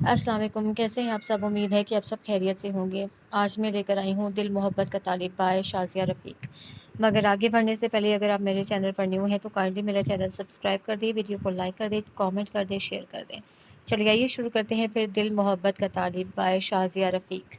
السلام علیکم، کیسے ہیں آپ سب؟ امید ہے کہ آپ سب خیریت سے ہوں گے۔ آج میں لے کر آئی ہوں دل محبت کا طالب بائے شازیہ رفیق۔ مگر آگے بڑھنے سے پہلے اگر آپ میرے چینل پر نیو ہیں تو کائنڈلی میرا چینل سبسکرائب کر دیں، ویڈیو کو لائک کر دیں، کامنٹ کر دیں، شیئر کر دیں۔ چلیے آئیے شروع کرتے ہیں پھر دل محبت کا طالب بائے شازیہ رفیق۔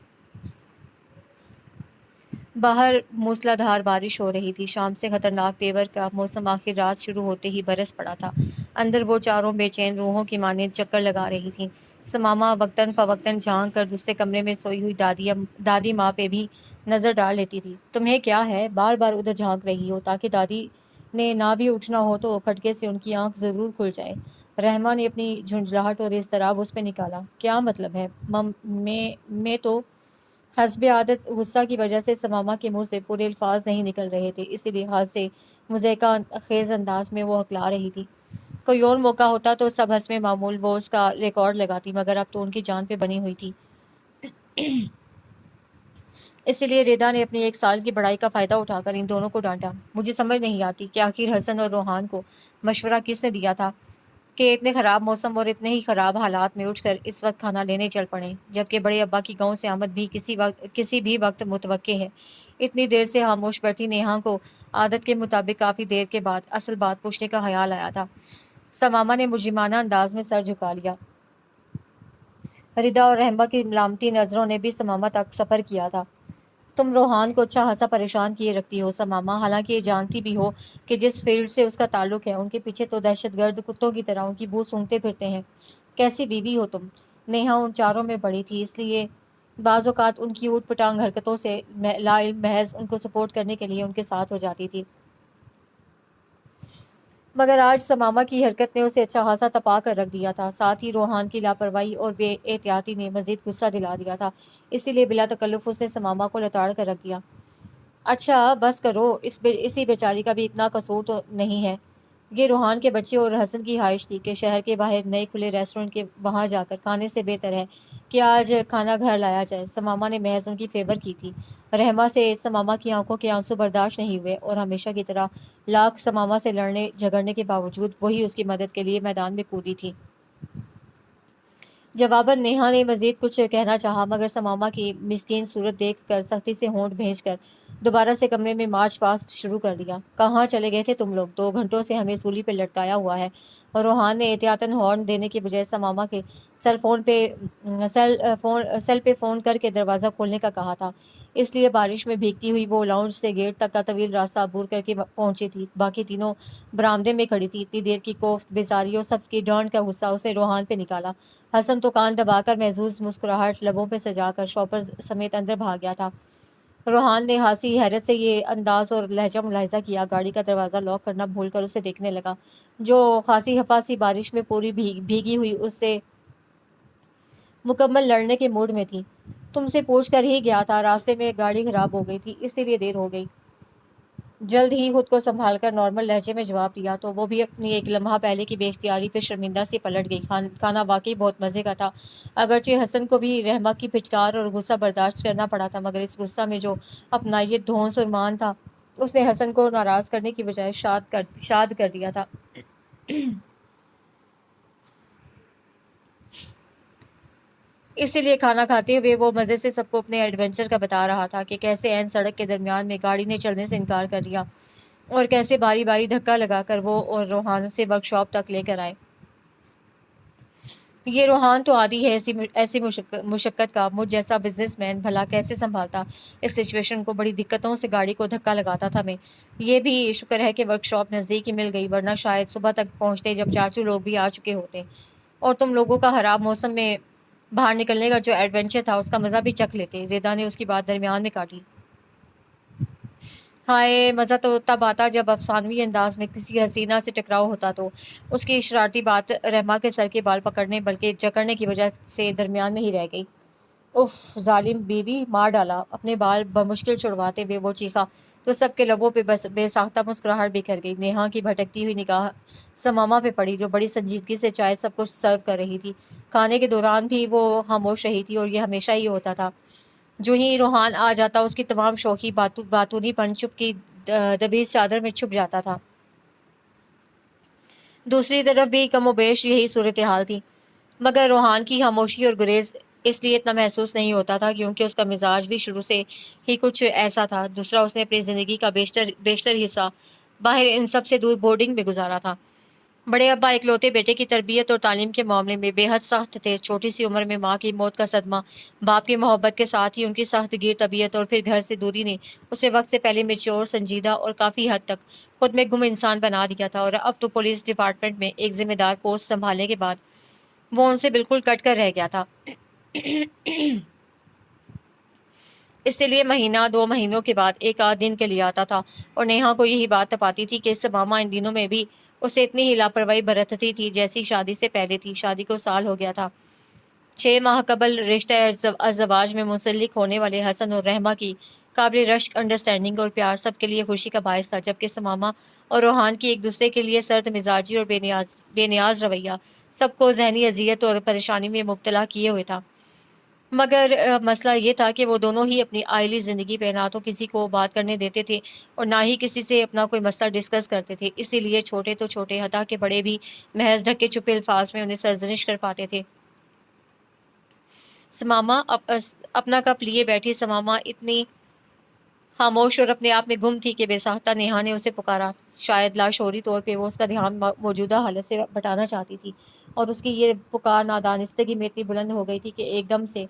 باہر موسلا دھار بارش ہو رہی تھی۔ شام سے خطرناک تیور کا موسم آخر رات شروع ہوتے ہی برس پڑا تھا۔ اندر وہ چاروں بے چین روحوں کی مانند چکر لگا رہی تھیں۔ سماما وقتاً فوقتاً جھانک کر دوسرے کمرے میں سوئی ہوئی دادی ماں پہ بھی نظر ڈال لیتی تھی۔ تمہیں کیا ہے؟ بار بار ادھر جھانک رہی ہو تاکہ دادی نے نہ بھی اٹھنا ہو تو کھٹکے سے ان کی آنکھ ضرور کھل جائے۔ رحمہ نے اپنی جھنجھلاہٹ اور اضطراب اس پہ نکالا۔ کیا مطلب ہے؟ میں تو حسب عادت غصہ کی وجہ سے سماما کے منہ سے پورے الفاظ نہیں نکل رہے تھے، اسی لحاظ سے مضحکہ خیز انداز میں وہ ہکلا رہی تھی۔ کوئی اور موقع ہوتا تو سب حسب معمول وہ اس کا ریکارڈ لگاتی، مگر اب تو ان کی جان پہ بنی ہوئی تھی۔ اسی لیے ریدا نے اپنی 1 سال کی بڑائی کا فائدہ اٹھا کر ان دونوں کو ڈانٹا۔ مجھے سمجھ نہیں آتی کہ آخر حسن اور روحان کو مشورہ کس نے دیا تھا کہ اتنے خراب موسم اور اتنے ہی خراب حالات میں اٹھ کر اس وقت کھانا لینے چل پڑیں، جبکہ بڑے ابا کی گاؤں سے آمد بھی کسی بھی وقت متوقع ہے۔ اتنی دیر سے خاموش بیٹھی نیہا کو عادت کے مطابق کافی دیر کے بعد اصل بات پوچھنے کا خیال آیا تھا۔ سماما نے مجرمانہ انداز میں سر جھکا لیا۔ ردا اور رحمہ کی ملامتی نظروں نے بھی سماما تک سفر کیا تھا۔ تم روحان کو اچھا خاصا پریشان کیے رکھتی ہو سماما، حالانکہ یہ جانتی بھی ہو کہ جس فیلڈ سے اس کا تعلق ہے ان کے پیچھے تو دہشت گرد کتوں کی طرح ان کی بو سونگھتے پھرتے ہیں۔ کیسی بیوی ہو تم؟ نیہا ان چاروں میں بڑی تھی، اس لیے بعض اوقات ان کی اوٹ پٹانگ حرکتوں سے لا علم محض ان کو سپورٹ کرنے کے لیے ان کے ساتھ ہو جاتی تھی۔ مگر آج سماما کی حرکت نے اسے اچھا خاصا تپا کر رکھ دیا تھا۔ ساتھ ہی روحان کی لاپرواہی اور بے احتیاطی نے مزید غصہ دلا دیا تھا، اسی لیے بلا تکلف اس نے سماما کو لتاڑ کر رکھ دیا۔ اچھا بس کرو، اسی بیچاری کا بھی اتنا قصور تو نہیں ہے۔ یہ روحان کے بچے اور حسن کی خواہش تھی کہ شہر کے باہر نئے کھلے ریسٹورنٹ کے وہاں جا کر کھانے سے بہتر ہے کہ آج کھانا گھر لایا جائے۔ سماما نے محض ان کی فیور کی تھی۔ رحمہ سے سماما کی آنکھوں کے آنسو برداشت نہیں ہوئے اور ہمیشہ کی طرح لاکھ سماما سے لڑنے جھگڑنے کے باوجود وہی اس کی مدد کے لیے میدان میں کودی تھی۔ جواباً نیہا نے مزید کچھ کہنا چاہا، مگر سماما کی مسکین صورت دیکھ کر سختی سے ہونٹ بھینچ کر دوبارہ سے کمرے میں مارچ پاسٹ شروع کر دیا۔ کہاں چلے گئے تھے تم لوگ؟ 2 گھنٹوں سے ہمیں سولی پہ لٹکایا ہوا ہے۔ اور روحان نے احتیاطاً ہارن دینے کے بجائے سماما کے سیل پہ فون کر کے دروازہ کھولنے کا کہا تھا، اس لیے بارش میں بھیگتی ہوئی وہ لاؤنج سے گیٹ تک کا طویل راستہ عبور کر کے پہنچی تھی۔ باقی تینوں برآمدے میں کھڑی تھی۔ اتنی دیر کی کوفت بیزاری اور سب کی ڈانٹ کا غصہ اسے روحان پہ نکالا۔ حسن تو کان دبا کر محظوظ مسکراہٹ لبوں پہ سجا کر شوپر سمیت اندر بھاگ گیا تھا۔ روحان نے خاصی حیرت سے یہ انداز اور لہجہ ملاحظہ کیا، گاڑی کا دروازہ لاک کرنا بھول کر اسے دیکھنے لگا، جو خاصی خفاسی بارش میں پوری بھیگی ہوئی اس سے مکمل لڑنے کے موڈ میں تھی۔ تم سے پوچھ کر ہی گیا تھا، راستے میں ایک گاڑی خراب ہو گئی تھی، اسی لیے دیر ہو گئی۔ جلد ہی خود کو سنبھال کر نارمل لہجے میں جواب دیا تو وہ بھی اپنی ایک لمحہ پہلے کی بے اختیاری پہ شرمندہ سی پلٹ گئی۔ کھانا واقعی بہت مزے کا تھا، اگرچہ حسن کو بھی رحمہ کی پھٹکار اور غصہ برداشت کرنا پڑا تھا، مگر اس غصہ میں جو اپنائیت دھونس اور مان تھا اس نے حسن کو ناراض کرنے کی بجائے شاد کر دیا تھا۔ اسی لیے کھانا کھاتے ہوئے وہ مزے سے سب کو اپنے ایڈونچر کا بتا رہا تھا کہ کیسے عین سڑک کے درمیان میں گاڑی نے چلنے سے انکار کر دیا اور کیسے باری باری دھکا لگا کر وہ اور روحان اسے ورک شاپ تک لے کر آئے۔ یہ روحان تو عادی ہے ایسی مشقت کا، مجھ جیسا بزنس مین بھلا کیسے سنبھالتا اس سچویشن کو؟ بڑی دقتوں سے گاڑی کو دھکا لگاتا تھا میں۔ یہ بھی شکر ہے کہ ورک شاپ نزدیک ہی مل گئی، ورنہ شاید صبح تک پہنچتے جب چاچو لوگ بھی آ چکے ہوتے، اور تم لوگوں کا خراب موسم میں باہر نکلنے کا جو ایڈونچر تھا اس کا مزہ بھی چکھ لیتے۔ ریدا نے اس کی بات درمیان میں کاٹی۔ ہائے، مزہ تو تب آتا جب افسانوی انداز میں کسی حسینہ سے ٹکراؤ ہوتا تو۔ اس کی شرارتی بات رحمہ کے سر کے بال پکڑنے بلکہ جکڑنے کی وجہ سے درمیان میں ہی رہ گئی۔ اف، ظالم بیوی، مار ڈالا! اپنے بال بمشکل چھڑواتے ہوئے وہ چیخا تو سب کے لبوں پہ بے ساختہ مسکراہٹ بکھر گئی۔ نیہا کی بھٹکتی ہوئی نگاہ سماما پہ پڑی، جو بڑی سنجیدگی سے چائے سب کچھ سرو کر رہی تھی۔ کھانے کے دوران بھی وہ خاموش رہی تھی، اور یہ ہمیشہ ہی ہوتا تھا۔ جو ہی روحان آ جاتا اس کی تمام شوخی باتونی پن چپ کی دبیز چادر میں چھپ جاتا تھا۔ دوسری طرف بھی کم و بیش یہی صورتحال تھی۔ مگر روحان کی خاموشی اور گریز اس لیے اتنا محسوس نہیں ہوتا تھا کیونکہ اس کا مزاج بھی شروع سے ہی کچھ ایسا تھا۔ دوسرا، اس نے اپنی زندگی کا بیشتر حصہ باہر ان سب سے دور بورڈنگ میں گزارا تھا۔ بڑے ابا اکلوتے بیٹے کی تربیت اور تعلیم کے معاملے میں بے حد سخت تھے۔ چھوٹی سی عمر میں ماں کی موت کا صدمہ، باپ کی محبت کے ساتھ ہی ان کی سخت گیر طبیعت اور پھر گھر سے دوری نے اسے وقت سے پہلے میچور، سنجیدہ اور کافی حد تک خود میں گم انسان بنا دیا تھا، اور اب تو پولیس ڈپارٹمنٹ میں ایک ذمہ دار پوسٹ سنبھالنے کے بعد وہ ان سے بالکل کٹ کر رہ گیا تھا۔ اس سے لیے مہینہ 2 مہینوں کے بعد ایک آدھ دن کے لیے آتا تھا، اور نیہا کو یہی بات تپاتی تھی کہ سماما ان دنوں میں بھی اسے اتنی ہی لاپرواہی برتتی تھی جیسی شادی سے پہلے تھی۔ شادی کو سال ہو گیا تھا۔ 6 ماہ قبل رشتہ ازدواج میں منسلک ہونے والے حسن اور رحمہ کی قابل رشک انڈرسٹینڈنگ اور پیار سب کے لیے خوشی کا باعث تھا، جبکہ سماما اور روحان کی ایک دوسرے کے لیے سرد مزاجی اور بے نیاز رویہ سب کو ذہنی اذیت اور پریشانی میں مبتلا کیے ہوئے تھا۔ مگر مسئلہ یہ تھا کہ وہ دونوں ہی اپنی آئلی زندگی پہ نہ تو کسی کو بات کرنے دیتے تھے اور نہ ہی کسی سے اپنا کوئی مسئلہ ڈسکس کرتے تھے۔ اسی لیے چھوٹے تو چھوٹے، حتیٰ کہ بڑے بھی محض ڈھکے چھپے الفاظ میں انہیں سرزنش کر پاتے تھے۔ سماما اپنا کپ لیے بیٹھی سماما اتنی خاموش اور اپنے آپ میں گم تھی کہ بے ساختہ نیہا نے اسے پکارا۔ شاید لاشعوری طور پہ وہ اس کا دھیان موجودہ حالت سے بٹانا چاہتی تھی، اور اس کی یہ پکار نادانستگی میں اتنی بلند ہو گئی تھی کہ ایک دم سے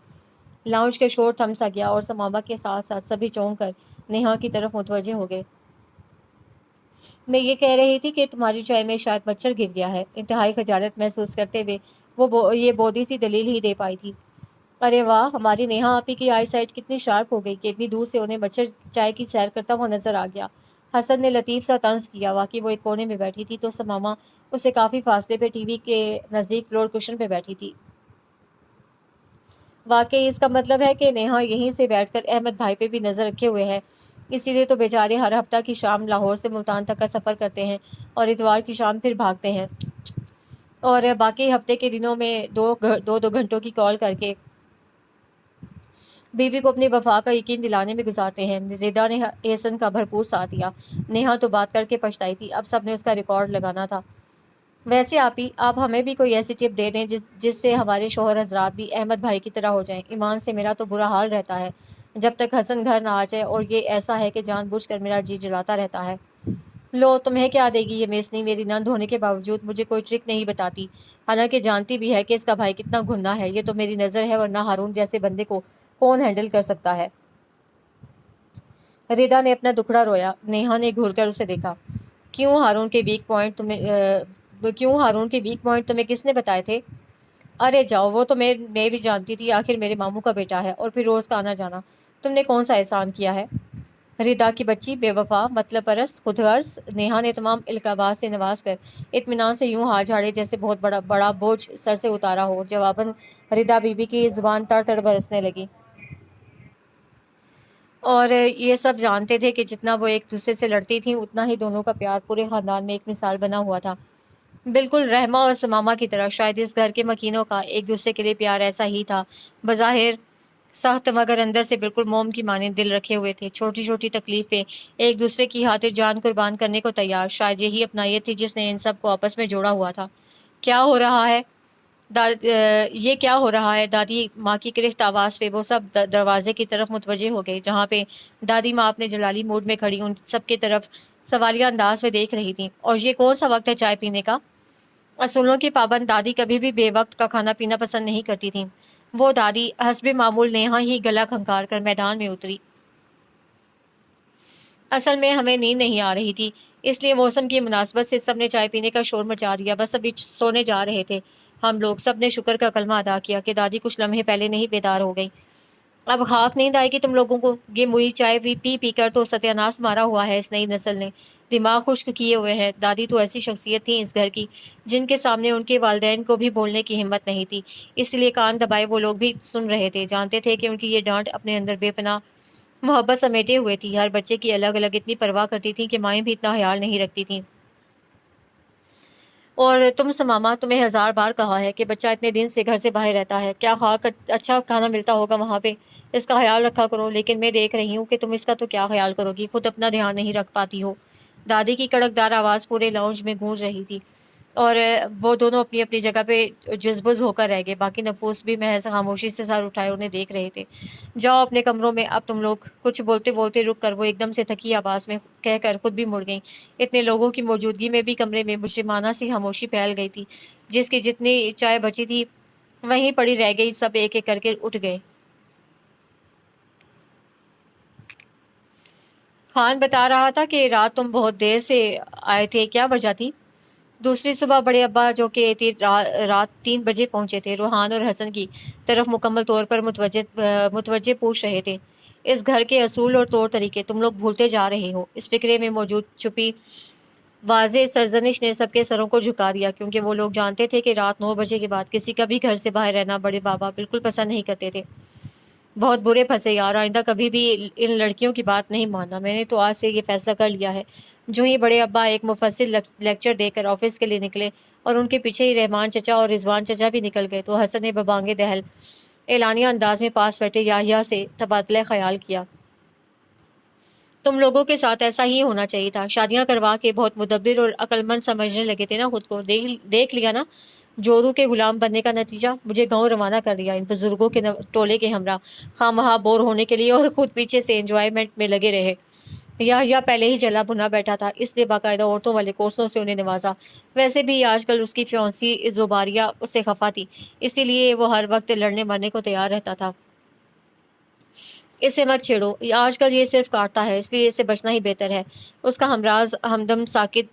لاؤنج کا شور تھم سا گیا، اور سماما کے ساتھ ساتھ سبھی چونک کر نیہا کی طرف متوجہ ہو گئے۔ میں یہ کہہ رہی تھی کہ تمہاری چائے میں شاید مچھر گر گیا ہے، انتہائی خجالت محسوس کرتے ہوئے وہ یہ بودھی سی دلیل ہی دے پائی تھی۔ ارے واہ، ہماری نیہا آپی کی آئی سائٹ کتنی شارپ ہو گئی کہ اتنی دور سے انہیں مچھر چائے کی سیر کرتا ہوا نظر آ گیا۔ حسن نے لطیف سا طنز کیا۔ واقعی وہ ایک کونے میں بیٹھی تھی تو سماما اسے کافی فاصلے پہ ٹی وی کے نزدیک فلور کشن پہ بیٹھی تھی۔ واقعی اس کا مطلب ہے کہ نیہا یہیں سے بیٹھ کر احمد بھائی پہ بھی نظر رکھے ہوئے ہے، اسی لیے تو بیچارے ہر ہفتہ کی شام لاہور سے ملتان تک کا سفر کرتے ہیں اور اتوار کی شام پھر بھاگتے ہیں، اور باقی ہفتے کے دنوں میں دو گھنٹوں کی کال کر کے بیوی کو اپنی وفا کا یقین دلانے میں گزارتے ہیں۔ ردا نے احسن کا بھرپور ساتھ دیا۔ نیہا تو بات کر کے پچھتائی تھی، اب سب نے اس کا ریکارڈ لگانا تھا۔ ویسے آپی، آپ ہمیں بھی کوئی ایسی ٹپ دے دیں جس سے ہمارے شوہر حضرات بھی احمد بھائی کی طرح ہو جائیں۔ ایمان سے میرا تو برا حال رہتا ہے جب تک حسن گھر نہ آ جائے، اور یہ ایسا ہے کہ جان بوجھ کر میرا جی جلاتا رہتا ہے۔ لو، تمہیں کیا دے گی یہ میسنی؟ میری نند ہونے کے باوجود مجھے کوئی ٹرک نہیں بتاتی، حالانکہ جانتی بھی ہے کہ اس کا بھائی کتنا گھنا ہے۔ یہ تو میری نظر ہے، ورنہ ہارون جیسے بندے کو کون ہینڈل کر سکتا ہے؟ ردا نے اپنا دکھڑا رویا۔ نیہا نے گھور کر اسے دیکھا۔ کیوں ہارون کے ویک پوائنٹ تمہیں کس نے بتائے تھے؟ ارے جاؤ، وہ تو میں بھی جانتی تھی، آخر میرے ماموں کا بیٹا ہے، اور پھر روز کا آنا جانا۔ تم نے کون سا احسان کیا ہے؟ ردا کی بچی، بے وفا، مطلب پرست، خود غرض۔ نیہا نے تمام القابات سے نواز کر اطمینان سے یوں ہاتھ جھاڑے جیسے بہت بڑا بوجھ سر سے اتارا ہو۔ جواباً ردا بی بی کی زبان تڑ تڑ برسنے لگی۔ اور یہ سب جانتے تھے کہ جتنا وہ ایک دوسرے سے لڑتی تھیں، اتنا ہی دونوں کا پیار پورے خاندان میں ایک مثال بنا ہوا تھا، بالکل رحمہ اور سماما کی طرح۔ شاید اس گھر کے مکینوں کا ایک دوسرے کے لیے پیار ایسا ہی تھا، بظاہر سخت مگر اندر سے بالکل موم کی مانند دل رکھے ہوئے تھے، چھوٹی چھوٹی تکلیف پہ ایک دوسرے کی خاطر جان قربان کرنے کو تیار۔ شاید یہی اپنائیت تھی جس نے ان سب کو آپس میں جوڑا ہوا تھا۔ کیا ہو رہا ہے؟ یہ کیا ہو رہا ہے؟ دادی ماں کی کرخت آواز پہ وہ سب دروازے کی طرف متوجہ ہو گئے، جہاں پہ دادی ماں اپنے جلالی موڈ میں کھڑی ان سب کی طرف سوالیہ انداز میں دیکھ رہی تھیں۔ اور یہ کون سا وقت ہے چائے پینے کا؟ اصولوں کی پابند دادی کبھی بھی بے وقت کا کھانا پینا پسند نہیں کرتی تھیں۔ وہ دادی حسب معمول نیہا ہی گلا کھنکار کر میدان میں اتری۔ اصل میں ہمیں نیند نہیں آ رہی تھی، اس لیے موسم کی مناسبت سے سب نے چائے پینے کا شور مچا دیا۔ بس ابھی سونے جا رہے تھے ہم لوگ۔ سب نے شکر کا کلمہ ادا کیا کہ دادی کچھ لمحے پہلے نہیں بیدار ہو گئی۔ اب خاک نیند آئے گی تم لوگوں کو؟ یہ موئی چائے پی پی کر تو ستیہ ناس مارا ہوا ہے اس نئی نسل نے، دماغ خشک کیے ہوئے ہیں۔ دادی تو ایسی شخصیت تھیں اس گھر کی جن کے سامنے ان کے والدین کو بھی بولنے کی ہمت نہیں تھی، اس لیے کان دبائے وہ لوگ بھی سن رہے تھے، جانتے تھے کہ ان کی یہ ڈانٹ اپنے اندر بے پناہ محبت سمیٹے ہوئے تھی۔ ہر بچے کی الگ الگ اتنی پرواہ کرتی تھیں کہ مائیں بھی اتنا خیال نہیں رکھتی تھیں۔ اور تم سماما، تمہیں 1000 بار کہا ہے کہ بچہ اتنے دن سے گھر سے باہر رہتا ہے، کیا خاک اچھا کھانا ملتا ہوگا وہاں پہ، اس کا خیال رکھا کرو۔ لیکن میں دیکھ رہی ہوں کہ تم اس کا تو کیا خیال کرو گی، خود اپنا دھیان نہیں رکھ پاتی ہو۔ دادی کی کڑک دار آواز پورے لاؤنج میں گونج رہی تھی۔ اور وہ دونوں اپنی اپنی جگہ پہ جزبز ہو کر رہ گئے، باقی نفوس بھی محض خاموشی سے سر اٹھائے انہیں دیکھ رہے تھے۔ جاؤ اپنے کمروں میں، اب تم لوگ۔ کچھ بولتے بولتے رک کر وہ ایک دم سے تھکی آواز میں کہہ کر خود بھی مڑ گئیں۔ اتنے لوگوں کی موجودگی میں بھی کمرے میں مجرمانہ سی خاموشی پھیل گئی تھی، جس کی جتنی چائے بچی تھی وہیں پڑی رہ گئی۔ سب ایک ایک کر کے اٹھ گئے۔ خان بتا رہا تھا کہ رات تم بہت دیر سے آئے تھے، کیا وجہ تھی؟ دوسری صبح بڑے ابا، جو کہ رات 3 بجے پہنچے تھے، روحان اور حسن کی طرف مکمل طور پر متوجہ پوچھ رہے تھے۔ اس گھر کے اصول اور طور طریقے تم لوگ بھولتے جا رہے ہو۔ اس فکرے میں موجود چھپی واضح سرزنش نے سب کے سروں کو جھکا دیا، کیونکہ وہ لوگ جانتے تھے کہ رات 9 بجے کے بعد کسی کا بھی گھر سے باہر رہنا بڑے بابا بالکل پسند نہیں کرتے تھے۔ بہت برے پھنسے یار، آئندہ کبھی بھی ان لڑکیوں کی بات نہیں ماننا۔ میں نے تو آج سے یہ فیصلہ کر لیا ہے۔ جو ہی بڑے ابا ایک مفصل لیکچر دے کر آفس کے لیے نکلے اور ان کے پیچھے ہی رحمان چچا اور رضوان چچا بھی نکل گئے، تو حسن نے ببانگ دہل اعلانیہ انداز میں پاس بیٹھے یحییٰ سے تبادلہ خیال کیا۔ تم لوگوں کے ساتھ ایسا ہی ہونا چاہیے تھا، شادیاں کروا کے بہت مدبر اور عقل مند سمجھنے لگے تھے نا خود کو۔ دیکھ لیا نا جورو کے غلام بننے کا نتیجہ۔ مجھے گاؤں روانہ کر دیا ان بزرگوں کے ٹولے کے ہمراہ، خواہ مخواہ بور ہونے کے لیے، اور خود پیچھے سے انجوائمنٹ میں لگے رہے۔ یا پہلے ہی جلا بھنا بیٹھا تھا، اس لیے باقاعدہ عورتوں والے کوسوں سے انہیں نوازا۔ ویسے بھی آج کل اس کی فیونسی زوباریہ اس سے خفا تھی، اسی لیے وہ ہر وقت لڑنے مرنے کو تیار رہتا تھا۔ اسے مت چھیڑو، آج کل یہ صرف کاٹتا ہے، اس لیے اسے بچنا ہی بہتر ہے۔ اس کا ہمراز ہمدم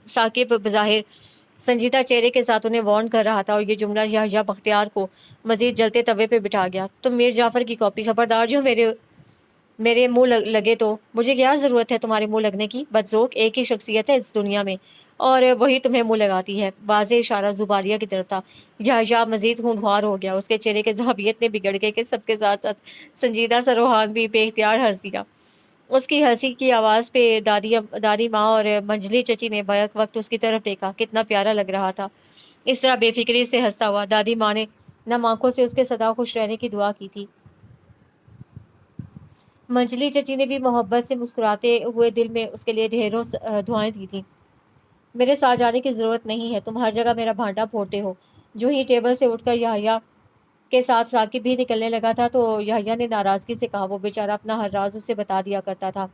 ثاقب بظاہر سنجیدہ چہرے کے ساتھ انہیں وارن کر رہا تھا، اور یہ جملہ یحییٰ بختیار کو مزید جلتے توے پہ بٹھا گیا۔ تم میر جعفر کی کاپی، خبردار جو میرے منہ لگے تو۔ مجھے کیا ضرورت ہے تمہارے منہ لگنے کی؟ بدذوق، ایک ہی شخصیت ہے اس دنیا میں اور وہی تمہیں منہ لگاتی ہے۔ واضح اشارہ زباریہ کی طرف تھا۔ یحییٰ مزید ہونہار ہو گیا، اس کے چہرے کے ضابط نے بگڑ گئے کہ سب کے ساتھ ساتھ سنجیدہ سا روحان بھی بے اختیار ہنس دیا۔ اس کی ہنسی کی آواز پہ دادی ماں اور منجلی چچی نے بیک وقت اس کی طرف دیکھا۔ کتنا پیارا لگ رہا تھا اس طرح بے فکری سے ہنستا ہوا۔ دادی ماں نے نم آنکھوں سے اس کے سدا خوش رہنے کی دعا کی تھی۔ منجلی چچی نے بھی محبت سے مسکراتے ہوئے دل میں اس کے لیے ڈھیروں دعائیں دی تھیں۔ میرے ساتھ جانے کی ضرورت نہیں ہے، تم ہر جگہ میرا بھانڈا پھوڑتے ہو۔ جو ہی ٹیبل سے اٹھ کر یحییٰ کے ساتھ ثاقب بھی نکلنے لگا تھا تو یحییٰ نے ناراضگی سے کہا، وہ بیچارہ اپنا ہر راز اسے بتا دیا کرتا تھا،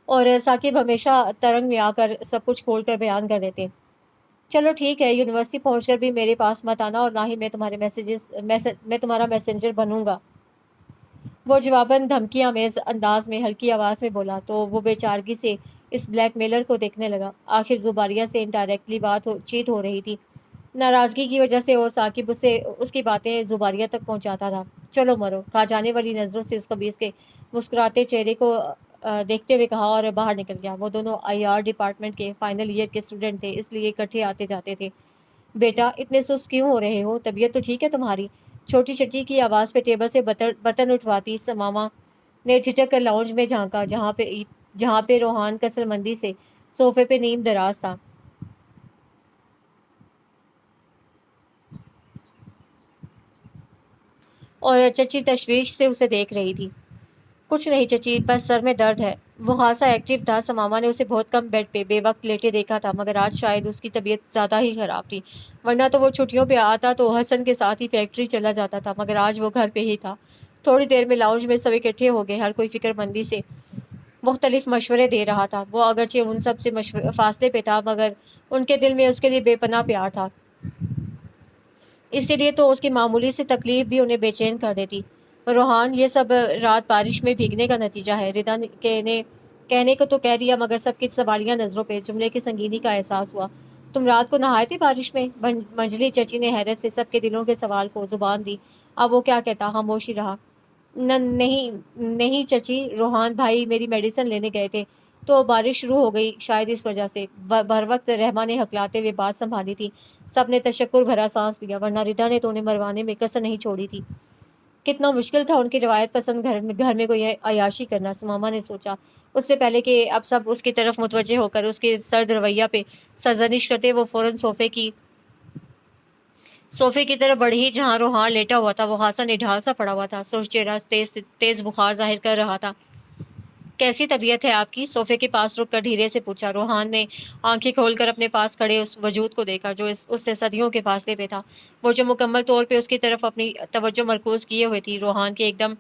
اور ثاقب ہمیشہ ترنگ میں آ کر سب کچھ کھول کر بیان کر دیتے۔ چلو ٹھیک ہے، یونیورسٹی پہنچ کر بھی میرے پاس مت آنا، اور نہ ہی میں تمہارا میسنجر بنوں گا۔ وہ جواباً دھمکی آمیز انداز میں ہلکی آواز میں بولا تو وہ بے چارگی سے اس بلیک میلر کو دیکھنے لگا۔ آخر زباریہ سے انڈائریکٹلی بات چیت ہو رہی تھی، ناراضگی کی وجہ سے، اور ثاقب اس کی باتیں زباریہ تک پہنچاتا تھا۔ چلو مرو، کہا جانے والی نظروں سے اس خبیث کے مسکراتے چہرے کو دیکھتے ہوئے کہا، اور باہر نکل گیا۔ وہ دونوں IR ڈپارٹمنٹ کے فائنل ایئر کے اسٹوڈنٹ تھے، اس لیے اکٹھے آتے جاتے تھے۔ بیٹا اتنے سست کیوں ہو رہے ہو؟ طبیعت تو ٹھیک ہے تمہاری؟ چھوٹی چچی کی آواز پہ ٹیبل سے برتن اٹھواتی سماما نے جھٹک کر لاؤنج میں جھانکا، جہاں پہ روحان کسل مندی سے صوفے پہ نیم دراز تھا۔ اور چچی تشویش سے اسے دیکھ رہی تھی۔ کچھ نہیں چچی، بس سر میں درد ہے۔ وہ خاصا ایکٹیو تھا، سماما نے اسے بہت کم بیڈ پہ بے وقت لیٹے دیکھا تھا، مگر آج شاید اس کی طبیعت زیادہ ہی خراب تھی، ورنہ تو وہ چھٹیوں پہ آتا تو حسن کے ساتھ ہی فیکٹری چلا جاتا تھا، مگر آج وہ گھر پہ ہی تھا۔ تھوڑی دیر میں لاؤنج میں سب اکٹھے ہو گئے، ہر کوئی فکر مندی سے مختلف مشورے دے رہا تھا۔ وہ اگرچہ ان سب سے فاصلے پہ تھا، مگر ان کے دل میں اس کے لیے بے پناہ پیار تھا، اسی لیے تو اس کی معمولی سی تکلیف بھی انہیں بے چین کر دیتی۔ روحان، یہ سب رات بارش میں بھیگنے کا نتیجہ ہے۔ ردا نے کہنے کو تو کہہ دیا، مگر سب کی سوالیہ نظروں پہ جملے کی سنگینی کا احساس ہوا۔ تم رات کو نہائے تھے بارش میں؟ منجلی چچی نے حیرت سے سب کے دلوں کے سوال کو زبان دی۔ اب وہ کیا کہتا، خاموش ہی رہا۔ نہیں چچی، روحان بھائی میری میڈیسن لینے گئے تھے تو بارش شروع ہو گئی، شاید اس وجہ سے۔ بر وقت رحمہ نے ہکلاتے ہوئے بات سنبھالی تھی۔ سب نے تشکر بھرا سانس لیا، ورنہ ردا نے تو انہیں مروانے میں کسر نہیں چھوڑی تھی۔ کتنا مشکل تھا ان کی روایت پسند گھر میں کوئی عیاشی کرنا، سماما نے سوچا۔ اس سے پہلے کہ اب سب اس کی طرف متوجہ ہو کر اس کے سرد رویہ پہ سرزنش کرتے، وہ فوراً صوفے کی طرف بڑھی جہاں روحان لیٹا ہوا تھا۔ وہ خاصا نڈھال سا پڑا ہوا تھا، سرخ چہرہ تیز بخار ظاہر کر رہا تھا۔ کیسی طبیعت ہے آپ کی؟ صوفے کے پاس رک کر دھیرے سے پوچھا۔ روحان نے آنکھیں کھول کر اپنے پاس کھڑے اس وجود کو دیکھا جو اس سے صدیوں کے فاصلے پہ تھا، وہ جو مکمل طور پہ اس کی طرف اپنی توجہ مرکوز کیے ہوئے تھی۔ روحان کے ایک دم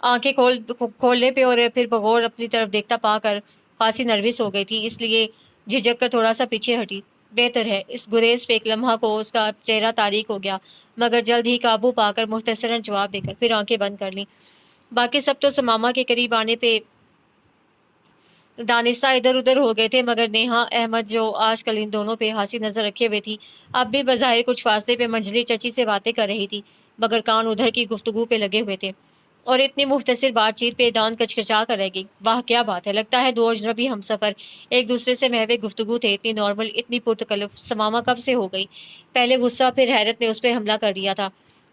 آنکھیں کھولنے پہ اور پھر بغور اپنی طرف دیکھتا پا کر خاصی نروس ہو گئی تھی، اس لیے جھجک کر تھوڑا سا پیچھے ہٹی۔ بہتر ہے۔ اس گریز پہ ایک لمحہ کو اس کا چہرہ تاریک ہو گیا، مگر جلد ہی قابو پا کر مختصراً جواب دے کر پھر آنکھیں بند کر لیں۔ باقی سب تو سماما کے قریب آنے پہ دانستہ ادھر ادھر ہو گئے تھے، مگر نیہا احمد جو آج کل ان دونوں پہ حاسی نظر رکھے ہوئے تھی، اب بھی بظاہر کچھ فاصلے پہ منجلی چچی سے باتیں کر رہی تھی، مگر کان ادھر کی گفتگو پہ لگے ہوئے تھے، اور اتنی مختصر بات چیت پہ دان کچکچا کر رہ گئی۔ واہ کیا بات ہے، لگتا ہے دو اجنبی ہم سفر ایک دوسرے سے محو گفتگو تھے، اتنی نارمل، اتنی پرتکلف۔ سماما کب سے ہو گئی؟ پہلے غصہ پھر حیرت نے اس پہ حملہ کر دیا تھا،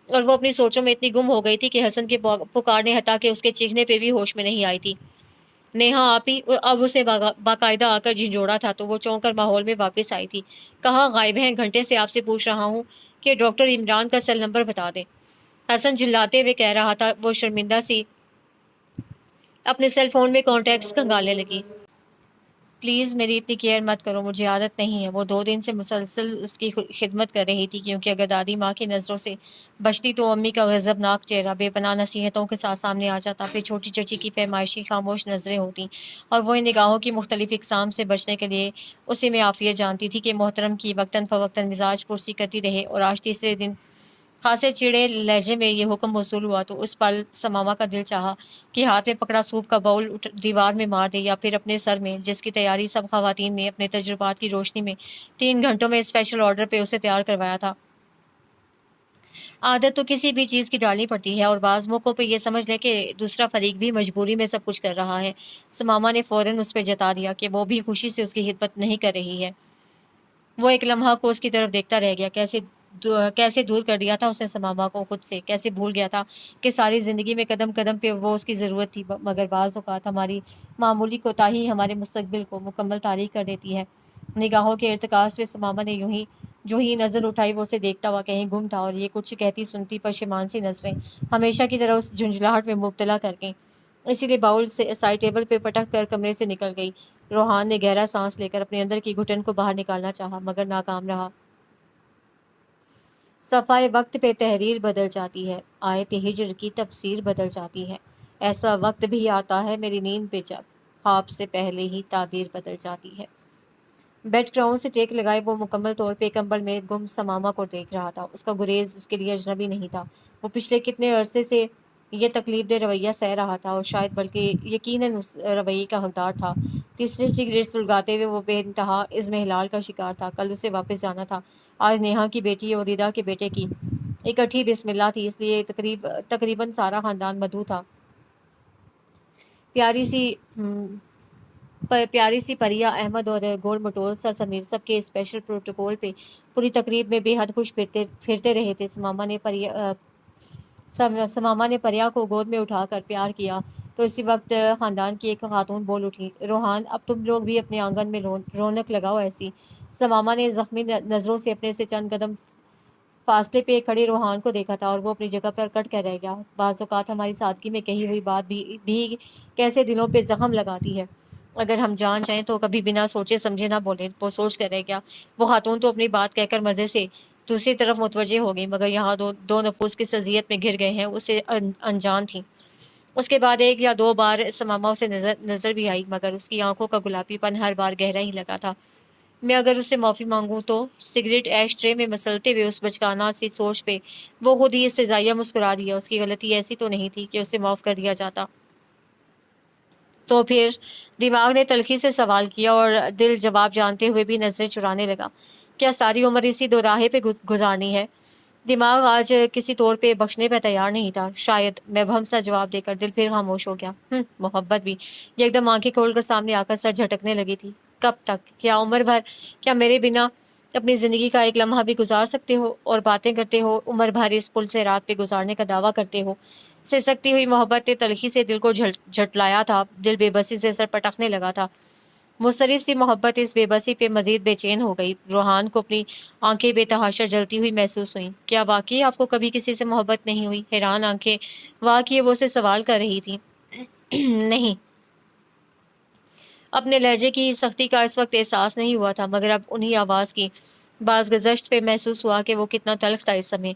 اور وہ اپنی سوچوں میں اتنی گم ہو گئی تھی کہ حسن کے پکارنے حتیٰ کہ اس کے چیخنے پہ بھی ہوش میں نہیں آئی تھی۔ نیہا آپ ہی؟ اب اسے باقاعدہ آ کر جھنجھوڑا تھا تو وہ چونک کر ماحول میں واپس آئی تھی۔ کہاں غائب ہیں؟ گھنٹے سے آپ سے پوچھ رہا ہوں کہ ڈاکٹر عمران کا سیل نمبر بتا دیں، حسن جھلاتے ہوئے کہہ رہا تھا۔ وہ شرمندہ سی اپنے سیل فون میں کانٹیکٹس کھنگالنے لگی۔ پلیز میری اتنی کیئر مت کرو، مجھے عادت نہیں ہے۔ وہ 2 دن سے مسلسل اس کی خدمت کر رہی تھی، کیونکہ اگر دادی ماں کی نظروں سے بچتی تو امی کا غضبناک چہرہ بے پناہ نصیحتوں کے ساتھ سامنے آ جاتا، پھر چھوٹی چچی کی فہمائشی خاموش نظریں ہوتیں، اور وہ ان نگاہوں کی مختلف اقسام سے بچنے کے لیے اسی میں عافیت جانتی تھی کہ محترم کی وقتاً فوقتاً مزاج پرسی کرتی رہے۔ اور آج تیسرے دن خاصے چڑے لہجے میں یہ حکم موصول ہوا تو اس پل سماما کا دل چاہا کہ ہاتھ میں پکڑا سوپ کا باؤل دیوار میں مار دے، یا پھر اپنے سر میں، جس کی تیاری سب خواتین نے اپنے تجربات کی روشنی میں 3 گھنٹوں میں اسپیشل آرڈر پہ اسے تیار کروایا تھا۔ عادت تو کسی بھی چیز کی ڈالنی پڑتی ہے، اور بعض موقعوں پہ یہ سمجھ لے کہ دوسرا فریق بھی مجبوری میں سب کچھ کر رہا ہے۔ سماما نے فوراً اس پہ جتا دیا کہ وہ بھی خوشی سے اس کی خدمت نہیں کر رہی ہے۔ وہ ایک لمحہ کو اس کی طرف دیکھتا رہ گیا۔ کیسے دور کر دیا تھا اس نے سماما کو خود سے، کیسے بھول گیا تھا کہ ساری زندگی میں قدم قدم پہ وہ اس کی ضرورت تھی، مگر بعض اوقات ہماری معمولی کوتاہی ہمارے مستقبل کو مکمل تاریک کر دیتی ہے۔ نگاہوں کے ارتکاز پہ سماما نے جو ہی نظر اٹھائی وہ اسے دیکھتا ہوا کہیں گم تھا، اور یہ کچھ کہتی سنتی پشیمان سی نظریں ہمیشہ کی طرح اس جھنجھلاہٹ میں مبتلا کر گئیں، اسی لیے باؤل سے سائڈ ٹیبل پہ پٹک کر کمرے سے نکل گئی۔ روحان نے گہرا سانس لے کر اپنے اندر کی گھٹن کو باہر نکالنا چاہا، مگر ناکام رہا۔ صفحہ وقت پہ تحریر بدل جاتی ہے، آیت ہجر کی تفسیر بدل جاتی ہے، ایسا وقت بھی آتا ہے میری نیند پہ جب خواب سے پہلے ہی تعبیر بدل جاتی ہے۔ بیڈ گراؤنڈ سے ٹیک لگائے وہ مکمل طور پہ کمبل میں گم سماما کو دیکھ رہا تھا۔ اس کا گریز اس کے لیے اجنبی نہیں تھا، وہ پچھلے کتنے عرصے سے یہ تکلیف دہ رویہ سہ رہا تھا، اور شاید بلکہ یقیناً اس رویے کا حقدار تھا۔ تیسری سگریٹ سلگاتے ہوئے وہ بے انتہا عزم ہلال کا شکار تھا۔ کل اسے واپس جانا تھا، آج نیہا کی بیٹی اور ردا کے بیٹے کی اکٹھی بسم اللہ تھی، اس لیے تقریباً سارا خاندان مدعو تھا۔ پیاری سی پریا احمد اور گول مٹول سا سمیر سب کے اسپیشل پروٹوکول پہ پوری تقریب میں بے حد خوش پھرتے رہے تھے۔ سماما نے پریا کو گود میں اٹھا کر پیار کیا تو اسی وقت خاندان کی ایک خاتون بول اٹھی، روحان اب تم لوگ بھی اپنے آنگن میں رونق لگاؤ ایسی۔ سماما نے زخمی نظروں سے اپنے سے چند قدم فاصلے پہ کھڑے روحان کو دیکھا تھا، اور وہ اپنی جگہ پر کٹ کر رہ گیا۔ بعض اوقات ہماری سادگی میں کہی ہوئی بات بھی کیسے دلوں پہ زخم لگاتی ہے۔ اگر ہم جان جائیں تو کبھی بنا سوچے سمجھے نہ بولیں۔ وہ سوچ کر رہ گیا۔ وہ خاتون تو اپنی بات کہہ کر مزے سے دوسری طرف متوجہ ہو گئی، مگر یہاں دو نفوس کس اذیت میں گھر گئے ہیں اسے انجان تھیں۔ اس کے بعد 1 یا 2 بار سماما اسے نظر بھی آئی، مگر اس کی آنکھوں کا گلابی پن ہر بار گہرا ہی لگا تھا۔ میں اگر اس سے معافی مانگوں تو؟ سگریٹ ایش ٹرے میں مسلتے ہوئے اس بچکانہ سی سوچ پہ وہ خود ہی استزائیہ مسکرا دیا۔ اس کی غلطی ایسی تو نہیں تھی کہ اسے معاف کر دیا جاتا؟ تو پھر؟ دماغ نے تلخی سے سوال کیا، اور دل جواب جانتے ہوئے بھی نظریں چرانے لگا۔ کیا ساری عمر اسی دوراہے پہ گزارنی ہے؟ دماغ آج کسی طور پہ بخشنے پہ تیار نہیں تھا۔ شاید، مبہم سا جواب دے کر دل پھر خاموش ہو گیا۔ محبت بھی؟ یہ ایک دم آنکھیں کھول کر سامنے آ کر سر جھٹکنے لگی تھی۔ کب تک؟ کیا عمر بھر؟ کیا میرے بنا اپنی زندگی کا ایک لمحہ بھی گزار سکتے ہو اور باتیں کرتے ہو؟ عمر بھر اس پل سے رات پہ گزارنے کا دعویٰ کرتے ہو؟ سسکتی ہوئی محبت نے تلخی سے دل کو جھٹلایا تھا۔ دل بے بسی سے سر پٹکنے لگا تھا۔ مضطرب سی محبت اس بے بسی پہ مزید بے چین ہو گئی۔ روحان کو اپنی آنکھیں بے تحاشا جلتی ہوئی محسوس ہوئیں۔ کیا واقعی آپ کو کبھی کسی سے محبت نہیں ہوئی؟ حیران آنکھیں واہ کیے وہ اسے سوال کر رہی تھی۔ نہیں، اپنے لہجے کی سختی کا اس وقت احساس نہیں ہوا تھا، مگر اب انہی آواز کی بعض گزشت پہ محسوس ہوا کہ وہ کتنا تلخ تھا اس سمے۔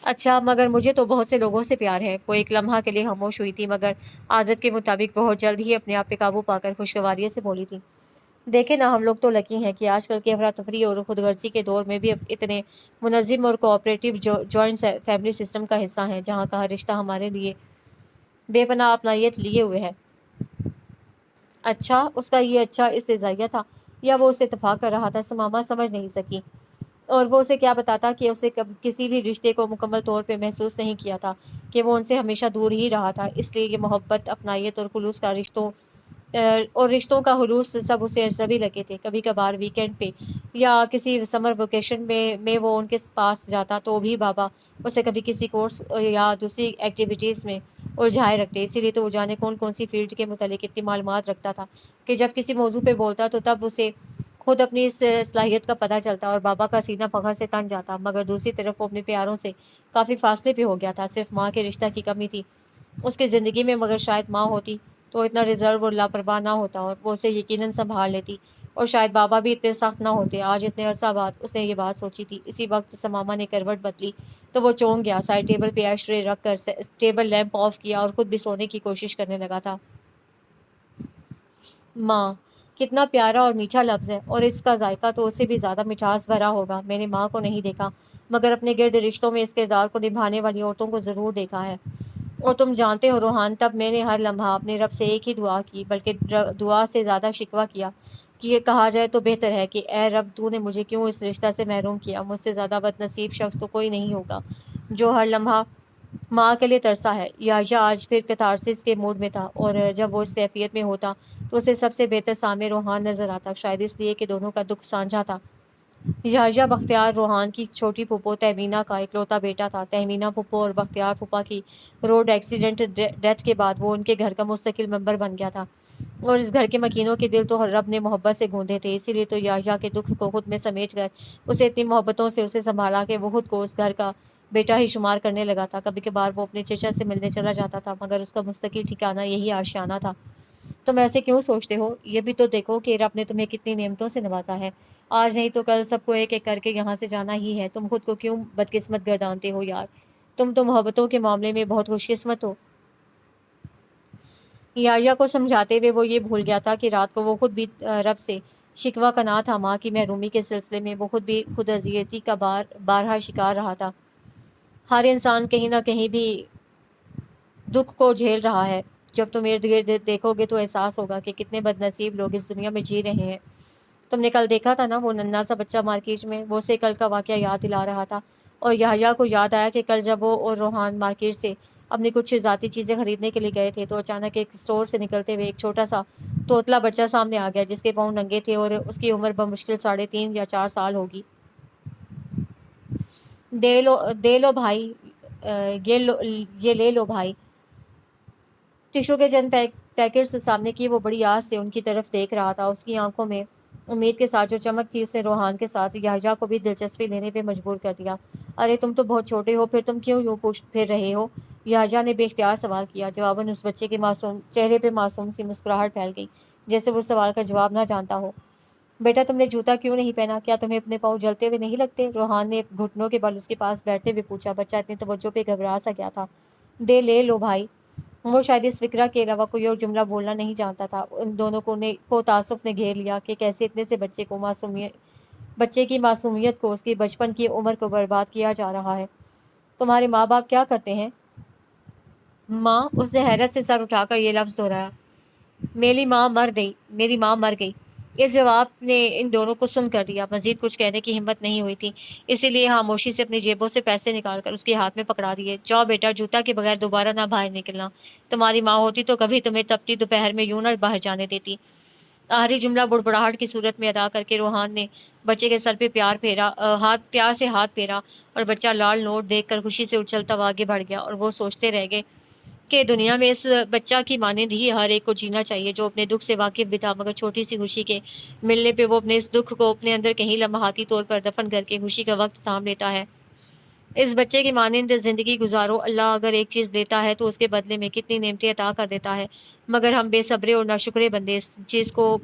اچھا، مگر مجھے تو بہت سے لوگوں سے پیار ہے۔ وہ ایک لمحہ کے لیے خاموش ہوئی تھی، مگر عادت کے مطابق بہت جلد ہی اپنے آپ پہ قابو پا کر خوشگواریت سے بولی تھی، دیکھیں نا، ہم لوگ تو لکی ہیں کہ آج کل کے افراتفری اور خود غرضی کے دور میں بھی اب اتنے منظم اور کوآپریٹو جوائنٹ فیملی سسٹم کا حصہ ہیں، جہاں کا ہر رشتہ ہمارے لیے بے پناہ اپنائیت لیے ہوئے ہے۔ اچھا، اس کا یہ اچھا استزائیہ تھا یا وہ اسے اتفاق کر رہا تھا؟ سماما سمجھ نہیں سکی، اور وہ اسے کیا بتاتا کہ اسے کسی بھی رشتے کو مکمل طور پہ محسوس نہیں کیا تھا کہ وہ ان سے ہمیشہ دور ہی رہا تھا، اس لیے یہ محبت، اپنائیت اور خلوص کا رشتوں کا خلوص سب اسے اجنبی لگے تھے۔ کبھی کبھار ویکینڈ پہ یا کسی سمر ویکیشن میں وہ ان کے پاس جاتا تو بھی بابا اسے کبھی کسی کورس یا دوسری ایکٹیویٹیز میں الجھائے رکھتے، اسی لیے تو وہ جانے کون سی فیلڈ کے متعلق اتنی معلومات رکھتا تھا کہ جب کسی موضوع پہ بولتا تو تب اسے خود اپنی اس صلاحیت کا پتہ چلتا اور بابا کا سینہ فخر سے تن جاتا۔ مگر دوسری طرف وہ اپنے پیاروں سے کافی فاصلے پہ ہو گیا تھا، صرف ماں کے رشتہ کی کمی تھی اس کی زندگی میں، مگر شاید ماں ہوتی تو اتنا ریزرو اور لاپرواہ نہ ہوتا اور وہ اسے یقیناً سنبھال لیتی، اور شاید بابا بھی اتنے سخت نہ ہوتے۔ آج اتنے عرصہ بعد اس نے یہ بات سوچی تھی۔ اسی وقت سماما نے کروٹ بدلی تو وہ چونک گیا، سائڈ ٹیبل پہ ایش ٹرے رکھ کر ٹیبل لیمپ آف کیا اور خود بھی سونے کی کوشش کرنے لگا تھا۔ ماں، کتنا پیارا اور میٹھا لفظ ہے، اور اس کا ذائقہ تو اس سے بھی زیادہ مٹھاس بھرا ہوگا۔ میں نے ماں کو نہیں دیکھا، مگر اپنے گرد رشتوں میں اس کردار کو نبھانے والی عورتوں کو ضرور دیکھا ہے۔ اور تم جانتے ہو روحان، تب میں نے ہر لمحہ اپنے رب سے ایک ہی دعا کی، بلکہ دعا سے زیادہ شکوہ کیا، کہ یہ کہا جائے تو بہتر ہے کہ اے رب، تو نے مجھے کیوں اس رشتہ سے محروم کیا؟ مجھ سے زیادہ بد نصیب شخص تو کوئی نہیں ہوگا جو ہر لمحہ ماں کے لیے ترسا ہے۔ یحییٰ آج پھر کتارسس کے موڈ میں تھا، اور جب وہ اس کیفیت میں ہوتا تو اسے سب سے بہتر سامع روحان نظر آتا، شاید اس لیے کہ دونوں کا دکھ سانجھا تھا۔ یحییٰ بختیار روحان کی چھوٹی پھوپھو تہمینہ کا اکلوتا بیٹا تھا۔ تہمینہ پھوپھو اور بختیار پھوپھا کی روڈ ایکسیڈنٹ ڈیتھ کے بعد وہ ان کے گھر کا مستقل ممبر بن گیا تھا، اور اس گھر کے مکینوں کے دل تو رب نے محبت سے گوندے تھے، اسی لیے تو یحییٰ کے دکھ کو خود میں سمیٹ کر اسے اتنی محبتوں سے اسے سنبھالا کہ وہ خود کو اس گھر کا بیٹا ہی شمار کرنے لگا تھا۔ کبھی کبھار وہ اپنے چچا سے ملنے چلا جاتا تھا، مگر اس کا مستقل ٹھکانہ یہی آشیانہ تھا۔ تم ایسے کیوں سوچتے ہو؟ یہ بھی تو دیکھو کہ رب نے تمہیں کتنی نعمتوں سے نوازا ہے، آج نہیں تو کل سب کو ایک ایک کر کے یہاں سے جانا ہی ہے۔ تم خود کو کیوں بدقسمت گردانتے ہو یار؟ تم تو محبتوں کے معاملے میں بہت خوش قسمت ہو۔ یحییٰ کو سمجھاتے ہوئے وہ یہ بھول گیا تھا کہ رات کو وہ خود بھی رب سے شکوہ کناں تھا، ماں کی محرومی کے سلسلے میں وہ خود بھی خود اذیتی کا بارہا شکار رہا تھا۔ ہر انسان کہیں نہ کہیں بھی دکھ کو جھیل رہا ہے۔ جب تم ارد گرد دیکھو گے تو احساس ہوگا کہ کتنے بد نصیب لوگ اس دنیا میں جی رہے ہیں۔ تم نے کل دیکھا تھا نا وہ ننھا سا بچہ مارکیٹ میں؟ وہ اسے کل کا واقعہ یاد دلا رہا تھا، اور یحییٰ کو یاد آیا کہ کل جب وہ اور روحان مارکیٹ سے اپنی کچھ ذاتی چیزیں خریدنے کے لیے گئے تھے تو اچانک ایک اسٹور سے نکلتے ہوئے ایک چھوٹا سا توتلا بچہ سامنے آ گیا، جس کے پاؤں ننگے تھے اور اس کی عمر بمشکل 3.5 یا 4 سال ہوگی۔ دے لو بھائی، یہ لے لو بھائی۔ ٹشو کے چند پیکٹس سامنے کیے وہ بڑی آس سے ان کی طرف دیکھ رہا تھا۔ اس کی آنکھوں میں امید کے ساتھ جو چمک تھی اس نے روحان کے ساتھ یحییٰ کو بھی دلچسپی لینے پہ مجبور کر دیا۔ ارے تم تو بہت چھوٹے ہو، پھر تم کیوں یوں پوچھ پھر رہے ہو؟ یحییٰ نے بے اختیار سوال کیا۔ جواباً اس بچے کے چہرے پہ معصوم سی مسکراہٹ پھیل گئی، جیسے وہ سوال کا جواب نہ جانتا ہو۔ بیٹا، تم نے جوتا کیوں نہیں پہنا؟ کیا تمہیں اپنے پاؤں جلتے ہوئے نہیں لگتے؟ روحان نے گھٹنوں کے بل اس کے پاس بیٹھتے ہوئے پوچھا۔ بچہ اتنی توجہ پہ گھبرا سا گیا تھا۔ لے لو بھائی۔ وہ شاید اس فکرہ کے علاوہ کوئی اور جملہ بولنا نہیں جانتا تھا۔ ان دونوں کو تعصب نے گھیر لیا کہ کیسے اتنے سے بچے کی معصومیت کو، اس کی بچپن کی عمر کو برباد کیا جا رہا ہے۔ تمہارے ماں باپ کیا کرتے ہیں؟ ماں، اس نے حیرت سے سر اٹھا کر یہ لفظ دہرایا۔ میری ماں مر گئی۔ اس جواب نے ان دونوں کو سن کر دیا۔ مزید کچھ کہنے کی ہمت نہیں ہوئی تھی، اسی لیے خاموشی سے اپنی جیبوں سے پیسے نکال کر اس کے ہاتھ میں پکڑا دیے۔ جاؤ بیٹا، جوتا کے بغیر دوبارہ نہ باہر نکلنا۔ تمہاری ماں ہوتی تو کبھی تمہیں تپتی دوپہر میں یوں نہ باہر جانے دیتی۔ آخری جملہ بڑبڑاہٹ کی صورت میں ادا کر کے روحان نے بچے کے سر پہ پیار سے ہاتھ پھیرا، اور بچہ لال نوٹ دیکھ کر خوشی سے اچھلتا ہوا آگے بڑھ گیا، اور وہ سوچتے رہ گئے کہ دنیا میں اس بچہ کی مانند ہی ہر ایک کو جینا چاہیے جو اپنے دکھ سے واقف بھی تھا، مگر چھوٹی سی خوشی کے ملنے پہ وہ اپنے اس دکھ کو اپنے اندر کہیں لمحاتی طور پر دفن کر کے خوشی کا وقت تھام لیتا ہے۔ اس بچے کی مانند زندگی گزارو، اللہ اگر ایک چیز دیتا ہے تو اس کے بدلے میں کتنی نعمتیں عطا کر دیتا ہے، مگر ہم بے صبرے اور ناشکرے بندے اس چیز کو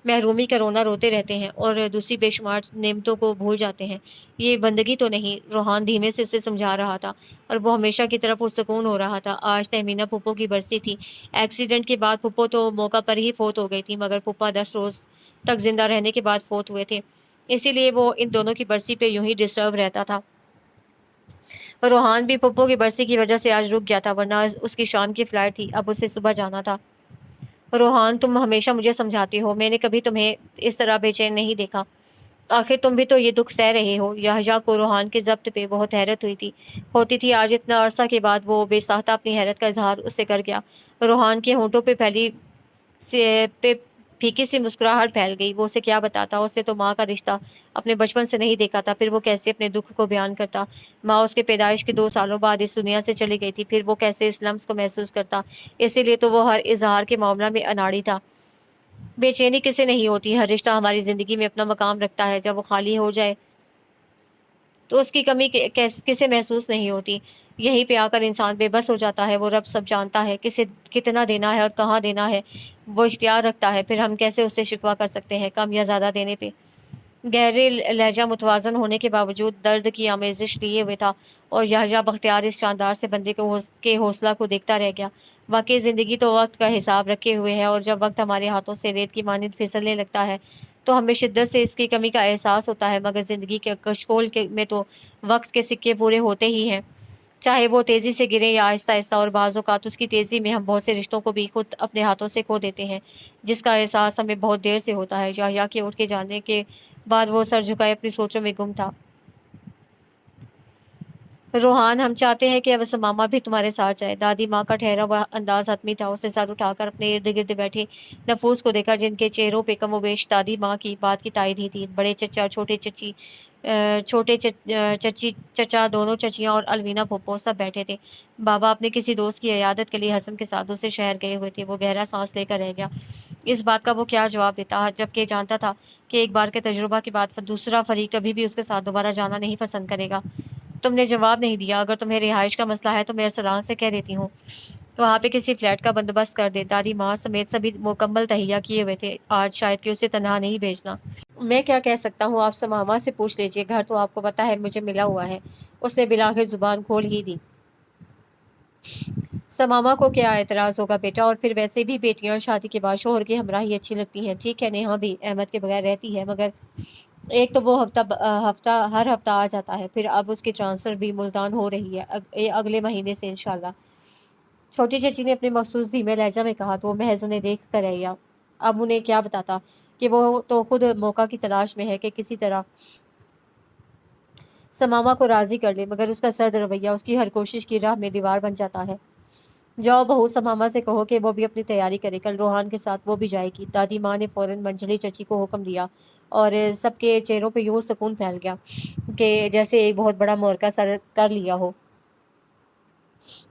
محرومی کا رونا روتے رہتے ہیں اور دوسری بے شمار نعمتوں کو بھول جاتے ہیں۔ یہ بندگی تو نہیں، روحان دھیمے سے اسے سمجھا رہا تھا، اور وہ ہمیشہ کی طرح پرسکون ہو رہا تھا۔ آج تہمینہ پھپھو کی برسی تھی۔ ایکسیڈنٹ کے بعد پھپھو تو موقع پر ہی فوت ہو گئی تھی، مگر پھپھا 10 روز تک زندہ رہنے کے بعد فوت ہوئے تھے، اسی لیے وہ ان دونوں کی برسی پہ یوں ہی ڈسٹرب رہتا تھا۔ روحان بھی پھپھو کی برسی کی وجہ سے آج رک گیا تھا، ورنہ اس کی شام کی فلائٹ تھی، اب اسے صبح جانا تھا۔ روحان، تم ہمیشہ مجھے سمجھاتے ہو، میں نے کبھی تمہیں اس طرح بے چین نہیں دیکھا، آخر تم بھی تو یہ دکھ سہ رہے ہو۔ یحییٰ کو روحان کے ضبط پہ بہت حیرت ہوتی تھی، آج اتنا عرصہ کے بعد وہ بے ساختہ اپنی حیرت کا اظہار اس سے کر گیا۔ روحان کے ہونٹوں پہ پھیکی سی مسکراہٹ پھیل گئی۔ وہ اسے کیا بتاتا، اس نے تو ماں کا رشتہ اپنے بچپن سے نہیں دیکھا تھا، پھر وہ کیسے اپنے دکھ کو بیان کرتا؟ ماں اس کے پیدائش کے 2 سالوں بعد اس دنیا سے چلی گئی تھی، پھر وہ کیسے اس لمس کو محسوس کرتا؟ اسی لیے تو وہ ہر اظہار کے معاملہ میں اناڑی تھا۔ بے چینی کسے نہیں ہوتی، ہر رشتہ ہماری زندگی میں اپنا مقام رکھتا ہے، جب وہ خالی ہو جائے تو اس کی کمی کسے محسوس نہیں ہوتی۔ یہیں پہ آ کر انسان بے بس ہو جاتا ہے۔ وہ رب سب جانتا ہے، کسے کتنا دینا ہے اور کہاں دینا ہے وہ اختیار رکھتا ہے، پھر ہم کیسے اس سے شکوہ کر سکتے ہیں کم یا زیادہ دینے پہ؟ گہرے لہجہ متوازن ہونے کے باوجود درد کی آمیزش لیے ہوئے تھا، اور یحییٰ بختیار اس شاندار سے بندے کے حوصلہ کو دیکھتا رہ گیا۔ واقعی زندگی تو وقت کا حساب رکھے ہوئے ہے، اور جب وقت ہمارے ہاتھوں سے ریت کی مانند پھسلنے لگتا ہے تو ہمیں شدت سے اس کی کمی کا احساس ہوتا ہے، مگر زندگی کے کشکول میں تو وقت کے سکے پورے ہوتے ہی ہیں، چاہے وہ تیزی سے گریں یا آہستہ آہستہ، اور بعض اوقات اس کی تیزی میں ہم بہت سے رشتوں کو بھی خود اپنے ہاتھوں سے کھو دیتے ہیں، جس کا احساس ہمیں بہت دیر سے ہوتا ہے۔ یحییٰ کے اٹھ کے جانے کے بعد وہ سر جھکائے اپنی سوچوں میں گم تھا۔ روحان، ہم چاہتے ہیں کہ اب ثمامہ بھی تمہارے ساتھ جائے۔ دادی ماں کا ٹھہرا ہوا انداز حتمی تھا۔ اس نے سر اٹھا کر اپنے ارد گرد بیٹھے نفوس کو دیکھا، جن کے چہروں پہ کم و بیش دادی ماں کی بات کی تائید ہی تھی۔ بڑے چچا، چھوٹے چچی چچا، دونوں چچیاں اور الوینا پھوپھو سب بیٹھے تھے۔ بابا اپنے کسی دوست کی عیادت کے لیے حسن کے ساتھ دوسرے شہر گئے ہوئے تھے۔ وہ گہرا سانس لے کر رہ گیا۔ اس بات کا وہ کیا جواب دیتا، جبکہ جانتا تھا کہ ایک بار کے تجربہ کے بعد دوسرا فریق کبھی بھی اس کے ساتھ دوبارہ جانا نہیں پسند کرے گا۔ تم نے جواب نہیں دیا، اگر تمہیں رہائش کا مسئلہ ہے تو میں ارسلان سے کہہ دیتی ہوں وہاں پہ کسی فلیٹ کا بندوبست کر دے۔ دادی ماں سمیت سبھی مکمل تہیہ کیے ہوئے تھے، آج شاید کہ اسے تنہا نہیں بھیجنا۔ میں کیا کہہ سکتا ہوں، آپ ثمامہ سے پوچھ لیجئے، گھر تو آپ کو پتہ ہے مجھے ملا ہوا ہے۔ اس نے بالآخر زبان کھول ہی دی۔ ثمامہ کو کیا اعتراض ہوگا بیٹا، اور پھر ویسے بھی بیٹیاں شادی کے بعد شوہر کی ہمراہی اچھی لگتی ہیں۔ ٹھیک ہے، نیہا بھی احمد کے بغیر رہتی ہے، مگر ایک تو وہ ہر ہفتہ آ جاتا ہے، پھر اب اس کی ٹرانسفر بھی ملتان ہو رہی ہے اگلے مہینے سے انشاءاللہ۔ چھوٹی چچی نے اپنے مخصوص دھیمے لہجہ میں کہا تو وہ محض انہیں دیکھ کر رہ گیا۔ اب انہیں کیا بتاتا کہ وہ تو خود موقع کی تلاش میں ہے کہ کسی طرح ثمامہ کو راضی کر لے، مگر اس کا سرد رویہ اس کی ہر کوشش کی راہ میں دیوار بن جاتا ہے۔ جاؤ بہو، ثمامہ سے کہو کہ وہ بھی اپنی تیاری کرے، کل روحان کے ساتھ وہ بھی جائے گی۔ دادی ماں نے فوراً منجلی چچی کو حکم دیا، اور سب کے چہروں پہ یوں سکون پھیل گیا کہ جیسے ایک بہت بڑا معرکہ سر کر لیا ہو۔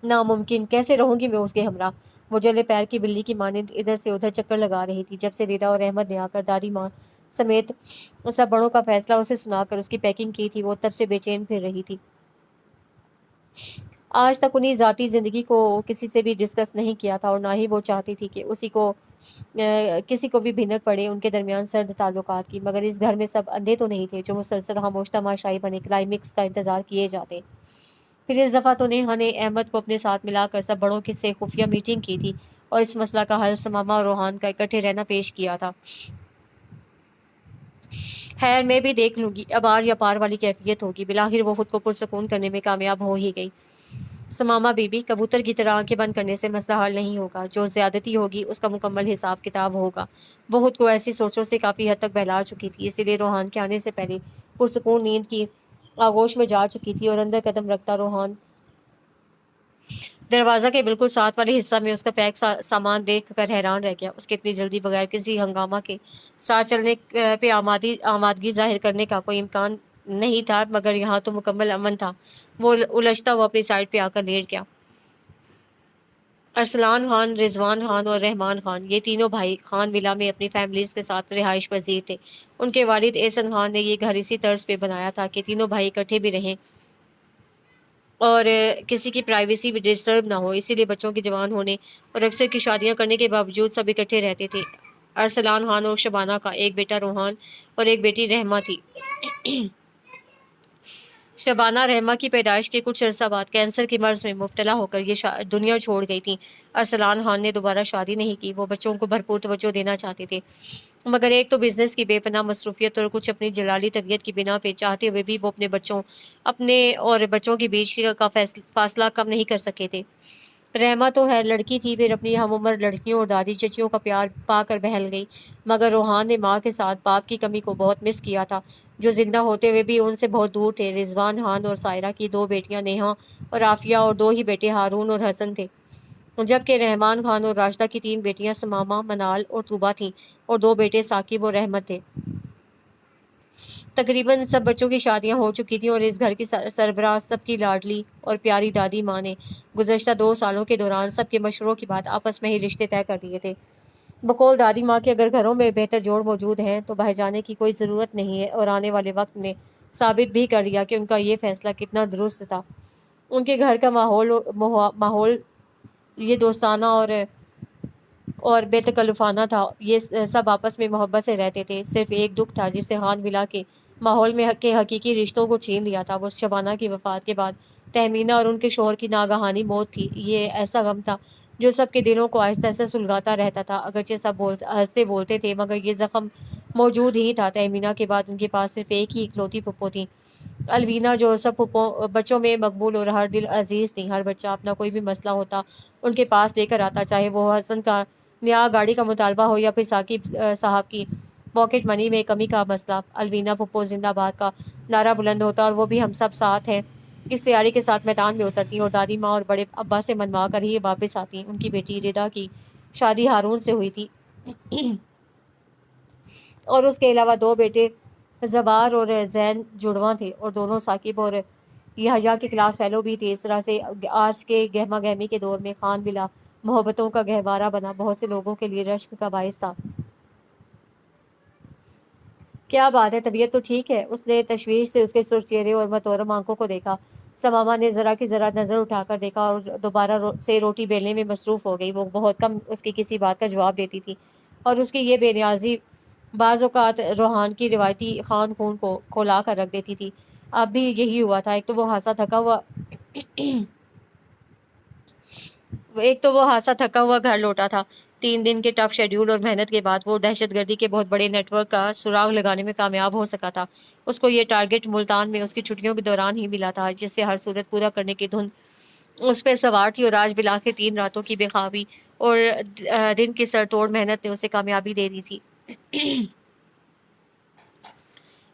ناممکن، کیسے رہوں گی میں اس کے ہمراہ؟ وہ جلے پیر کی بلی کی مانند ادھر سے ادھر چکر لگا رہی تھی۔ جب سے ردا اور احمد نے آ کر دادی ماں سمیت سب بڑوں کا فیصلہ اسے سنا کر اس کی پیکنگ کی تھی، وہ تب سے بے چین پھر رہی تھی۔ آج تک انہیں ذاتی زندگی کو کسی سے بھی ڈسکس نہیں کیا تھا، اور نہ ہی وہ چاہتی تھی کہ کسی کو بھی بھنک پڑے ان کے درمیان سرد تعلقات کی، مگر اس گھر میں سب اندھے تو نہیں تھے جو مسلسل خاموش تماشائی بنے کلائمیکس کا انتظار کیے جاتے۔ پھر اس دفعہ تو نیہا نے احمد کو اپنے ساتھ ملا کر سب بڑوں سے خفیہ میٹنگ کی تھی، اور اس مسئلہ کا حل ثمامہ اور روحان کا اکٹھے رہنا پیش کیا تھا۔ خیر، میں بھی دیکھ لوں گی، اب آر یا پار والی کیفیت ہوگی۔ بالآخر وہ خود کو پرسکون کرنے میں کامیاب ہو ہی گئی۔ ثمامہ بی بی، کبوتر کی طرح آنکھیں بند کرنے سے مسئلہ حل نہیں ہوگا، جو زیادتی ہوگی اس کا مکمل حساب کتاب ہوگا۔ وہ خود کو ایسی سوچوں سے کافی حد تک بہلا چکی تھی، اسی لیے روحان کے آنے سے پہلے پرسکون نیند کی آغوش میں جا چکی تھی، اور اندر قدم رکھتا روحان دروازہ کے بالکل ساتھ والے حصہ میں اس کا پیک سامان دیکھ کر حیران رہ گیا۔ اس کے اتنی جلدی بغیر کسی ہنگامہ کے ساتھ چلنے پہ آمادگی ظاہر کرنے کا کوئی امکان نہیں تھا، مگر یہاں تو مکمل امن تھا۔ وہ الجھتا ہوا اپنی سائٹ پہ آ کر لیٹ گیا۔ ارسلان خان، رضوان خان اور رحمان خان، یہ تینوں بھائی خان ولا میں اپنی فیملیز کے ساتھ رہائش پذیر تھے۔ ان کے والد احسن خان نے یہ گھر اسی طرز پہ بنایا تھا کہ تینوں بھائی اکٹھے بھی رہیں اور کسی کی پرائیویسی بھی ڈسٹرب نہ ہو، اسی لیے بچوں کے جوان ہونے اور اکثر کی شادیاں کرنے کے باوجود سب اکٹھے رہتے تھے۔ ارسلان خان اور شبانہ کا ایک بیٹا روحان اور ایک بیٹی رحمہ تھی۔ شبانہ رحمہ کی پیدائش کے کچھ عرصہ بعد کینسر کی مرض میں مبتلا ہو کر یہ دنیا چھوڑ گئی تھیں۔ ارسلان خان نے دوبارہ شادی نہیں کی، وہ بچوں کو بھرپور توجہ دینا چاہتے تھے، مگر ایک تو بزنس کی بے پناہ مصروفیت اور کچھ اپنی جلالی طبیعت کی بنا پہ چاہتے ہوئے بھی وہ اپنے اور بچوں کے بیچ کا فاصلہ کم نہیں کر سکے تھے۔ رحمہ تو خیر لڑکی تھی، پھر اپنی ہم عمر لڑکیوں اور دادی چچیوں کا پیار پا کر بہل گئی، مگر روحان نے ماں کے ساتھ باپ کی کمی کو بہت مس کیا تھا، جو زندہ ہوتے ہوئے بھی ان سے بہت دور تھے۔ رضوان خان اور سائرہ کی 2 بیٹیاں نیہا اور عافیہ اور 2 ہی بیٹے ہارون اور حسن تھے، جبکہ رحمان خان اور راشدہ کی 3 بیٹیاں سمامہ، منال اور طوبہ تھیں اور 2 بیٹے ثاقب اور رحمت تھے۔ تقریباً سب بچوں کی شادیاں ہو چکی تھیں اور اس گھر کی سربراہ سب کی لاڈلی اور پیاری دادی ماں نے گزشتہ 2 سالوں کے دوران سب کے مشوروں کے بعد آپس میں ہی رشتے طے کر دیے تھے۔ بقول دادی ماں کے اگر گھروں میں بہتر جوڑ موجود ہیں تو باہر جانے کی کوئی ضرورت نہیں ہے، اور آنے والے وقت نے ثابت بھی کر دیا کہ ان کا یہ فیصلہ کتنا درست تھا۔ ان کے گھر کا ماحول یہ دوستانہ اور بے تکلفانہ تھا، یہ سب آپس میں محبت سے رہتے تھے۔ صرف ایک دکھ تھا جس سے ہاتھ ملا کے ماحول میں کے حقیقی رشتوں کو چھین لیا تھا، وہ شبانہ کی وفات کے بعد تہمینہ اور ان کے شوہر کی ناگہانی موت تھی۔ یہ ایسا غم تھا جو سب کے دلوں کو آہستہ آہستہ سلگاتا رہتا تھا، اگرچہ سب ہنستے بولتے تھے مگر یہ زخم موجود ہی تھا۔ تہمینہ کے بعد ان کے پاس صرف ایک ہی اکلوتی پھپھو تھی، الوینہ، جو سب بچوں میں مقبول اور ہر دل عزیز تھی۔ ہر بچہ اپنا کوئی بھی مسئلہ ہوتا ان کے پاس لے کر آتا، چاہے وہ حسن کا نیا گاڑی کا مطالبہ ہو یا پھر ثاقب صاحب کی پاکٹ منی میں کمی کا مسئلہ۔ الوینہ پھپھو زندہ باد کا نعرہ بلند ہوتا اور وہ بھی ہم سب ساتھ ہیں اس تیاری کے ساتھ میدان میں اترتی اور دادی ماں اور بڑے ابا سے منوا کر ہی واپس آتی۔ ان کی بیٹی ردا کی شادی ہارون سے ہوئی تھی اور اس کے علاوہ 2 بیٹے زبار اور زین جڑواں تھے، اور دونوں ثاقب اور یحییٰ کے کلاس فیلو بھی تھے۔ اس طرح سے آج کے گہما گہمی کے دور میں خان بلا محبتوں کا گہوارہ بنا بہت سے لوگوں کے لیے رشک کا باعث تھا۔ کیا بات ہے، طبیعت تو ٹھیک ہے؟ اس نے تشویش سے اس کے سرخ چہرے اور متورم آنکھوں کو دیکھا۔ سمامہ نے ذرا کی ذرا نظر اٹھا کر دیکھا اور دوبارہ سے روٹی بیلنے میں مصروف ہو گئی۔ وہ بہت کم اس کی کسی بات کا جواب دیتی تھی، اور اس کی یہ بے نیازی بعض اوقات روحان کی روایتی خان خون کو کھولا کر رکھ دیتی تھی۔ اب بھی یہی ہوا تھا۔ ایک تو وہ ہاسا تھکا ہوا گھر لوٹا تھا۔ 3 دن کے ٹف شیڈیول اور محنت کے بعد وہ دہشت گردی کے بہت بڑے نیٹ ورک کا سراغ لگانے میں کامیاب ہو سکا تھا۔ اس کو یہ ٹارگٹ ملتان میں اس کی چھٹیوں کے دوران ہی ملا تھا، جس سے ہر صورت پورا کرنے کی دھن اس پہ سوار تھی، اور آج بالآخر 3 راتوں کی بے خوابی اور دن کی سر توڑ محنت نے اسے کامیابی دے دی تھی۔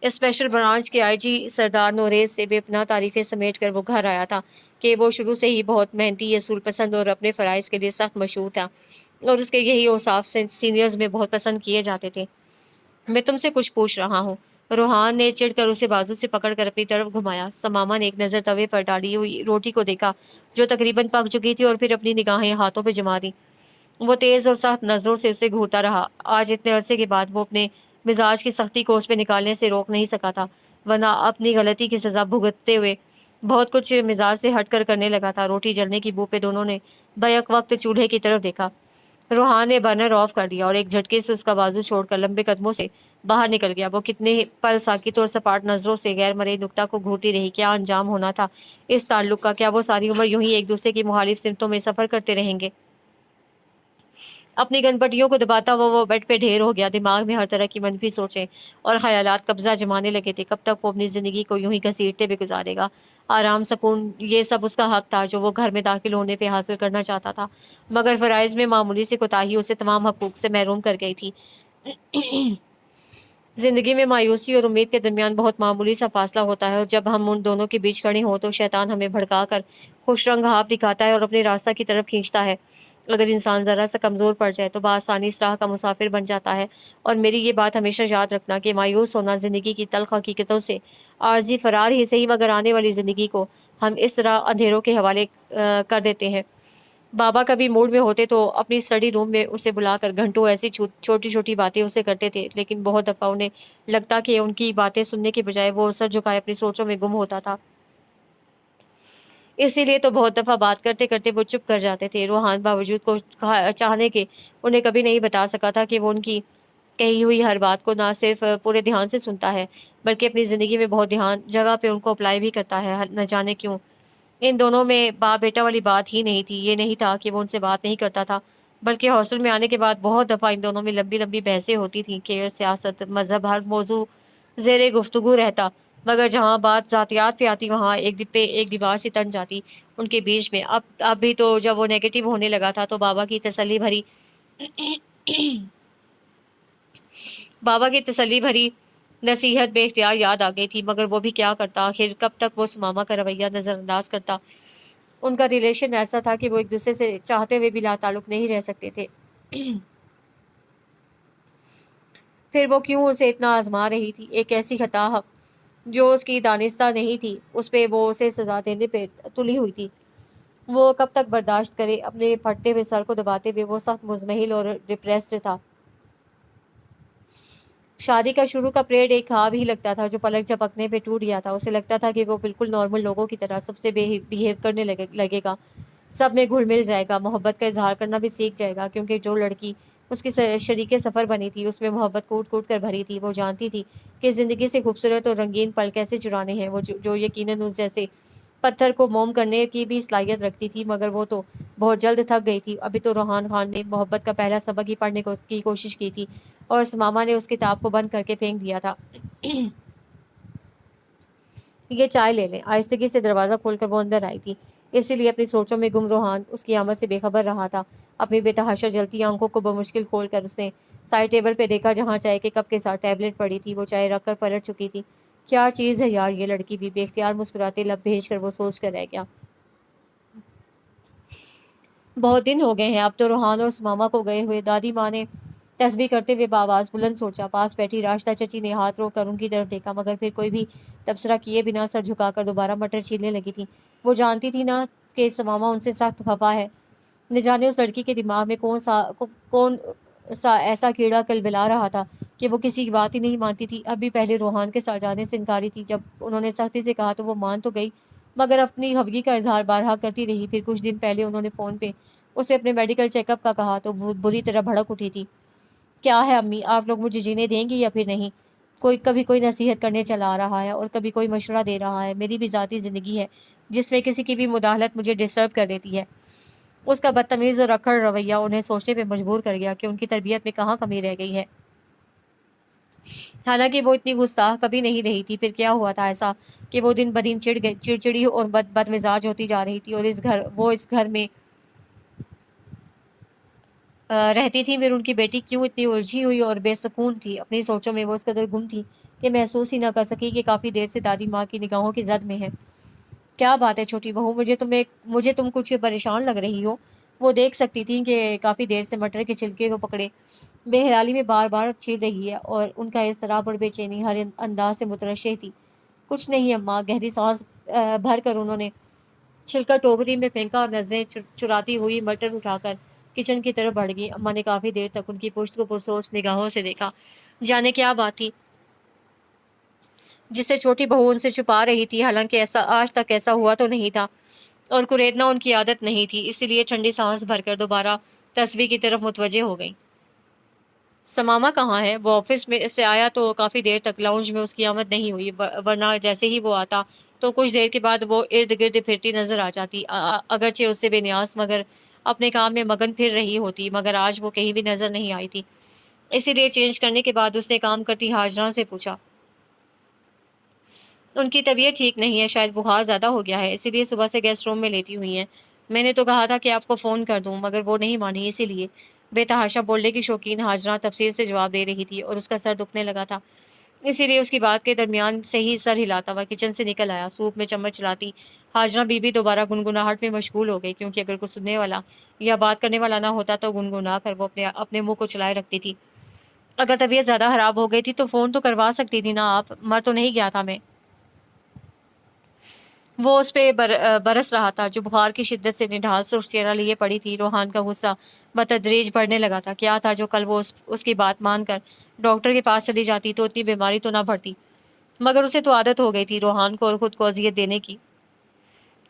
اسپیشل برانچ کے آئی جی سردار نوریز سے بے پناہ تعریفیں سمیٹ کر وہ گھر آیا تھا کہ وہ شروع سے ہی بہت محنتی، اصول پسند اور اپنے فرائض کے لیے سخت مشہور تھا، اور اس کے یہی اوصاف سینئرز میں بہت پسند کیے جاتے تھے۔ میں تم سے کچھ پوچھ رہا ہوں۔ روحان نے چڑھ کر اسے بازو سے پکڑ کر اپنی طرف گھمایا۔ سمامہ نے ایک نظر توے پر ڈالی ہوئی روٹی کو دیکھا جو تقریباً پک چکی تھی، اور پھر اپنی نگاہیں ہاتھوں پہ جما دی۔ وہ تیز اور سخت نظروں سے اسے گھورتا رہا۔ آج اتنے عرصے کے بعد وہ اپنے مزاج کی سختی کو اس پہ نکالنے سے روک نہیں سکا تھا، ورنہ اپنی غلطی کی سزا بھگتتے ہوئے بہت کچھ مزاج سے ہٹ کر کرنے لگا تھا۔ روٹی جلنے کی بو پہ دونوں نے بیک وقت چولہے کی طرف دیکھا۔ روحان نے برنر آف کر دیا اور ایک جھٹکے سے اس کا بازو چھوڑ کر لمبے قدموں سے باہر نکل گیا۔ وہ کتنے پل ساکت اور سپاٹ نظروں سے غیر مرئی نقطہ کو گھورتی رہی۔ کیا انجام ہونا تھا اس تعلق کا؟ کیا وہ ساری عمر یوں ہی ایک دوسرے کی مخالف سمتوں میں سفر کرتے رہیں گے؟ اپنی گن پٹیوں کو دباتا ہوا وہ بیڈ پہ ڈھیر ہو گیا۔ دماغ میں ہر طرح کی منفی سوچیں اور خیالات قبضہ جمانے لگے تھے۔ کب تک وہ اپنی زندگی کو یوں ہی گھسیٹتے ہوئے گزارے گا؟ آرام، سکون، یہ سب اس کا حق تھا جو وہ گھر میں داخل ہونے پہ حاصل کرنا چاہتا تھا، مگر فرائض میں معمولی سی کوتاہی اسے تمام حقوق سے محروم کر گئی تھی۔ زندگی میں مایوسی اور امید کے درمیان بہت معمولی سا فاصلہ ہوتا ہے، اور جب ہم ان دونوں کے بیچ کھڑے ہوں تو شیطان ہمیں بھڑکا کر خوش رنگ ہاتھ دکھاتا ہے اور اپنے راستہ کی طرف کھینچتا ہے۔ اگر انسان ذرا سا کمزور پڑ جائے تو بآسانی اس راہ کا مسافر بن جاتا ہے، اور میری یہ بات ہمیشہ یاد رکھنا کہ مایوس ہونا زندگی کی تلخ حقیقتوں سے عارضی فرار ہی صحیح، مگر آنے والی زندگی کو ہم اس طرح اندھیروں کے حوالے کر دیتے ہیں۔ بابا کبھی موڈ میں ہوتے تو اپنی اسٹڈی روم میں اسے بلا کر گھنٹوں ایسی چھوٹی چھوٹی باتیں اسے کرتے تھے، لیکن بہت دفعہ انہیں لگتا کہ ان کی باتیں سننے کے بجائے وہ سر جھکائے اپنی سوچوں میں گم ہوتا تھا۔ اسی لیے تو بہت دفعہ بات کرتے کرتے وہ چپ کر جاتے تھے۔ روحان باوجود کو چاہنے کے انہیں کبھی نہیں بتا سکا تھا کہ وہ ان کی کہی ہوئی ہر بات کو نہ صرف پورے دھیان سے سنتا ہے بلکہ اپنی زندگی میں بہت دھیان جگہ پہ ان کو اپلائی بھی کرتا ہے، نہ جانے کیوں۔ ان دونوں میں باپ بیٹا والی بات ہی نہیں تھی۔ یہ نہیں تھا کہ وہ ان سے بات نہیں کرتا تھا، بلکہ ہاسٹل میں آنے کے بعد بہت دفعہ ان دونوں میں لمبی لمبی بحثیں ہوتی تھیں، کھیل، سیاست، مذہب، ہر موضوع زیر گفتگو رہتا، مگر جہاں بات ذاتیات پہ آتی وہاں ایک دیوار سے تن جاتی ان کے بیچ میں۔ اب بھی تو جب وہ نیگیٹو ہونے لگا تھا تو بابا کی تسلی بھری نصیحت بے اختیار یاد آ گئی تھی، مگر وہ بھی کیا کرتا؟ آخر کب تک وہ سماما کا رویہ نظر انداز کرتا؟ ان کا ریلیشن ایسا تھا کہ وہ ایک دوسرے سے چاہتے ہوئے بھی لا تعلق نہیں رہ سکتے تھے۔ پھر وہ کیوں اسے اتنا آزما رہی تھی؟ ایک ایسی خطا جو اس کی دانستہ نہیں تھی، اس پہ وہ اسے سزا دینے پہ تلی ہوئی تھی۔ وہ کب تک برداشت کرے؟ اپنے پھٹتے ہوئے سر کو دباتے ہوئے وہ سخت مزمحل اور ڈپریسڈ تھا۔ شادی کا شروع کا پریڈ ایک خواب ہی لگتا تھا جو پلک جھپکنے پہ ٹوٹ گیا تھا۔ اسے لگتا تھا کہ وہ بالکل نارمل لوگوں کی طرح سب سے بیہیو کرنے لگے گا، سب میں گھل مل جائے گا، محبت کا اظہار کرنا بھی سیکھ جائے گا، کیونکہ جو لڑکی اس کی شریک سفر بنی تھی اس میں محبت کوٹ کوٹ کر بھری تھی۔ وہ جانتی تھی کہ زندگی سے خوبصورت اور رنگین پل کیسے چرانے ہیں، وہ جو یقیناً اس جیسے پتھر کو موم کرنے کی بھی صلاحیت رکھتی تھی، مگر وہ تو بہت جلد تھک گئی تھی۔ ابھی تو روحان خان نے محبت کا پہلا سبق ہی پڑھنے کی کوشش کی تھی اور سماما نے اس کتاب کو بند کر کے پھینک دیا تھا۔ یہ چائے لے لیں۔ آہستگی سے دروازہ کھول کر وہ اندر آئی تھی، اسی لیے اپنی سوچوں میں گم روحان اس کی آمد سے بے خبر رہا تھا۔ اپنی بے تحاشا جلتی آنکھوں کو بمشکل کھول کر اس نے سائڈ ٹیبل پہ دیکھا جہاں چائے کے کپ کے ساتھ ٹیبلٹ پڑی تھی۔ وہ چائے رکھ کر پلٹ چکی تھی۔ کیا چیز ہے یار یہ لڑکی بھی! بے اختیار مسکراتے لب بھیج کر وہ سوچ کر رہ گیا۔ بہت دن ہو گئے ہیں اب تو روحان اور سماما کو گئے ہوئے۔ دادی ماں نے تسبیح کرتے ہوئے بآواز بلند سوچا۔ پاس بیٹھی راشدہ چچی نے ہاتھ روک کر ان کی طرف دیکھا، مگر پھر کوئی بھی تبصرہ کیے بنا سر جھکا کر دوبارہ مٹر چھیلنے لگی تھی۔ وہ جانتی تھی نا کہ سماما ان سے سخت خفا ہے۔ نہ جانے اس لڑکی کے دماغ میں کون سا ایسا کیڑا کلبلا رہا تھا کہ وہ کسی کی بات ہی نہیں مانتی تھی۔ اب بھی پہلے روحان کے ساتھ جانے سے انکاری تھی، جب انہوں نے سختی سے کہا تو وہ مان تو گئی، مگر اپنی خفگی کا اظہار بارہا کرتی رہی۔ پھر کچھ دن پہلے انہوں نے فون پہ اسے اپنے میڈیکل چیک اپ کا کہا تو وہ بری طرح بھڑک اٹھی تھی۔ کیا ہے امی، آپ لوگ مجھے جینے دیں گی یا پھر نہیں؟ کبھی کوئی نصیحت کرنے چلا آ رہا ہے اور کبھی کوئی مشورہ دے رہا ہے۔ میری بھی ذاتی زندگی ہے جس میں کسی کی بھی مداخلت مجھے ڈسٹرب کر دیتی ہے۔ اس کا بدتمیز اور اکڑ رویہ انہیں سوچنے پہ مجبور کر گیا کہ ان کی تربیت میں کہاں کمی رہ گئی ہے۔ حالانکہ وہ اتنی گستاخ کبھی نہیں رہی تھی، پھر کیا ہوا تھا ایسا کہ وہ دن بدن چڑچڑی اور بد مزاج ہوتی جا رہی تھی، اور اس گھر میں رہتی تھی۔ پھر ان کی بیٹی کیوں اتنی الجھی ہوئی اور بے سکون تھی؟ اپنی سوچوں میں وہ اس قدر گم تھی کہ محسوس ہی نہ کر سکی کہ کافی دیر سے دادی ماں کی نگاہوں کی زد میں ہے۔ کیا بات ہے چھوٹی بہو، مجھے تم کچھ پریشان لگ رہی ہو؟ وہ دیکھ سکتی تھی کہ کافی دیر سے مٹر کے چھلکے کو پکڑے بے حیالی میں بار بار چھیل رہی ہے، اور ان کا اضطراب اور بے چینی ہر انداز سے مترشح تھی۔ کچھ نہیں اماں، گہری سانس بھر کر انہوں نے چھلکا ٹوکری میں پھینکا اور نظریں چراتی ہوئی مٹر اٹھا کر کچن کی طرف بڑھ گئی۔ اماں نے کافی دیر تک ان کی پشت کو پرسوچ نگاہوں سے دیکھا، جانے کیا بات تھی جسے چھوٹی بہو ان سے چھپا رہی تھی۔ حالانکہ آج تک ایسا ہوا تو نہیں تھا، اور کریدنا ان کی عادت نہیں تھی، اسی لیے ٹھنڈی سانس بھر کر دوبارہ تسبیح کی طرف متوجہ ہو گئی۔ سماما کہاں ہے؟ وہ آفس میں سے آیا تو کافی دیر تک لاؤنج میں اس کی آمد نہیں ہوئی، ورنہ جیسے ہی وہ آتا تو کچھ دیر کے بعد وہ ارد گرد پھرتی نظر آ جاتی، اگرچہ اس سے بے نیاز مگر اپنے کام میں مگن پھر رہی ہوتی، مگر آج وہ کہیں بھی نظر نہیں آئی تھی۔ اسی لیے چینج کرنے کے بعد اس نے کام کرتی ہاجرہ سے پوچھا، ان کی طبیعت ٹھیک نہیں ہے، شاید بخار زیادہ ہو گیا ہے، اسی لیے صبح سے گیسٹ روم میں لیٹی ہوئی ہیں۔ میں نے تو کہا تھا کہ آپ کو فون کر دوں، مگر وہ نہیں مانی، اسی لیے۔ بے تحاشا بولنے کی شوقین ہاجرہ تفصیل سے جواب دے رہی تھی اور اس کا سر دکھنے لگا تھا، اسی لیے اس کی بات کے درمیان سے ہی سر ہلاتا ہوا کچن سے نکل آیا۔ سوپ میں چمچ چلاتی ہاجرہ بی بی دوبارہ گنگناہٹ میں مشغول ہو گئی، کیونکہ اگر کچھ سننے والا یا بات کرنے والا نہ ہوتا تو گنگنا کر وہ اپنے منہ کو چلائے رکھتی تھی۔ اگر طبیعت زیادہ خراب ہو گئی تھی تو فون تو کروا سکتی تھی نا آپ، مر تو نہیں گیا تھا میں؟ وہ اس پہ برس رہا تھا جو بخار کی شدت سے نڈھال سرخ چہرہ لیے پڑی تھی۔ روحان کا غصہ بتدریج بڑھنے لگا تھا۔ کیا تھا جو کل وہ اس کی بات مان کر ڈاکٹر کے پاس چلی جاتی تو اتنی بیماری تو نہ بڑھتی، مگر اسے تو عادت ہو گئی تھی روحان کو اور خود کو اذیت دینے کی۔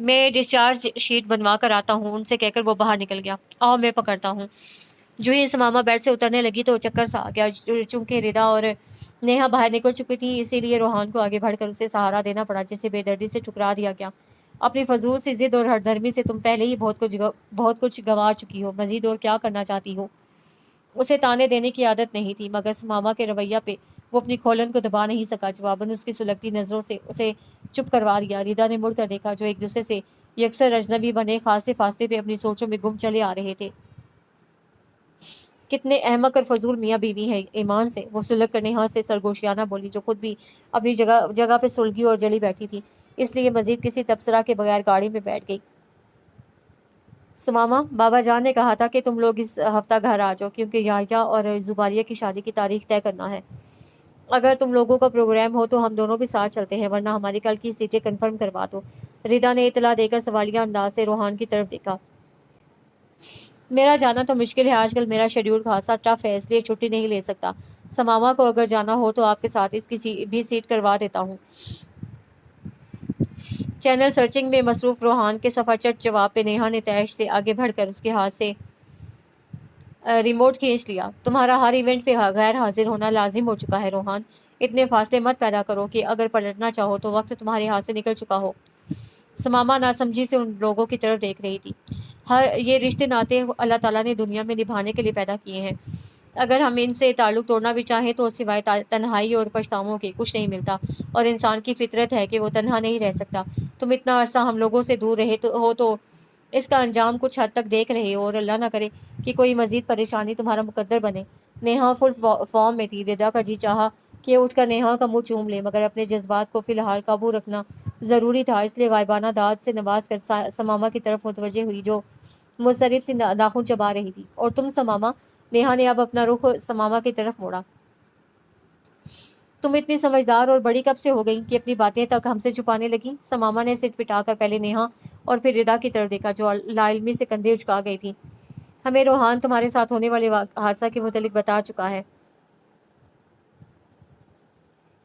میں ڈسچارج شیٹ بنوا کر آتا ہوں، ان سے کہہ کر وہ باہر نکل گیا۔ آؤ میں پکڑتا ہوں۔ جو ہی سماما بیڈ سے اترنے لگی تو چکر سا آ گیا۔ چونکہ ردا اور نیہا باہر نکل چکی تھی، اسی لیے روحان کو آگے بڑھ کر اسے سہارا دینا پڑا، جسے بے دردی سے ٹھکرا دیا گیا۔ اپنی فضول سی ضد اور ہر دھرمی سے تم پہلے ہی بہت کچھ گنوا چکی ہو، مزید اور کیا کرنا چاہتی ہو؟ اسے تانے دینے کی عادت نہیں تھی، مگر سماما کے رویہ پہ وہ اپنی کھولن کو دبا نہیں سکا۔ جواباً اس کی سلگتی نظروں سے اسے چپ کروا دیا۔ ردا نے مڑ کر دیکھا، جو ایک دوسرے سے یکسر اجنبی بنے خاصے فاصلے پہ اپنی سوچوں میں گم چلے آ رہے تھے۔ کتنے احمق اور فضول میاں بیوی ہیں ایمان سے، وہ سلگ کر نیہا سے سرگوشیانہ بولی، جو خود بھی اپنی جگہ پہ سلگی اور جلی بیٹھی تھی، اس لیے مزید کسی تبصرہ کے بغیر گاڑی میں بیٹھ گئی۔ سماما، بابا جان نے کہا تھا کہ تم لوگ اس ہفتہ گھر آ جاؤ، کیونکہ یحییٰ اور زباریہ کی شادی کی تاریخ طے کرنا ہے۔ اگر تم لوگوں کا پروگرام ہو تو ہم دونوں بھی ساتھ چلتے ہیں، ورنہ ہماری کل کی سیٹیں کنفرم کروا دو۔ ردا نے اطلاع دے کر سوالیہ انداز سے روحان کی طرف دیکھا۔ میرا جانا تو مشکل ہے، آج کل میرا شیڈول خاصا ٹف ہے، اس لیے چھٹی نہیں لے سکتا۔ سماما کو اگر جانا ہو تو آپ کے ساتھ اس کی بھی سیٹ کروا دیتا ہوں۔ چینل سرچنگ میں مصروف روحان کے صفحہ چٹ جواب پہ نیہا نے تیش سے آگے بڑھ کر اس کے ہاتھ سے ریموٹ کھینچ لیا۔ تمہارا ہر ایونٹ پہ غیر حاضر ہونا لازم ہو چکا ہے روحان، اتنے فاصلے مت پیدا کرو کہ اگر پلٹنا چاہو تو وقت تمہارے ہاتھ سے نکل چکا ہو۔ سماما ناسمجھی سے ان لوگوں کی طرف دیکھ رہی تھی۔ یہ رشتے ناتے اللہ تعالیٰ نے دنیا میں نبھانے کے لیے پیدا کیے ہیں، اگر ہم ان سے تعلق توڑنا بھی چاہیں تو سوائے تنہائی اور پچھتاووں کے کچھ نہیں ملتا، اور انسان کی فطرت ہے کہ وہ تنہا نہیں رہ سکتا۔ تم اتنا عرصہ ہم لوگوں سے دور رہے ہو تو اس کا انجام کچھ حد تک دیکھ رہے ہو، اور اللہ نہ کرے کہ کوئی مزید پریشانی تمہارا مقدر بنے۔ نیہا فل فارم میں تھی۔ ردا کا جی چاہا کہ اٹھ کر نیہا کا منہ چوم لے، مگر اپنے جذبات کو فی الحال قابو رکھنا ضروری تھا، اس لیے غائبانہ داد سے نواز کر سماما کی طرف متوجہ ہوئی، جو مضطرب سی ناخن چبا رہی تھی۔ اور تم سماما؟ نیہا نے اب اپنا رخ سماما کی طرف موڑا۔ تم اتنی سمجھدار اور بڑی کب سے ہو گئی کہ اپنی باتیں تک ہم سے چھپانے لگیں؟ سماما نے سر پٹا کر پہلے نیہا اور پھر ردا کی طرف دیکھا، جو لاعلمی سے کندھے اچکا گئی تھی۔ ہمیں روحان تمہارے ساتھ ہونے والے حادثہ کے متعلق بتا چکا ہے۔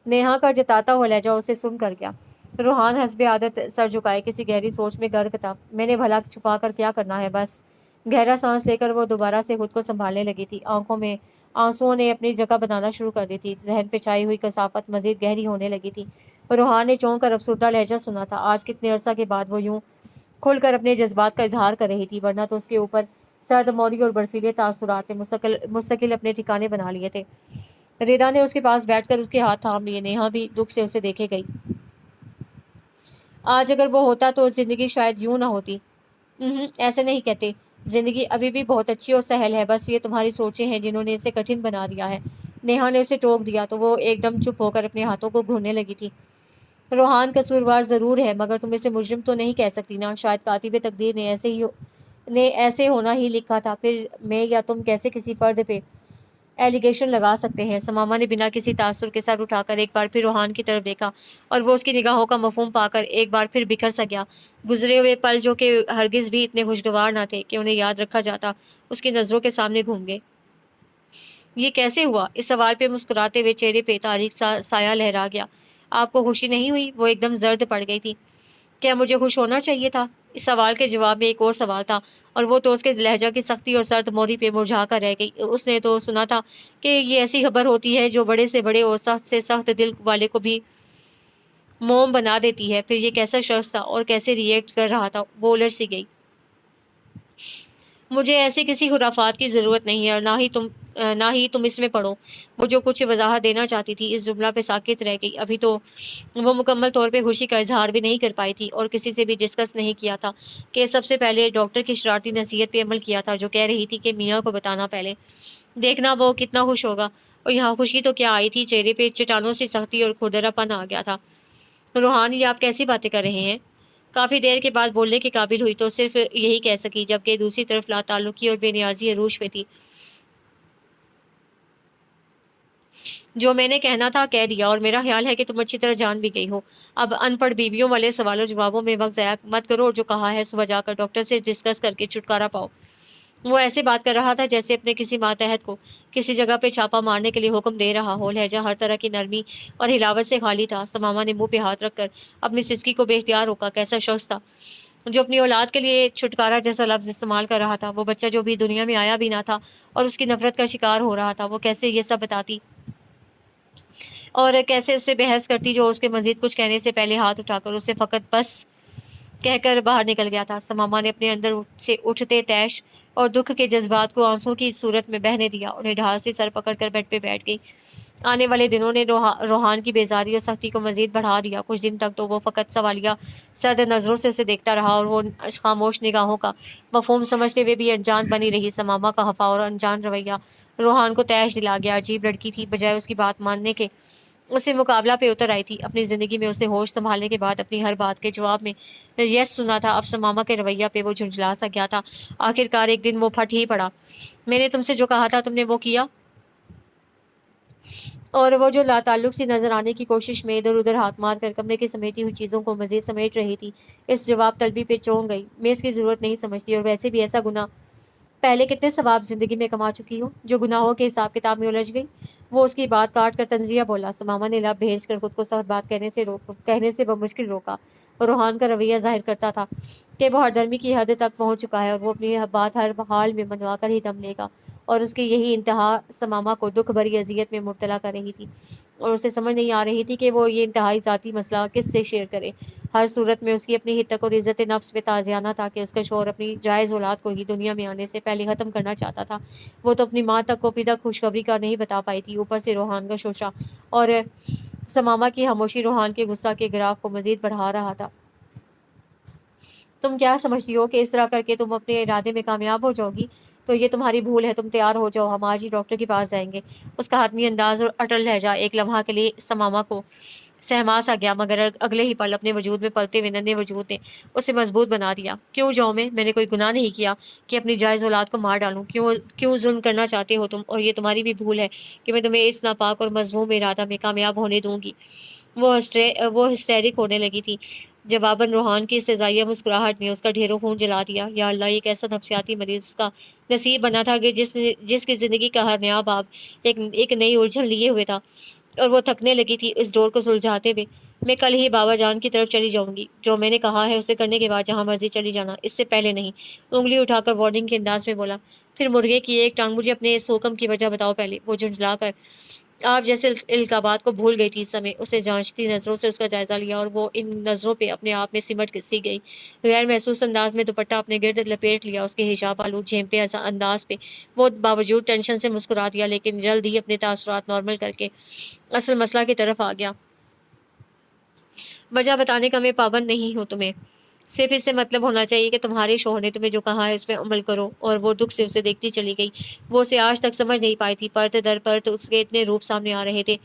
نیہا کا جتاتا ہوا لہجہ اسے سن کر گیا۔ روحان حسب عادت سر جھکائے کسی گہری سوچ میں غرق تھا۔ میں نے بھلا چھپا کر کیا کرنا ہے؟ بس۔ گہرا سانس لے کر وہ دوبارہ سے خود کو سنبھالنے لگی تھی۔ آنکھوں میں آنسوؤں نے اپنی جگہ بنانا شروع کر دی تھی، ذہن پہ چھائی ہوئی کثافت مزید گہری ہونے لگی تھی۔ روحان نے چونک کر افسردہ لہجہ سنا تھا۔ آج کتنے عرصہ کے بعد وہ یوں کھل کر اپنے جذبات کا اظہار کر رہی تھی، ورنہ تو اس کے اوپر سرد موری اور برفیلے تاثرات نے مستقل اپنے ٹھکانے بنا لیے تھے۔ ردا نے اس کے پاس بیٹھ کر اس کے ہاتھ تھام لیے۔ نیہا بھی دکھ سے اسے دیکھے گئی۔ آج اگر وہ ہوتا تو زندگی شاید یوں نہ ہوتی۔ ایسے نہیں کہتے، زندگی ابھی بھی بہت اچھی اور سہل ہے، بس یہ تمہاری سوچیں ہیں جنہوں نے اسے کٹھن بنا دیا ہے۔ نیہا نے اسے ٹوک دیا تو وہ ایک دم چپ ہو کر اپنے ہاتھوں کو گھورنے لگی تھی۔ روحان قصوروار ضرور ہے، مگر تم اسے مجرم تو نہیں کہہ سکتی نا؟ شاید کاتب تقدیر نے ایسے ہونا ہی لکھا تھا، پھر میں یا تم کیسے کسی فرد پہ ایلیگیشن لگا سکتے ہیں؟ سماما نے بنا کسی تاثر کے سر اٹھا کر ایک بار پھر روحان کی طرف دیکھا، اور وہ اس کی نگاہوں کا مفہوم پا کر ایک بار پھر بکھر سا گیا۔ گزرے ہوئے پل جو کہ ہرگز بھی اتنے خوشگوار نہ تھے کہ انہیں یاد رکھا جاتا، اس کی نظروں کے سامنے گھوم گئے۔ یہ کیسے ہوا؟ اس سوال پہ مسکراتے ہوئے چہرے پہ تاریک سایہ لہرا گیا۔ آپ کو خوشی نہیں ہوئی؟ وہ ایک دم زرد پڑ گئی تھی۔ کیا مجھے خوش ہونا چاہیے تھا؟ اس سوال کے جواب میں ایک اور سوال تھا، اور وہ تو اس کے لہجہ کی سختی اور سرد موری پہ مرجھا کر رہ گئی۔ اس نے تو سنا تھا کہ یہ ایسی خبر ہوتی ہے جو بڑے سے بڑے اور سخت سے سخت دل والے کو بھی موم بنا دیتی ہے۔ پھر یہ کیسا شخص تھا اور کیسے ری ایکٹ کر رہا تھا؟ وہ الجھ سی گئی۔ مجھے ایسے کسی خرافات کی ضرورت نہیں ہے، اور نہ ہی تم اس میں پڑو۔ وہ جو کچھ وضاحت دینا چاہتی تھی اس جملہ پہ ساکت رہ گئی۔ ابھی تو وہ مکمل طور پہ خوشی کا اظہار بھی نہیں کر پائی تھی، اور کسی سے بھی ڈسکس نہیں کیا تھا کہ سب سے پہلے ڈاکٹر کی شرارتی نصیحت پہ عمل کیا تھا، جو کہہ رہی تھی کہ میاں کو بتانا پہلے، دیکھنا وہ کتنا خوش ہوگا۔ اور یہاں خوشی تو کیا آئی تھی، چہرے پہ چٹانوں سی سختی اور کھردرا پن آ گیا تھا۔ روحان، یہ آپ کیسی باتیں کر رہے ہیں؟ کافی دیر کے بعد بولنے کے قابل ہوئی تو صرف یہی کہہ سکی، جبکہ دوسری طرف لا تعلقی اور بے نیازی عروج پہ تھی۔ جو میں نے کہنا تھا کہہ دیا، اور میرا خیال ہے کہ تم اچھی طرح جان بھی گئی ہو۔ اب ان پڑھ بیویوں والے سوالوں جوابوں میں وقت ضائع مت کرو، اور جو کہا ہے صبح جا کر ڈاکٹر سے ڈسکس کر کے چھٹکارا پاؤ۔ وہ ایسے بات کر رہا تھا جیسے اپنے کسی ماتحت کو کسی جگہ پہ چھاپا مارنے کے لیے حکم دے رہا ہو۔ لہجہ ہر طرح کی نرمی اور ہلاوت سے خالی تھا۔ سماما نے منہ پہ ہاتھ رکھ کر اپنی سسکی کو بے اختیار روکا۔ کیسا شخص تھا؟ جو اپنی اولاد کے لیے چھٹکارا جیسا لفظ استعمال کر رہا تھا، وہ بچہ جو بھی دنیا میں آیا بھی نہ تھا اور اس کی نفرت کا شکار ہو رہا تھا، وہ کیسے یہ سب بتاتی اور کیسے اس سے بحث کرتی جو اس کے مزید کچھ کہنے سے پہلے ہاتھ اٹھا کر اسے فقط بس کہہ کر باہر نکل گیا تھا۔ سماما نے اپنے اندر سے اٹھتے تیش اور دکھ کے جذبات کو آنسوں کی صورت میں بہنے دیا، انہیں ڈھال سے سر پکڑ کر بیڈ پہ بیٹھ گئی۔ آنے والے دنوں نے روحان کی بیزاری اور سختی کو مزید بڑھا دیا۔ کچھ دن تک تو وہ فقط سوالیہ سرد نظروں سے اسے دیکھتا رہا اور وہ خاموش نگاہوں کا مفہوم سمجھتے ہوئے بھی انجان بنی رہی۔ سماما کا خفا اور انجان رویہ روحان کو تیش دلا گیا۔ عجیب لڑکی تھی، بجائے اس کی بات ماننے کے اسے مقابلہ پہ اتر آئی تھی۔ اپنی زندگی میں اسے ہوش سنبھالنے کے بعد اپنی ہر بات کے جواب میں یس سنا تھا۔ اب سماما کے رویہ پہ وہ جھنجھلا سا گیا تھا۔ آخرکار ایک دن وہ پھٹ ہی پڑا۔ میں نے تم سے جو کہا تھا تم نے وہ کیا؟ اور وہ جو لاتعلق سی نظر آنے کی کوشش میں ادھر ادھر ہاتھ مار کر کمرے کی سمیٹی ہوئی چیزوں کو مزید سمیٹ رہی تھی، اس جواب طلبی پہ چونک گئی۔ میں اس کی ضرورت نہیں سمجھتی، اور ویسے بھی ایسا گناہ پہلے کتنے ثواب زندگی میں کما چکی ہوں جو گناہوں کے حساب کتاب میں الجھ گئی۔ وہ اس کی بات کاٹ کر طنزیہ بولا۔ سماما نے لب بھیج کر خود کو سخت بات کہنے سے بمشکل روکا۔ روحان کا رویہ ظاہر کرتا تھا کہ وہ ہردرمی کی حد تک پہنچ چکا ہے اور وہ اپنی بات ہر حال میں منوا کر ہی دم لے گا، اور اس کی یہی انتہا سماما کو دکھ بھری اذیت میں مبتلا کر رہی تھی، اور اسے سمجھ نہیں آ رہی تھی کہ وہ یہ انتہائی ذاتی مسئلہ کس سے شیئر کرے۔ ہر صورت میں اس کی اپنی ہتک اور عزت نفس پہ تعزیانہ تھا کہ اس کا شوہر اپنی جائز اولاد کو ہی دنیا میں آنے سے پہلے ختم کرنا چاہتا تھا۔ وہ تو اپنی ماں تک کو اپنی تک خوشخبری کا نہیں بتا پائی تھی، اوپر سے روحان کا شوشہ اور سماما کی خاموشی روحان کے غصہ کے گراف کو مزید بڑھا رہا تھا۔ تم کیا سمجھتی ہو کہ اس طرح کر کے تم اپنے ارادے میں کامیاب ہو جاؤ گی؟ تو یہ تمہاری بھول ہے۔ تم تیار ہو جاؤ، ہم آج ہی ڈاکٹر کے پاس جائیں گے۔ اس کا حتمی انداز اور اٹل لہجہ ایک لمحہ کے لیے سماما کو سہما سا گیا، مگر اگلے ہی پل اپنے وجود میں پلتے ہوئے ننھے وجود نے اسے مضبوط بنا دیا۔ کیوں جاؤں میں نے کوئی گناہ نہیں کیا کہ اپنی جائز اولاد کو مار ڈالوں۔ کیوں ظلم کرنا چاہتے ہو تم؟ اور یہ تمہاری بھی بھول ہے کہ میں تمہیں اس ناپاک اور مذموم ارادہ میں کامیاب ہونے دوں گی۔ وہ ہسٹیرک ہونے لگی تھی۔ جواباً روحان کی استضائیہ مسکراہٹ نے اس کا ڈھیروں خون جلا دیا۔ یا اللہ، ایک ایسا نفسیاتی مریض اس کا نصیب بنا تھا کہ جس کی زندگی کا ہر نیا باب ایک نئی الجھن لیے ہوئے تھا، اور وہ تھکنے لگی تھی اس ڈور کو سلجھاتے ہوئے۔ میں کل ہی بابا جان کی طرف چلی جاؤں گی۔ جو میں نے کہا ہے اسے کرنے کے بعد جہاں مرضی چلی جانا، اس سے پہلے نہیں۔ انگلی اٹھا کر وارننگ کے انداز میں بولا۔ پھر مرغے کی ایک ٹانگ، مجھے اپنے اس حکم کی وجہ بتاؤ پہلے۔ وہ جھنجھلا کر آپ جیسے القابات کو بھول گئی تھی۔ اس سمے اسے جانچتی نظروں سے اس کا جائزہ لیا، اور وہ ان نظروں پہ اپنے آپ میں سمٹ سی گئی۔ غیر محسوس انداز میں دوپٹہ اپنے گرد لپیٹ لیا۔ اس کے حجاب آلود جھیمپے انداز پہ وہ باوجود ٹینشن سے مسکرا دیا، لیکن جلد ہی اپنے تاثرات نارمل کر کے اصل مسئلہ کی طرف آ گیا۔ وجہ بتانے کا میں پابند نہیں ہوں تمہیں، صرف اس سے مطلب ہونا چاہیے کہ تمہارے شوہر نے تمہیں جو کہا ہے اس پہ عمل کرو۔ اور وہ دکھ سے اسے دیکھتی چلی گئی۔ وہ اسے آج تک سمجھ نہیں پائی تھی۔ پرت در پرت اس کے اتنے روپ سامنے آ رہے تھے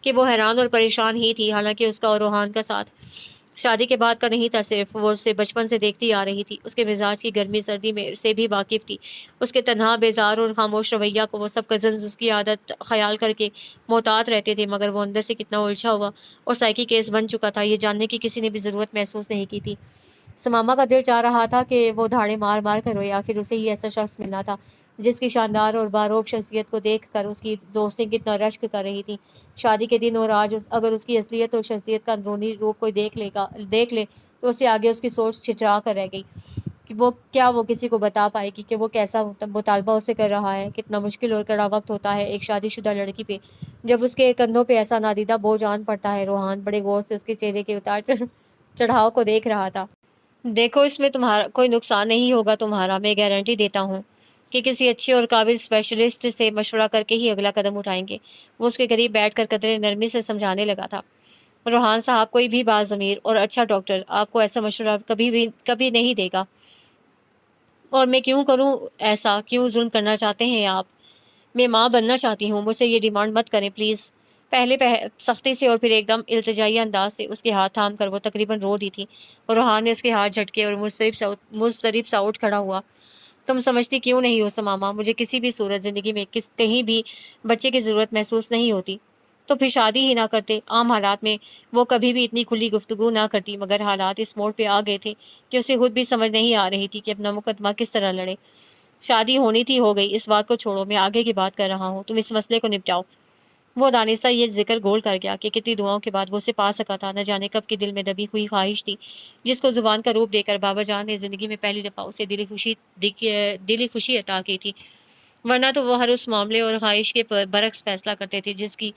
کہ وہ حیران اور پریشان ہی تھی۔ حالانکہ اس کا اور روحان کا ساتھ شادی کے بعد کا نہیں تھا، صرف وہ اسے بچپن سے دیکھتی آ رہی تھی۔ اس کے مزاج کی گرمی سردی میں سے بھی واقف تھی۔ اس کے تنہا بیزار اور خاموش رویہ کو وہ سب کزنز اس کی عادت خیال کر کے محتاط رہتے تھے، مگر وہ اندر سے کتنا الجھا ہوا اور سائیکی کیس بن چکا تھا، یہ جاننے کی کسی نے بھی ضرورت محسوس نہیں کی تھی۔ سماما کا دل چاہ رہا تھا کہ وہ دھاڑے مار مار کر روئے۔ آخر اسے ہی ایسا شخص ملنا تھا جس کی شاندار اور باروب شخصیت کو دیکھ کر اس کی دوستیں کتنا رشک کر رہی تھیں۔ شادی کے دن اور آج اگر اس کی اصلیت اور شخصیت کا اندرونی روپ کوئی دیکھ لے تو اس سے آگے اس کی سوچ چھٹرا کر رہ گئی کہ وہ کسی کو بتا پائے گی کہ وہ کیسا مطالبہ اسے کر رہا ہے۔ کتنا مشکل اور کڑا وقت ہوتا ہے ایک شادی شدہ لڑکی پہ جب اس کے کندھوں پہ ایسا نادیدہ بوجھ آن پڑتا ہے۔ روحان بڑے غور سے اس کے چہرے کے اتار چڑھاؤ کو دیکھ رہا تھا۔ دیکھو، اس میں تمہارا کوئی نقصان نہیں ہوگا تمہارا، میں گارنٹی دیتا ہوں کہ کسی اچھے اور قابل اسپیشلسٹ سے مشورہ کر کے ہی اگلا قدم اٹھائیں گے۔ وہ اس کے قریب بیٹھ کر قدرے نرمی سے سمجھانے لگا تھا۔ روحان صاحب، کوئی بھی باضمیر اور اچھا ڈاکٹر آپ کو ایسا مشورہ کبھی نہیں دے گا۔ اور میں کیوں کروں ایسا؟ کیوں ظلم کرنا چاہتے ہیں آپ؟ میں ماں بننا چاہتی ہوں، مجھ سے یہ ڈیمانڈ مت کریں پلیز۔ پہلے سختی سے اور پھر ایک دم التجائی انداز سے اس کے ہاتھ تھام کر وہ تقریباً رو دی تھی، اور روحان نے اس کے ہاتھ جھٹکے اور مضطرب سا اٹھ کھڑا ہوا۔ تم سمجھتی کیوں نہیں ہو سماما، مجھے کسی بھی صورت زندگی میں کہیں بھی بچے کی ضرورت محسوس نہیں ہوتی۔ تو پھر شادی ہی نہ کرتے۔ عام حالات میں وہ کبھی بھی اتنی کھلی گفتگو نہ کرتی، مگر حالات اس موڑ پہ آ گئے تھے کہ اسے خود بھی سمجھ نہیں آ رہی تھی کہ اپنا مقدمہ کس طرح لڑے۔ شادی ہونی تھی، ہو گئی، اس بات کو چھوڑو، میں آگے کی بات کر رہا ہوں، تم اس مسئلے کو نپٹاؤ۔ وہ دانستہ یہ ذکر گول کر گیا کہ کتنی دعاؤں کے بعد وہ اسے پا سکا تھا، نہ جانے کب کی دل میں دبی ہوئی خواہش تھی جس کو زبان کا روپ دے کر بابا جان نے زندگی میں پہلی دفعہ اسے دلی خوشی عطا کی تھی، ورنہ تو وہ ہر اس معاملے اور خواہش کے برعکس فیصلہ کرتے تھے جس کی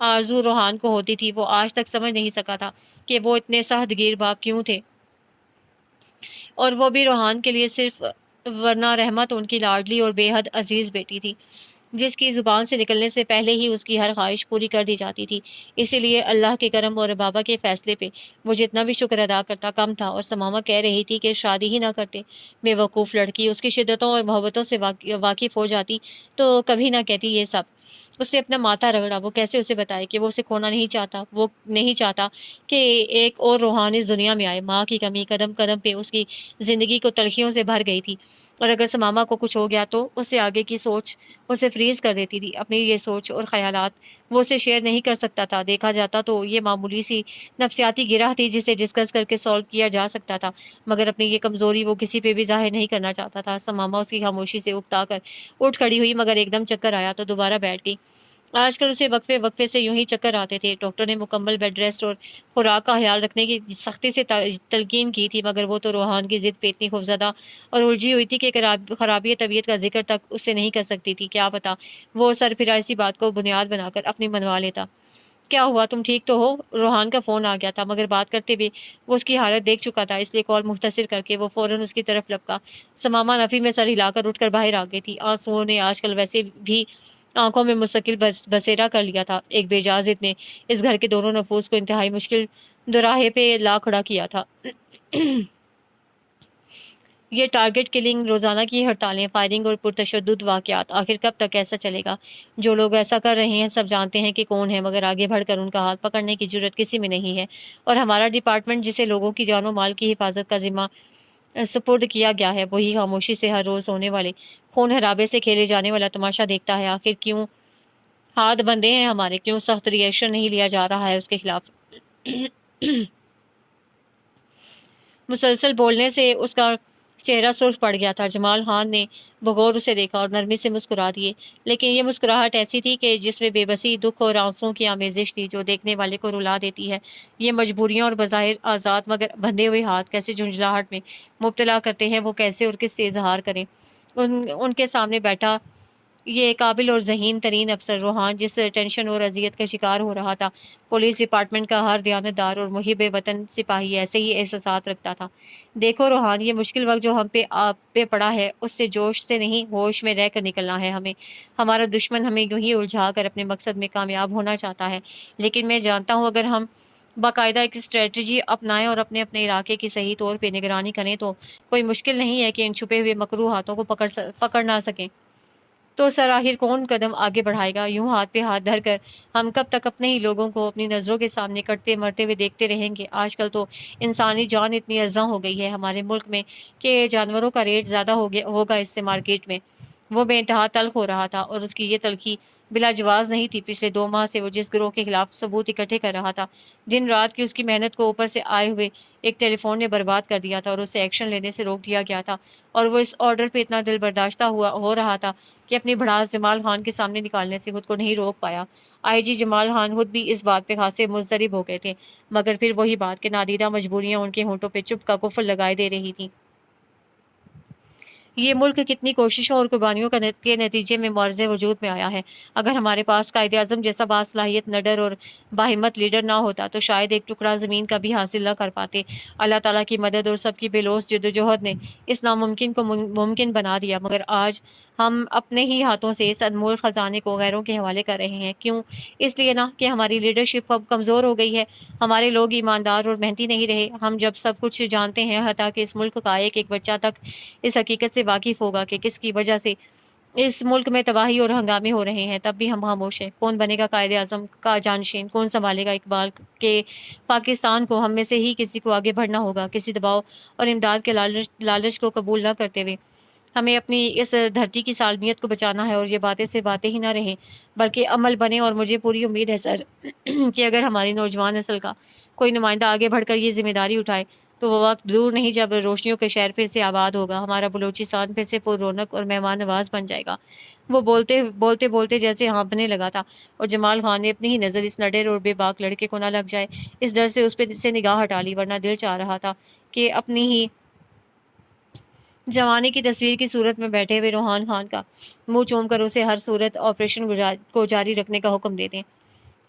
آرزو روحان کو ہوتی تھی۔ وہ آج تک سمجھ نہیں سکا تھا کہ وہ اتنے سخت گیر باپ کیوں تھے، اور وہ بھی روحان کے لیے صرف، ورنہ رحمت ان کی لاڈلی اور بے حد عزیز بیٹی تھی جس کی زبان سے نکلنے سے پہلے ہی اس کی ہر خواہش پوری کر دی جاتی تھی۔ اسی لیے اللہ کے کرم اور بابا کے فیصلے پہ وہ جتنا بھی شکر ادا کرتا کم تھا، اور سماما کہہ رہی تھی کہ شادی ہی نہ کرتے۔ بے وقوف لڑکی اس کی شدتوں اور محبتوں سے واقف ہو جاتی تو کبھی نہ کہتی یہ سب۔ اس نے اپنا ماتھا رگڑا، وہ کیسے اسے بتائے کہ وہ اسے کھونا نہیں چاہتا، وہ نہیں چاہتا کہ ایک اور روحان اس دنیا میں آئے۔ ماں کی کمی قدم قدم پہ اس کی زندگی کو تلخیوں سے بھر گئی تھی، اور اگر سماما کو کچھ ہو گیا تو اسے آگے کی سوچ اسے فریز کر دیتی تھی۔ اپنی یہ سوچ اور خیالات وہ اسے شیئر نہیں کر سکتا تھا، دیکھا جاتا تو یہ معمولی سی نفسیاتی گرہ تھی جسے ڈسکس کر کے سالو کیا جا سکتا تھا، مگر اپنی یہ کمزوری وہ کسی پہ بھی ظاہر نہیں کرنا چاہتا تھا۔ سماما اس کی خاموشی سے اکتا کر اٹھ کھڑی ہوئی، مگر ایک دم چکر آیا تو دوبارہ بیٹھ گئی۔ آج کل اسے وقفے وقفے سے یوں ہی چکر آتے تھے۔ ڈاکٹر نے مکمل بیڈ ریسٹ اور خوراک کا خیال رکھنے کی سختی سے تلقین کی تھی، مگر وہ تو روحان کی ضد پہ اتنی خوفزدہ اور الجھی ہوئی تھی کہ خرابی طبیعت کا ذکر تک اس سے نہیں کر سکتی تھی۔ کیا پتا وہ سر پھرا اسی بات کو بنیاد بنا کر اپنی منوا لیتا۔ کیا ہوا، تم ٹھیک تو ہو؟ روحان کا فون آ گیا تھا، مگر بات کرتے ہوئے وہ اس کی حالت دیکھ چکا تھا، اس لیے کال مختصر کر کے وہ فوراً اس کی طرف لپکا۔ سماما نفی میں سر ہلا کر اٹھ کر باہر آ گئی تھی۔ آنسوؤں نے آج کل ویسے بھی آنکھوں میں مستقل بسیرا کر لیا تھا۔ ایک بے اجازت نے اس گھر کے دونوں نفوس کو انتہائی مشکل دوراہے پہ لا کھڑا کیا تھا۔ یہ ٹارگٹ کلنگ، روزانہ کی ہڑتالیں، فائرنگ اور پرتشدد واقعات، آخر کب تک ایسا چلے گا؟ جو لوگ ایسا کر رہے ہیں سب جانتے ہیں کہ کون ہے، مگر آگے بڑھ کر ان کا ہاتھ پکڑنے کی جرات کسی میں نہیں ہے، اور ہمارا ڈپارٹمنٹ جسے لوگوں کی جان و مال کی حفاظت کا ذمہ سپرد کیا گیا ہے، وہی خاموشی سے ہر روز ہونے والے خون خرابے سے کھیلے جانے والا تماشا دیکھتا ہے۔ آخر کیوں ہاتھ بندھے ہیں ہمارے؟ کیوں سخت ریئیکشن نہیں لیا جا رہا ہے اس کے خلاف؟ مسلسل بولنے سے اس کا چہرہ سرخ پڑ گیا تھا۔ جمال خان نے بغور اسے دیکھا اور نرمی سے مسکرا دیے، لیکن یہ مسکراہٹ ایسی تھی کہ جس میں بے بسی، دکھ اور آنسوؤں کی آمیزش تھی جو دیکھنے والے کو رلا دیتی ہے۔ یہ مجبوریاں اور بظاہر آزاد مگر بندھے ہوئے ہاتھ کیسے جھنجھلاہٹ میں مبتلا کرتے ہیں، وہ کیسے اور کس سے اظہار کریں؟ ان کے سامنے بیٹھا یہ قابل اور ذہین ترین افسر روحان جس ٹینشن اور اذیت کا شکار ہو رہا تھا، پولیس ڈپارٹمنٹ کا ہر دیانتدار اور محب وطن سپاہی ایسے ہی احساسات رکھتا تھا۔ دیکھو روحان، یہ مشکل وقت جو ہم پہ پڑا ہے اس سے جوش سے نہیں، ہوش میں رہ کر نکلنا ہے ہمیں۔ ہمارا دشمن ہمیں یوں ہی الجھا کر اپنے مقصد میں کامیاب ہونا چاہتا ہے، لیکن میں جانتا ہوں اگر ہم باقاعدہ ایک اسٹریٹجی اپنائیں اور اپنے علاقے کی صحیح طور پہ نگرانی کریں تو کوئی مشکل نہیں ہے کہ ان چھپے ہوئے مکروہ ہاتھوں کو پکڑ نہ سکیں۔ تو سر آخر کون قدم آگے بڑھائے گا؟ یوں ہاتھ پہ ہاتھ دھر کر ہم کب تک اپنے ہی لوگوں کو اپنی نظروں کے سامنے کٹتے مرتے ہوئے دیکھتے رہیں گے؟ آج کل تو انسانی جان اتنی ارزاں ہو گئی ہے ہمارے ملک میں کہ جانوروں کا ریٹ زیادہ ہوگا اس سے مارکیٹ میں۔ وہ بے انتہا تلخ ہو رہا تھا، اور اس کی یہ تلخی بلا جواز نہیں تھی۔ پچھلے 2 ماہ سے وہ جس گروہ کے خلاف ثبوت اکٹھے کر رہا تھا، دن رات کی اس کی محنت کو اوپر سے آئے ہوئے ایک ٹیلی فون نے برباد کر دیا تھا، اور اسے ایکشن لینے سے روک دیا گیا تھا، اور وہ اس آرڈر پہ اتنا دل برداشتہ ہو رہا تھا کہ اپنی بھڑاس جمال خان کے سامنے نکالنے سے خود کو نہیں روک پایا۔ آئی جی جمال خان خود بھی اس بات پہ خاصے مضطرب ہو گئے تھے، مگر پھر وہی بات کہ نادیدہ مجبوریاں ان کے ہونٹوں پہ چپ کا قفل لگائے دے رہی تھیں۔ یہ ملک کتنی کوششوں اور قربانیوں کے نتیجے میں معرض وجود میں آیا ہے۔ اگر ہمارے پاس قائد اعظم جیسا باصلاحیت نڈر اور باہمت لیڈر نہ ہوتا تو شاید ایک ٹکڑا زمین کا بھی حاصل نہ کر پاتے۔ اللہ تعالیٰ کی مدد اور سب کی بے لوث جدوجہد نے اس ناممکن کو ممکن بنا دیا، مگر آج ہم اپنے ہی ہاتھوں سے اس انمول خزانے کو غیروں کے حوالے کر رہے ہیں۔ کیوں؟ اس لیے نہ کہ ہماری لیڈرشپ اب کمزور ہو گئی ہے، ہمارے لوگ ایماندار اور محنتی نہیں رہے۔ ہم جب سب کچھ جانتے ہیں، حتیٰ کہ اس ملک کا ایک بچہ تک اس حقیقت سے واقف ہوگا کہ کس کی وجہ سے اس ملک میں تباہی اور ہنگامے ہو رہے ہیں، تب بھی ہم خاموش ہیں۔ کون بنے گا قائد اعظم کا جانشین؟ کون سنبھالے گا اقبال کے پاکستان کو؟ ہم میں سے ہی کسی کو آگے بڑھنا ہوگا، کسی دباؤ اور امداد کے لالچ کو قبول نہ کرتے ہوئے۔ ہمیں اپنی اس دھرتی کی سالمیت کو بچانا ہے، اور یہ باتیں صرف باتیں ہی نہ رہیں بلکہ عمل بنے۔ اور مجھے پوری امید ہے سر کہ اگر ہماری نوجوان نسل کا کوئی نمائندہ آگے بڑھ کر یہ ذمہ داری اٹھائے تو وہ وقت دور نہیں جب روشنیوں کے شہر پھر سے آباد ہوگا، ہمارا بلوچستان پھر سے پر رونق اور مہمان نواز بن جائے گا۔ وہ بولتے بولتے بولتے جیسے ہانپنے لگا تھا، اور جمال خان نے اپنی ہی نظر اس نڈر اور بے باک لڑکے کو نہ لگ جائے اس ڈر سے اس پہ سے نگاہ ہٹا لی، ورنہ دل چاہ رہا تھا کہ اپنی ہی جوانی کی تصویر کی صورت میں بیٹھے ہوئے روحان خان کا منہ چوم کر اسے ہر صورت آپریشن کو جاری رکھنے کا حکم دے دیں۔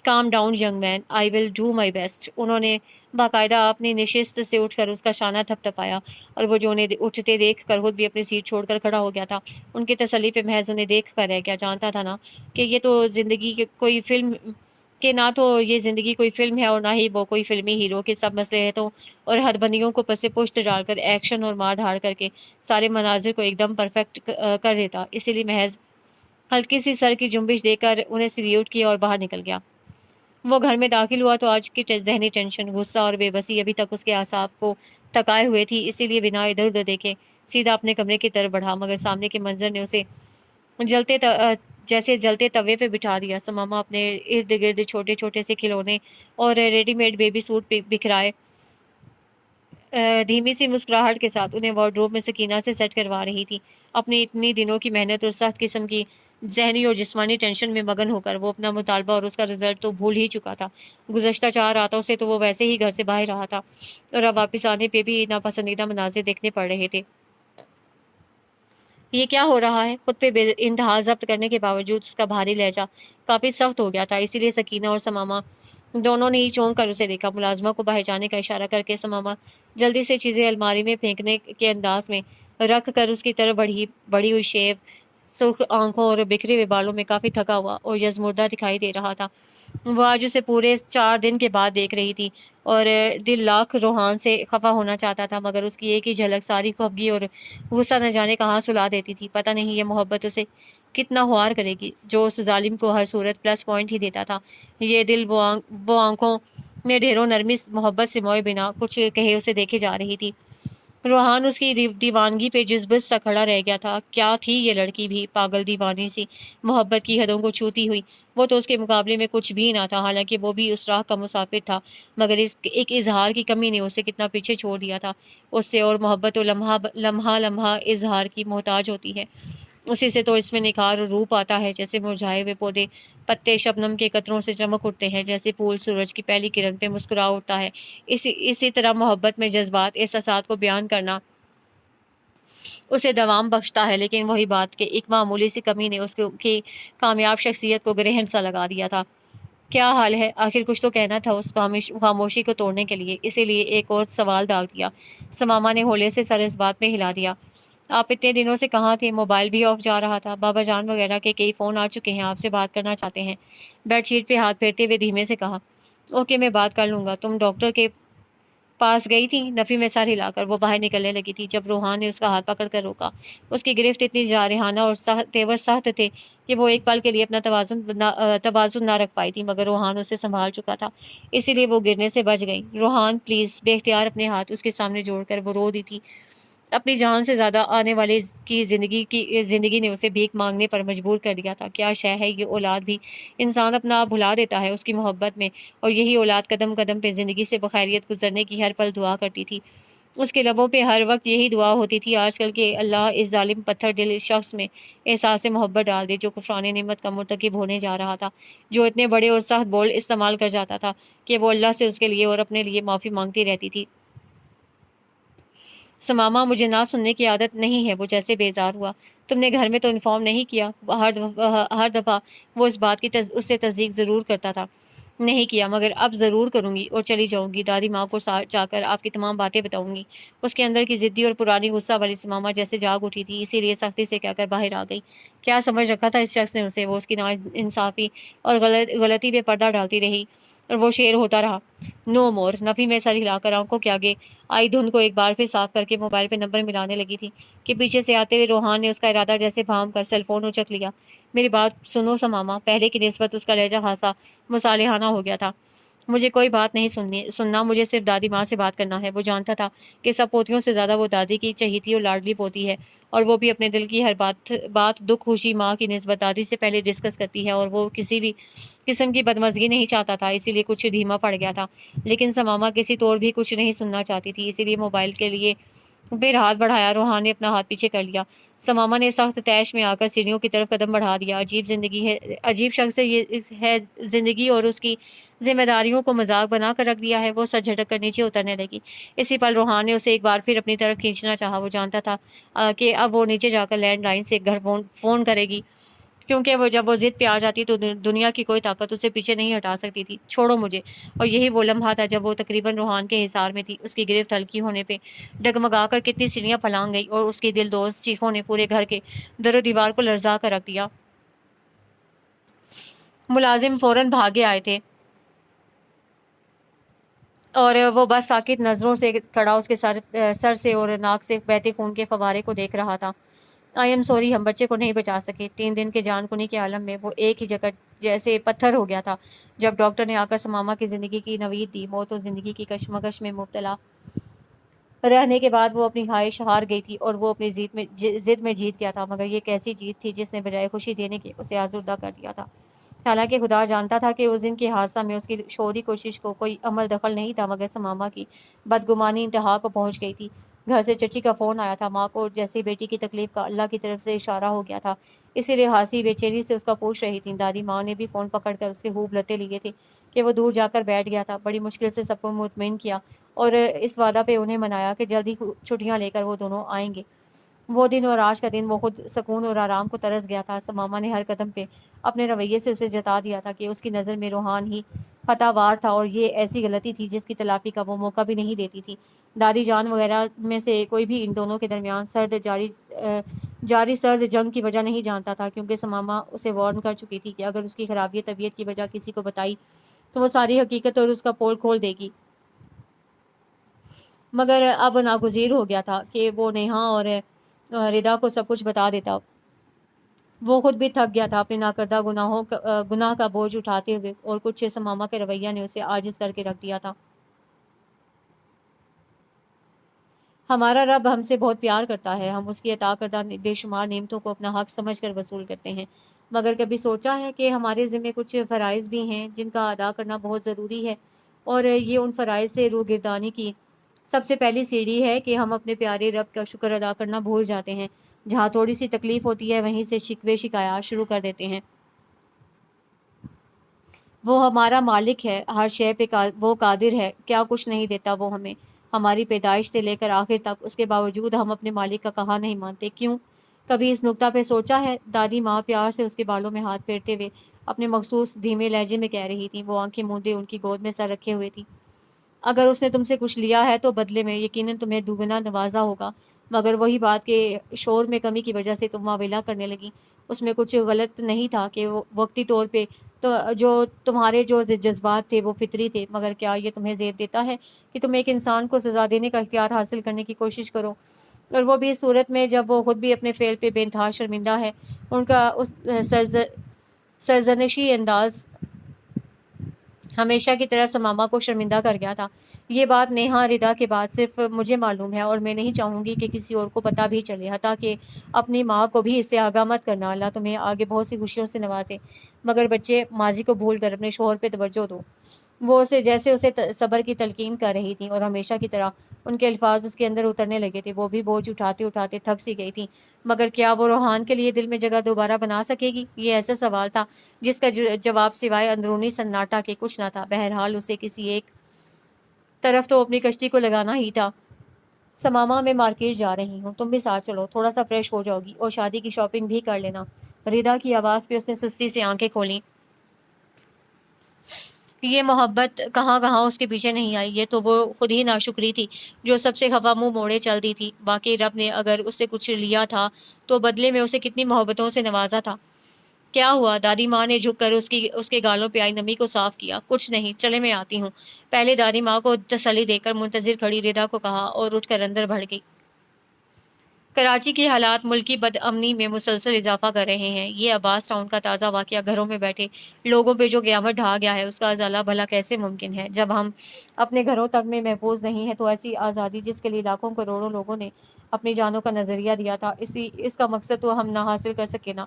Calm down young man, I will do my best. انہوں نے باقاعدہ اپنی نشست سے اٹھ کر اس کا شانہ تھپ تھپایا، اور وہ جو انہیں اٹھتے دیکھ کر خود بھی اپنی سیٹ چھوڑ کر کھڑا ہو گیا تھا۔ ان کی تسلی پہ محض انہیں دیکھ کر رہ گیا، جانتا تھا نا کہ یہ تو زندگی کوئی فلم کہ نہ تو یہ زندگی کوئی فلم ہے اور نہ ہی وہ کوئی فلمی ہیرو کے سب مصلحتوں اور حد بندیوں کو پس پشت ڈال کر ایکشن اور مار دھاڑ کر کے سارے مناظر کو ایک دم پرفیکٹ کر دیتا۔ اسی لیے محض ہلکی سی سر کی جنبش دے کر انہیں سلیوٹ کیا اور باہر نکل گیا۔ وہ گھر میں داخل ہوا تو آج کی ذہنی ٹینشن، غصہ اور بے بسی ابھی تک اس کے اعصاب کو تکائے ہوئے تھی، اسی لیے بنا ادھر ادھر دیکھے سیدھا اپنے کمرے کی طرف بڑھا، مگر سامنے کے منظر نے اسے جیسے جلتے توے پہ بٹھا دیا۔ سماما اپنے ارد گرد چھوٹے چھوٹے سے کھلونے اور ریڈی میڈ بیبی سوٹ بکھرائے دھیمی سی مسکراہٹ کے ساتھ انہیں وارڈروب میں سکینہ سے سیٹ کروا رہی تھی۔ اپنی اتنی دنوں کی محنت اور سخت قسم کی ذہنی اور جسمانی ٹینشن میں مگن ہو کر وہ اپنا مطالبہ اور اس کا رزلٹ تو بھول ہی چکا تھا۔ گزشتہ 4 راتوں سے تو وہ ویسے ہی گھر سے باہر رہا تھا، اور اب واپس آنے پہ بھی ناپسندیدہ مناظر دیکھنے پڑ رہے تھے۔ یہ کیا ہو رہا ہے؟ خود پہ بے انتہا ضبط کرنے کے باوجود اس کا بھاری لہجہ کافی سخت ہو گیا تھا، اسی لیے سکینہ اور سماما دونوں نے ہی چونک کر اسے دیکھا۔ ملازمہ کو باہر جانے کا اشارہ کر کے سماما جلدی سے چیزیں الماری میں پھینکنے کے انداز میں رکھ کر اس کی طرف بڑی ہوئی شیب، سرخ آنکھوں اور بکھرے ہوئے بالوں میں کافی تھکا ہوا اور یزمردہ دکھائی دے رہا تھا۔ وہ آج اسے پورے 4 دن کے بعد دیکھ رہی تھی، اور دل لاکھ روحان سے خفا ہونا چاہتا تھا، مگر اس کی ایک ہی جھلک ساری خفگی اور غصہ نہ جانے کہاں سلا دیتی تھی۔ پتہ نہیں یہ محبت اسے کتنا ہوار کرے گی، جو اس ظالم کو ہر صورت پلس پوائنٹ ہی دیتا تھا۔ یہ دل وہ آنکھوں میں ڈھیروں نرمی محبت سے موئے بنا کچھ کہے اسے دیکھے جا رہی تھی۔ روحان اس کی دیوانگی پہ جذبت سا کھڑا رہ گیا تھا۔ کیا تھی یہ لڑکی بھی پاگل دیوانی سی، محبت کی حدوں کو چھوتی ہوئی؟ وہ تو اس کے مقابلے میں کچھ بھی نہ تھا، حالانکہ وہ بھی اس راہ کا مسافر تھا، مگر اس ایک اظہار کی کمی نے اسے کتنا پیچھے چھوڑ دیا تھا اس سے۔ اور محبت تو لمحہ لمحہ اظہار کی محتاج ہوتی ہے، اسی سے تو اس میں نکھار اور روپ آتا ہے، جیسے مرجھائے ہوئے پودے پتے شبنم کے قطروں سے چمک اٹھتے ہیں، جیسے پھول سورج کی پہلی کرن پہ مسکرا اٹھتا ہے، اسی طرح محبت میں جذبات احساسات کو بیان کرنا اسے دوام بخشتا ہے۔ لیکن وہی بات کہ ایک معمولی سی کمی نے اس کی کامیاب شخصیت کو گرہن سا لگا دیا تھا۔ کیا حال ہے؟ آخر کچھ تو کہنا تھا اس خاموشی کو توڑنے کے لیے، اسی لیے ایک اور سوال ڈال دیا۔ سماما نے ہولے سے سر اس بات میں ہلا دیا۔ آپ اتنے دنوں سے کہاں تھے؟ موبائل بھی آف جا رہا تھا، بابا جان وغیرہ کے کئی فون آ چکے ہیں، آپ سے بات کرنا چاہتے ہیں۔ بیڈ شیٹ پہ ہاتھ پھیرتے ہوئے دھیمے سے کہا۔ اوکے، میں بات کر لوں گا۔ تم ڈاکٹر کے پاس گئی تھی؟ نفی میں سر ہلا کر وہ باہر نکلنے لگی تھی جب روحان نے اس کا ہاتھ پکڑ کر روکا۔ اس کی گرفت اتنی جارحانہ اور تیور سخت تھے کہ وہ ایک پل کے لیے اپنا توازن نہ رکھ پائی تھی، مگر روحان اسے سنبھال چکا تھا، اسی لیے وہ گرنے سے بچ گئی۔ روحان پلیز! بے اختیار اپنے ہاتھ اس کے سامنے جوڑ کر وہ رو دی تھی۔ اپنی جان سے زیادہ آنے والی کی زندگی نے اسے بھیک مانگنے پر مجبور کر دیا تھا۔ کیا شے ہے یہ اولاد بھی! انسان اپنا آپ بھلا دیتا ہے اس کی محبت میں، اور یہی اولاد قدم قدم پہ زندگی سے بخیریت گزرنے کی ہر پل دعا کرتی تھی۔ اس کے لبوں پہ ہر وقت یہی دعا ہوتی تھی، آج کل کہ اللہ اس ظالم پتھر دل اس شخص میں احساس محبت ڈال دے جو کفران نعمت کا مرتکب ہونے جا رہا تھا، جو اتنے بڑے اور سخت بول استعمال کر جاتا تھا کہ وہ اللہ سے اس کے لیے اور اپنے لیے معافی مانگتی رہتی تھی۔ سماما، مجھے نہ سننے کی عادت نہیں ہے۔ وہ جیسے بیزار ہوا۔ تم نے گھر میں تو انفارم نہیں کیا؟ ہر دفعہ وہ اس بات کی اس سے تصدیق ضرور کرتا تھا۔ نہیں کیا، مگر اب ضرور کروں گی، اور چلی جاؤں گی دادی ماں کو جا کر آپ کی تمام باتیں بتاؤں گی۔ اس کے اندر کی ضدی اور پرانی غصہ والی سماما جیسے جاگ اٹھی تھی، اسی لیے سختی سے کہہ کر باہر آ گئی۔ کیا سمجھ رکھا تھا اس شخص نے اسے؟ وہ اس کی ناانصافی اور غلطی پہ پردہ ڈالتی رہی اور وہ شیر ہوتا رہا۔ نو مور! نفی میں سر ہلا کر آنکھوں کے آگے آئی دھند کو ایک بار پھر صاف کر کے موبائل پہ نمبر ملانے لگی تھی کہ پیچھے سے آتے ہوئے روحان نے اس کا ارادہ جیسے بھانپ کر سیل فون اچک لیا۔ میری بات سنو سماما! پہلے کی نسبت اس کا لہجہ خاصا مصالحانہ ہو گیا تھا۔ مجھے کوئی بات نہیں سننا، مجھے صرف دادی ماں سے بات کرنا ہے۔ وہ جانتا تھا کہ سب پوتیوں سے زیادہ وہ دادی کی چہیتی اور لاڈلی پوتی ہے، اور وہ بھی اپنے دل کی ہر بات دکھ خوشی ماں کی نسبت دادی سے پہلے ڈسکس کرتی ہے، اور وہ کسی بھی قسم کی بدمزگی نہیں چاہتا تھا، اسی لیے کچھ دھیما پڑ گیا تھا۔ لیکن سماما کسی طور بھی کچھ نہیں سننا چاہتی تھی، اسی لیے موبائل کے لیے پھر ہاتھ بڑھایا۔ روحان نے اپنا ہاتھ پیچھے کر لیا۔ سماما نے سخت تیش میں آ کر سیڑھیوں کی طرف قدم بڑھا دیا۔ عجیب شخص سے یہ ہے زندگی، اور اس کی ذمہ داریوں کو مذاق بنا کر رکھ دیا ہے۔ وہ سر جھٹک کر نیچے اترنے لگی۔ اسی پل روحان نے اسے ایک بار پھر اپنی طرف کھینچنا چاہا۔ وہ جانتا تھا کہ اب وہ نیچے جا کر لینڈ لائن سے گھر فون کرے گی، کیونکہ جب وہ ضد پہ آ جاتی تو دنیا کی کوئی طاقت اسے پیچھے نہیں ہٹا سکتی تھی۔ چھوڑو مجھے۔ اور یہی وہ لمحہ تھا جب وہ تقریباً روحان کے حصار میں تھی۔ اس کی گرفت ہلکی ہونے پہ ڈگمگا کر کتنی سیڑھیاں پھلانگ گئی، اور اس کی دل دوز چیخوں نے پورے گھر کے در و دیوار کو لرزا کر رکھ دیا۔ ملازم فوراً بھاگے آئے تھے، اور وہ بس ساکت نظروں سے کھڑا اس کے سر سے اور ناک سے بہتے خون کے فوارے کو دیکھ رہا تھا۔ آئی ایم سوری، ہم بچے کو نہیں بچا سکے۔ 3 دن کے جان کنی کے عالم میں وہ ایک ہی جگہ جیسے پتھر ہو گیا تھا۔ جب ڈاکٹر نے آ کر سماما کی زندگی کی نوید دی، موت و زندگی کی کشمکش میں مبتلا رہنے کے بعد وہ اپنی خواہش ہار گئی تھی، اور وہ اپنی ضد میں جیت گیا تھا، مگر یہ کیسی جیت تھی جس نے بجائے خوشی دینے کے اسے آزردہ کر دیا تھا۔ حالانکہ خدا جانتا تھا کہ اس دن کے حادثہ میں اس کی شعوری کوشش کو کوئی عمل دخل نہیں تھا، مگر سماما کی بدگمانی انتہا کو پہنچ گئی تھی۔ گھر سے چچی کا فون آیا تھا۔ ماں کو جیسے بیٹی کی تکلیف کا اللہ کی طرف سے اشارہ ہو گیا تھا، اسی لیے ہاسی بے چینی سے اس کا پوچھ رہی تھیں۔ دادی ماں نے بھی فون پکڑ کر اس کے خوب لتے لیے تھے کہ وہ دور جا کر بیٹھ گیا تھا۔ بڑی مشکل سے سب کو مطمئن کیا، اور اس وعدہ پہ انہیں منایا کہ جلد ہی چھٹیاں لے کر وہ دونوں آئیں گے۔ وہ دن اور آج کا دن وہ خود سکون اور آرام کو ترس گیا تھا۔ سماما نے ہر قدم پہ اپنے رویے سے اسے جتا دیا تھا کہ اس کی نظر میں روحان ہی خطا وار تھا، اور یہ ایسی غلطی تھی جس کی تلافی کا وہ موقع بھی نہیں دیتی تھی۔ دادی جان وغیرہ میں سے کوئی بھی ان دونوں کے درمیان جاری سرد جنگ کی وجہ نہیں جانتا تھا، کیونکہ سماما اسے وارن کر چکی تھی کہ اگر اس کی خرابی طبیعت کی وجہ کسی کو بتائی تو وہ ساری حقیقت اور اس کا پول کھول دے گی۔ مگر اب ناگزیر ہو گیا تھا کہ وہ نیہا اور ردا کو سب کچھ بتا دیتا۔ وہ خود بھی تھک گیا تھا اپنے ناکردہ گناہ کا بوجھ اٹھاتے ہوئے، اور کچھ سماما کے رویہ نے اسے عاجز کر کے رکھ دیا تھا۔ ہمارا رب ہم سے بہت پیار کرتا ہے، ہم اس کی عطا کردہ بے شمار نعمتوں کو اپنا حق سمجھ کر وصول کرتے ہیں، مگر کبھی سوچا ہے کہ ہمارے ذمے کچھ فرائض بھی ہیں جن کا ادا کرنا بہت ضروری ہے، اور یہ ان فرائض سے روگردانی کی سب سے پہلی سیڑھی ہے کہ ہم اپنے پیارے رب کا شکر ادا کرنا بھول جاتے ہیں۔ جہاں تھوڑی سی تکلیف ہوتی ہے وہیں سے شکوے شکایات شروع کر دیتے ہیں۔ وہ ہمارا مالک ہے، ہر شے پہ وہ قادر ہے، کیا کچھ نہیں دیتا وہ ہمیں ہماری پیدائش سے لے کر آخر تک، اس کے باوجود ہم اپنے مالک کا کہا نہیں مانتے، کیوں؟ کبھی اس نکتہ پہ سوچا ہے؟ دادی ماں پیار سے اس کے بالوں میں ہاتھ پھیرتے ہوئے اپنے مخصوص دھیمے لہجے میں کہہ رہی تھی۔ وہ آنکھیں موندے ان کی گود میں سر رکھے ہوئے تھی۔ اگر اس نے تم سے کچھ لیا ہے تو بدلے میں یقیناً تمہیں دوگنا نوازا ہوگا، مگر وہی بات کہ شور میں کمی کی وجہ سے تم واویلا کرنے لگی، اس میں کچھ غلط نہیں تھا کہ وقتی طور پہ تو جو تمہارے جو جذبات تھے وہ فطری تھے، مگر کیا یہ تمہیں زید دیتا ہے کہ تم ایک انسان کو سزا دینے کا اختیار حاصل کرنے کی کوشش کرو، اور وہ بھی اس صورت میں جب وہ خود بھی اپنے فعل پہ بے انتہا شرمندہ ہے؟ ان کا اس سرزنشی انداز ہمیشہ کی طرح سماما کو شرمندہ کر گیا تھا۔ یہ بات نیہا ردا کے بعد صرف مجھے معلوم ہے، اور میں نہیں چاہوں گی کہ کسی اور کو پتہ بھی چلے، حتیٰ کہ اپنی ماں کو بھی اس سے آگاہ مت کرنا۔ اللہ تمہیں آگے بہت سی خوشیوں سے نوازے، مگر بچے ماضی کو بھول کر اپنے شوہر پہ توجہ دو۔ وہ جیسے اسے صبر کی تلقین کر رہی تھیں، اور ہمیشہ کی طرح ان کے الفاظ اس کے اندر اترنے لگے تھے۔ وہ بھی بوجھ اٹھاتے اٹھاتے تھک سی گئی تھی، مگر کیا وہ روحان کے لیے دل میں جگہ دوبارہ بنا سکے گی؟ یہ ایسا سوال تھا جس کا جواب سوائے اندرونی سناٹا کے کچھ نہ تھا۔ بہرحال اسے کسی ایک طرف تو اپنی کشتی کو لگانا ہی تھا۔ سماما، میں مارکیٹ جا رہی ہوں، تم بھی ساتھ چلو، تھوڑا سا فریش ہو جاؤ گی، اور شادی کی شاپنگ بھی کر لینا۔ ردا کی آواز پہ اس نے سستی سے آنکھیں کھولیں۔ یہ محبت کہاں کہاں اس کے پیچھے نہیں آئی، یہ تو وہ خود ہی ناشکری تھی جو سب سے خفا منہ موڑے چل دی تھی۔ واقعی رب نے اگر اس سے کچھ لیا تھا تو بدلے میں اسے کتنی محبتوں سے نوازا تھا۔ کیا ہوا؟ دادی ماں نے جھک کر اس کے گالوں پہ آئی نمی کو صاف کیا۔ کچھ نہیں، چلے میں آتی ہوں، پہلے دادی ماں کو تسلی دے کر منتظر کھڑی ردا کو کہا، اور اٹھ کر اندر بڑھ گئی۔ کراچی کے حالات ملکی بد امنی میں مسلسل اضافہ کر رہے ہیں۔ یہ عباس ٹاؤن کا تازہ واقعہ گھروں میں بیٹھے لوگوں پہ جو قیامت ڈھا گیا ہے، اس کا ازالہ بھلا کیسے ممکن ہے؟ جب ہم اپنے گھروں تک میں محفوظ نہیں ہیں تو ایسی آزادی جس کے لیے لاکھوں کروڑوں لوگوں نے اپنی جانوں کا نظریہ دیا تھا، اس کا مقصد تو ہم نہ حاصل کر سکے نا۔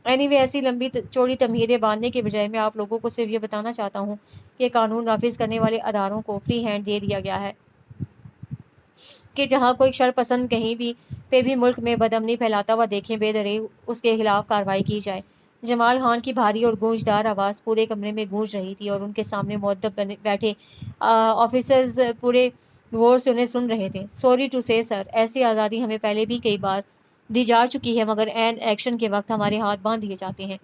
ایسی لمبی چوڑی تمہیدیں باندھنے کے بجائے میں آپ لوگوں کو صرف یہ بتانا چاہتا ہوں کہ قانون نافذ کرنے والے اداروں کو فری ہینڈ دے دیا گیا ہے کہ جہاں کوئی شر پسند کہیں بھی ملک میں بدامنی پھیلاتا ہوا دیکھیں، بے دریغ اس کے خلاف کارروائی کی جائے۔ جمال خان کی بھاری اور گونجدار آواز پورے کمرے میں گونج رہی تھی اور ان کے سامنے مؤدب بیٹھے آفیسرز پورے غور سے انہیں سن رہے تھے۔ سوری ٹو سے سر، ایسی آزادی ہمیں پہلے بھی کئی بار دی جا چکی ہے، مگر عین ایکشن کے وقت ہمارے ہاتھ باندھ دیے جاتے ہیں۔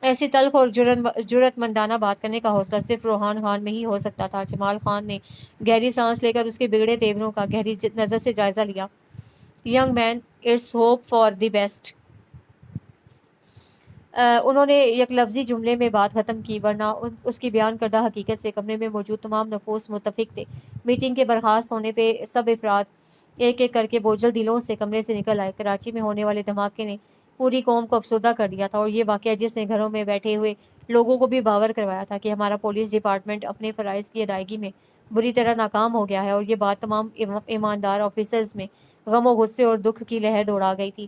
ایسی تلخ اور جرأت مندانہ بات کرنے کا حوصلہ صرف روحان خان میں ہی ہو سکتا تھا۔ جمال خان نے گہری سانس لے کر اس کے بگڑے تیوروں کا گہری نظر سے جائزہ لیا۔ Young man, it's hope for the best. انہوں نے یک لفظی جملے میں بات ختم کی، ورنہ اس کی بیان کردہ حقیقت سے کمرے میں موجود تمام نفوس متفق تھے۔ میٹنگ کے برخاست ہونے پہ سب افراد ایک ایک کر کے بوجھل دلوں سے کمرے سے نکل آئے۔ کراچی میں ہونے والے دھماکے نے پوری قوم کو افسردہ کر دیا تھا، اور یہ واقعہ جس نے گھروں میں بیٹھے ہوئے لوگوں کو بھی باور کروایا تھا کہ ہمارا پولیس ڈپارٹمنٹ اپنے فرائض کی ادائیگی میں بری طرح ناکام ہو گیا ہے، اور یہ بات تمام ایماندار آفیسرز میں غم و غصے اور دکھ کی لہر دوڑا گئی تھی۔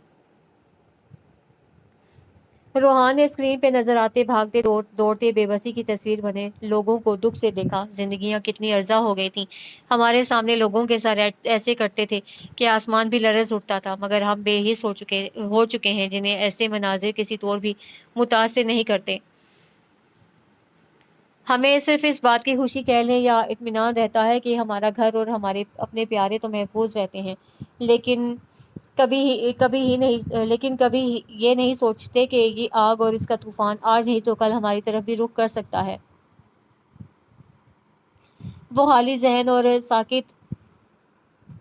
روحان نے اسکرین پہ نظر آتے بھاگتے دوڑتے بے بسی کی تصویر بنے لوگوں کو دکھ سے دیکھا۔ زندگیاں کتنی ارزاں ہو گئی تھیں، ہمارے سامنے لوگوں کے سر ایسے کرتے تھے کہ آسمان بھی لرز اٹھتا تھا، مگر ہم بے حس ہو چکے ہیں جنہیں ایسے مناظر کسی طور بھی متاثر نہیں کرتے۔ ہمیں صرف اس بات کی خوشی کہہ لیں یا اطمینان رہتا ہے کہ ہمارا گھر اور ہمارے اپنے پیارے تو محفوظ رہتے ہیں، لیکن کبھی یہ نہیں سوچتے کہ یہ آگ اور اس کا طوفان آج نہیں تو کل ہماری طرف بھی رخ کر سکتا ہے۔ وہ خالی ذہن اور ساکت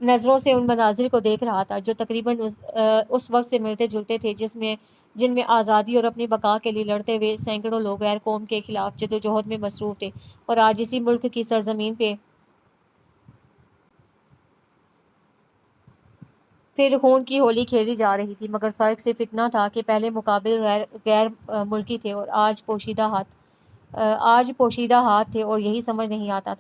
نظروں سے ان مناظر کو دیکھ رہا تھا جو تقریباً اس وقت سے ملتے جلتے تھے جن میں آزادی اور اپنی بقا کے لیے لڑتے ہوئے سینکڑوں لوگ غیر قوم کے خلاف جدوجہد میں مصروف تھے، اور آج اسی ملک کی سرزمین پہ پھر خون کی ہولی کھیلی جا رہی تھی۔ مگر فرق صرف اتنا تھا کہ پہلے مقابل غیر ملکی تھے اور آج پوشیدہ ہاتھ تھے، اور یہی سمجھ نہیں آتا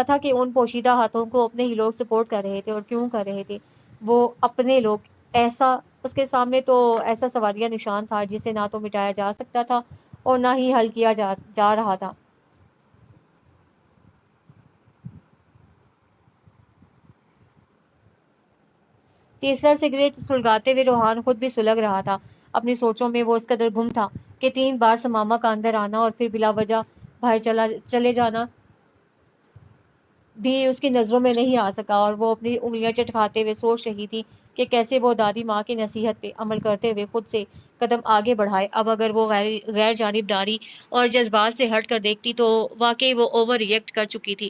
تھا کہ ان پوشیدہ ہاتھوں کو اپنے ہی لوگ سپورٹ کر رہے تھے، اور کیوں کر رہے تھے وہ اپنے لوگ۔ اس کے سامنے تو ایسا سوالیہ نشان تھا جسے نہ تو مٹایا جا سکتا تھا اور نہ ہی حل کیا جا رہا تھا۔ تیسرا سگریٹ سلگاتے ہوئے روحان خود بھی سلگ رہا تھا۔ اپنی سوچوں میں وہ اس قدر گم تھا کہ 3 بار سماما کا اندر آنا اور پھر بلا وجہ باہر چلے جانا بھی اس کی نظروں میں نہیں آ سکا، اور وہ اپنی انگلیاں چٹکھاتے ہوئے سوچ رہی تھی کہ کیسے وہ دادی ماں کی نصیحت پہ عمل کرتے ہوئے خود سے قدم آگے بڑھائے۔ اب اگر وہ غیر جانبداری اور جذبات سے ہٹ کر دیکھتی تو واقعی وہ اوور ری ایکٹ کر چکی تھی،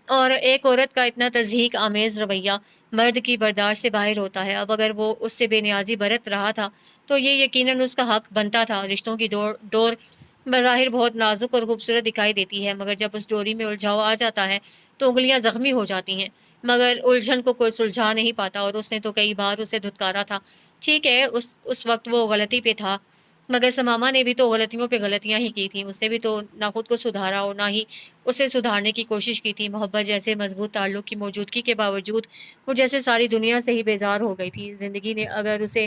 اور ایک عورت کا اتنا تضحیک آمیز رویہ مرد کی برداشت سے باہر ہوتا ہے۔ اب اگر وہ اس سے بے نیازی برت رہا تھا تو یہ یقیناً اس کا حق بنتا تھا۔ رشتوں کی ڈور بظاہر بہت نازک اور خوبصورت دکھائی دیتی ہے، مگر جب اس ڈوری میں الجھاؤ آ جاتا ہے تو انگلیاں زخمی ہو جاتی ہیں، مگر الجھن کو کوئی سلجھا نہیں پاتا، اور اس نے تو کئی بار اسے دھتکارا تھا۔ ٹھیک ہے، اس وقت وہ غلطی پہ تھا، مگر سماما نے بھی تو غلطیوں پہ غلطیاں ہی کی تھیں۔ اس نے بھی تو نہ خود کو سدھارا اور نہ ہی اسے سدھارنے کی کوشش کی تھی۔ محبت جیسے مضبوط تعلق کی موجودگی کے باوجود وہ جیسے ساری دنیا سے ہی بیزار ہو گئی تھی۔ زندگی نے اگر اسے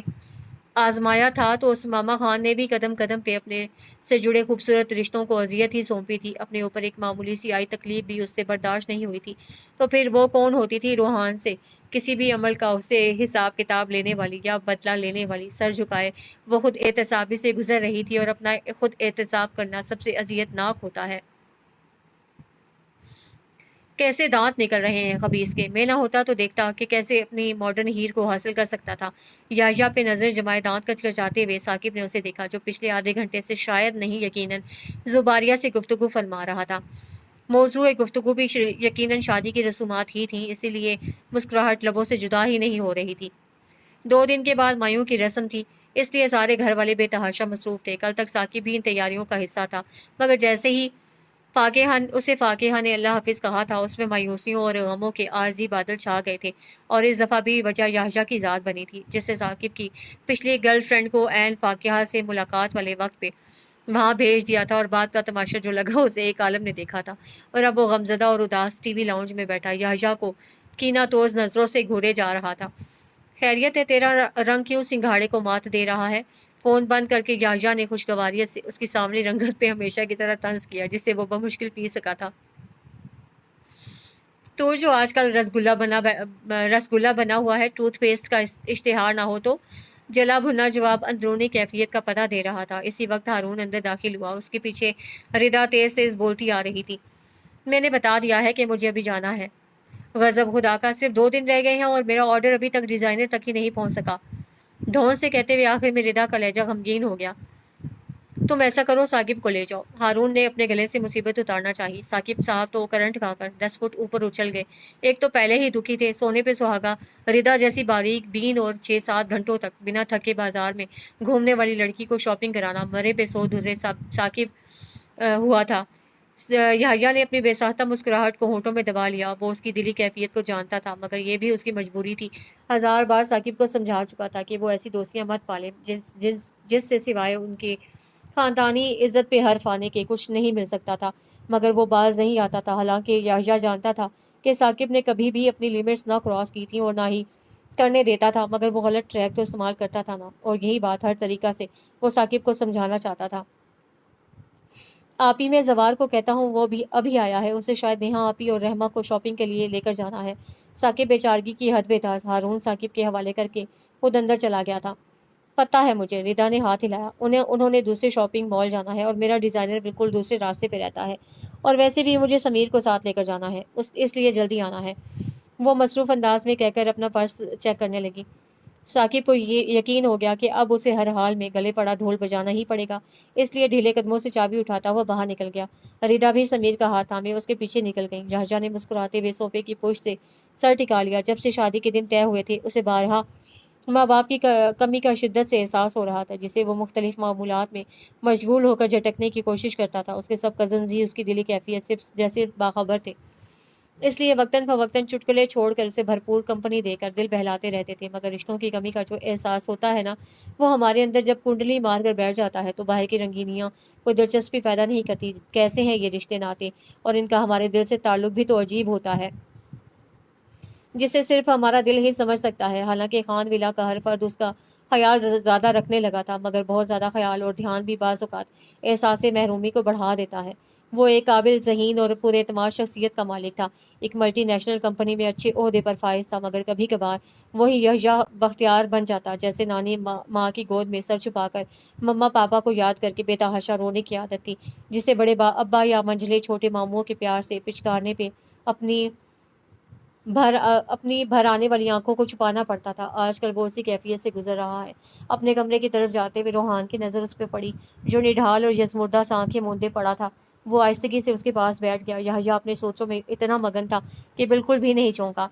آزمایا تھا تو سماما خان نے بھی قدم قدم پہ اپنے سے جڑے خوبصورت رشتوں کو اذیت ہی سونپی تھی۔ اپنے اوپر ایک معمولی سی آئی تکلیف بھی اس سے برداشت نہیں ہوئی تھی، تو پھر وہ کون ہوتی تھی روحان سے کسی بھی عمل کا اسے حساب کتاب لینے والی یا بدلہ لینے والی؟ سر جھکائے وہ خود احتسابی سے گزر رہی تھی، اور اپنا خود احتساب کرنا سب سے اذیت ناک ہوتا ہے۔ کیسے دانت نکل رہے ہیں خبیث کے! میں نہ ہوتا تو دیکھتا کہ کیسے اپنی ماڈرن ہیر کو حاصل کر سکتا تھا۔ یحییٰ پہ نظر جمائے دانت کچکچاتے ہوئے ثاقب نے اسے دیکھا، جو پچھلے آدھے گھنٹے سے شاید نہیں یقیناً زباریہ سے گفتگو فرما رہا تھا۔ موضوع گفتگو بھی یقیناً شادی کی رسومات ہی تھیں، اسی لیے مسکراہٹ لبوں سے جدا ہی نہیں ہو رہی تھی۔ 2 دن کے بعد مایوں کی رسم تھی، اس لیے سارے گھر والے بے تحاشا مصروف تھے۔ کل تک ثاقب بھی ان تیاریوں کا حصہ تھا، مگر جیسے ہی فاقیہ نے اللہ حافظ کہا تھا، اس میں مایوسیوں اور غموں کے عارضی بادل چھا گئے تھے، اور اس دفعہ بھی وجہ یحییٰ کی ذات بنی تھی، جس سے ثاقب کی پچھلی گرل فرینڈ کو عین فاقیہ سے ملاقات والے وقت پہ وہاں بھیج دیا تھا، اور بات کا تماشا جو لگا اسے ایک عالم نے دیکھا تھا، اور اب وہ غمزدہ اور اداس ٹی وی لاؤنج میں بیٹھا یحییٰ کو کینہ توز نظروں سے گھورے جا رہا تھا۔ خیریت ہے، تیرا رنگ کیوں سنگھاڑے کو مات دے رہا ہے؟ فون بند کر کے یحییٰ نے خوشگواریت سے اس کی سامنے رنگت پہ ہمیشہ کی طرح طنز کیا، جس سے وہ بمشکل پی سکا تھا۔ تو جو آج کل رسگلہ بنا ہوا ہے، ٹوتھ پیسٹ کا اشتہار نہ ہو تو؟ جلا بھنا جواب اندرونی کیفیت کا پتہ دے رہا تھا۔ اسی وقت ہارون اندر داخل ہوا، اس کے پیچھے ردا تیز تیز بولتی آ رہی تھی۔ میں نے بتا دیا ہے کہ مجھے ابھی جانا ہے۔ غضب خدا کا، صرف 2 دن رہ گئے ہیں اور میرا آرڈر ابھی تک ڈیزائنر تک ہی نہیں پہنچ سکا۔ دھون سے کہتے ہوئے آخر میں ردا کا لہجہ غمگین ہو گیا۔ تم ایسا کرو، ثاقب کو لے جاؤ۔ ہارون نے اپنے گلے سے مصیبت اتارنا چاہی۔ ثاقب صاحب تو کرنٹ کھا کر 10 فٹ اوپر اچھل گئے۔ ایک تو پہلے ہی دکھی تھے، سونے پہ سہاگا ردا جیسی باریک بین اور 6-7 گھنٹوں تک بنا تھکے بازار میں گھومنے والی لڑکی کو شاپنگ کرانا مرے پہ سو دھرے ثاقب ہوا تھا۔ یحییٰ نے اپنی بے ساختہ مسکراہٹ کو ہونٹوں میں دبا لیا۔ وہ اس کی دلی کیفیت کو جانتا تھا، مگر یہ بھی اس کی مجبوری تھی۔ 1000 بار ثاقب کو سمجھا چکا تھا کہ وہ ایسی دوستیاں مت پالے جس سے سوائے ان کے خاندانی عزت پہ حرف آنے کے کچھ نہیں مل سکتا تھا، مگر وہ باز نہیں آتا تھا۔ حالانکہ یحییٰ جانتا تھا کہ ثاقب نے کبھی بھی اپنی لیمٹس نہ کراس کی تھیں اور نہ ہی کرنے دیتا تھا، مگر وہ غلط ٹریک تو استعمال کرتا تھا نا، اور یہی بات ہر طریقہ سے وہ ثاقب کو سمجھانا چاہتا تھا۔ آپی، میں زوار کو کہتا ہوں، وہ بھی ابھی آیا ہے، اسے شاید نیہا آپی اور رحمہ کو شاپنگ کے لیے لے کر جانا ہے۔ ثاقب بیچارگی کی حد پہ تھا۔ ہارون ثاقب کے حوالے کر کے خود اندر چلا گیا تھا۔ پتہ ہے مجھے، ردا نے ہاتھ ہلایا۔ انہوں نے دوسرے شاپنگ مال جانا ہے، اور میرا ڈیزائنر بالکل دوسرے راستے پہ رہتا ہے، اور ویسے بھی مجھے سمیر کو ساتھ لے کر جانا ہے، اس لیے جلدی آنا ہے، وہ مصروف انداز میں کہہ کر اپنا پرس چیک کرنے لگی۔ ثاقب کو یہ یقین ہو گیا کہ اب اسے ہر حال میں گلے پڑا ڈھول بجانا ہی پڑے گا، اس لیے ڈھیلے قدموں سے چابی اٹھاتا ہوا باہر نکل گیا۔ ردا بھی سمیر کا ہاتھ تھامے اس کے پیچھے نکل گئی۔ یحییٰ نے مسکراتے ہوئے صوفے کی پشت سے سر ٹکا لیا۔ جب سے شادی کے دن طے ہوئے تھے، اسے بارہا ماں باپ کی کمی کا شدت سے احساس ہو رہا تھا، جسے وہ مختلف معمولات میں مشغول ہو کر جھٹکنے کی کوشش کرتا تھا۔ اس کے سب کزنز ہی اس کی دلی کیفیت سے جیسے باخبر تھے، اس لیے وقتاً فوقتاً چٹکلے چھوڑ کر اسے بھرپور کمپنی دے کر دل بہلاتے رہتے تھے۔ مگر رشتوں کی کمی کا جو احساس ہوتا ہے نا، وہ ہمارے اندر جب کنڈلی مار کر بیٹھ جاتا ہے تو باہر کی رنگینیاں کوئی دلچسپی پیدا نہیں کرتی۔ کیسے ہیں یہ رشتے ناتے، اور ان کا ہمارے دل سے تعلق بھی تو عجیب ہوتا ہے، جسے صرف ہمارا دل ہی سمجھ سکتا ہے۔ حالانکہ خان ولا کا ہر فرد اس کا خیال زیادہ رکھنے لگا تھا، مگر بہت زیادہ خیال اور دھیان بھی بعض اوقات احساس محرومی کو بڑھا دیتا ہے۔ وہ ایک قابل ذہین اور پورے اعتماد شخصیت کا مالک تھا، ایک ملٹی نیشنل کمپنی میں اچھے عہدے پر فائز تھا، مگر کبھی کبھار وہی یحییٰ بختیار بن جاتا، جیسے نانی ماں کی گود میں سر چھپا کر مما پاپا کو یاد کر کے بے تحاشا رونے کی عادت تھی، جسے بڑے ابا یا منجھلے چھوٹے ماموں کے پیار سے پچکارنے پہ اپنی بھر آنے والی آنکھوں کو چھپانا پڑتا تھا۔ آج کل وہ اسی کیفیت سے گزر رہا ہے۔ اپنے کمرے کی طرف جاتے ہوئے روحان کی نظر اس پہ پڑی، جو نڈھال اور یزمردہ سا آنکھیں موندے پڑا تھا۔ وہ آہستگی سے اس کے پاس بیٹھ گیا۔ یحییٰ اپنے سوچوں میں اتنا مگن تھا کہ بالکل بھی نہیں چونکا۔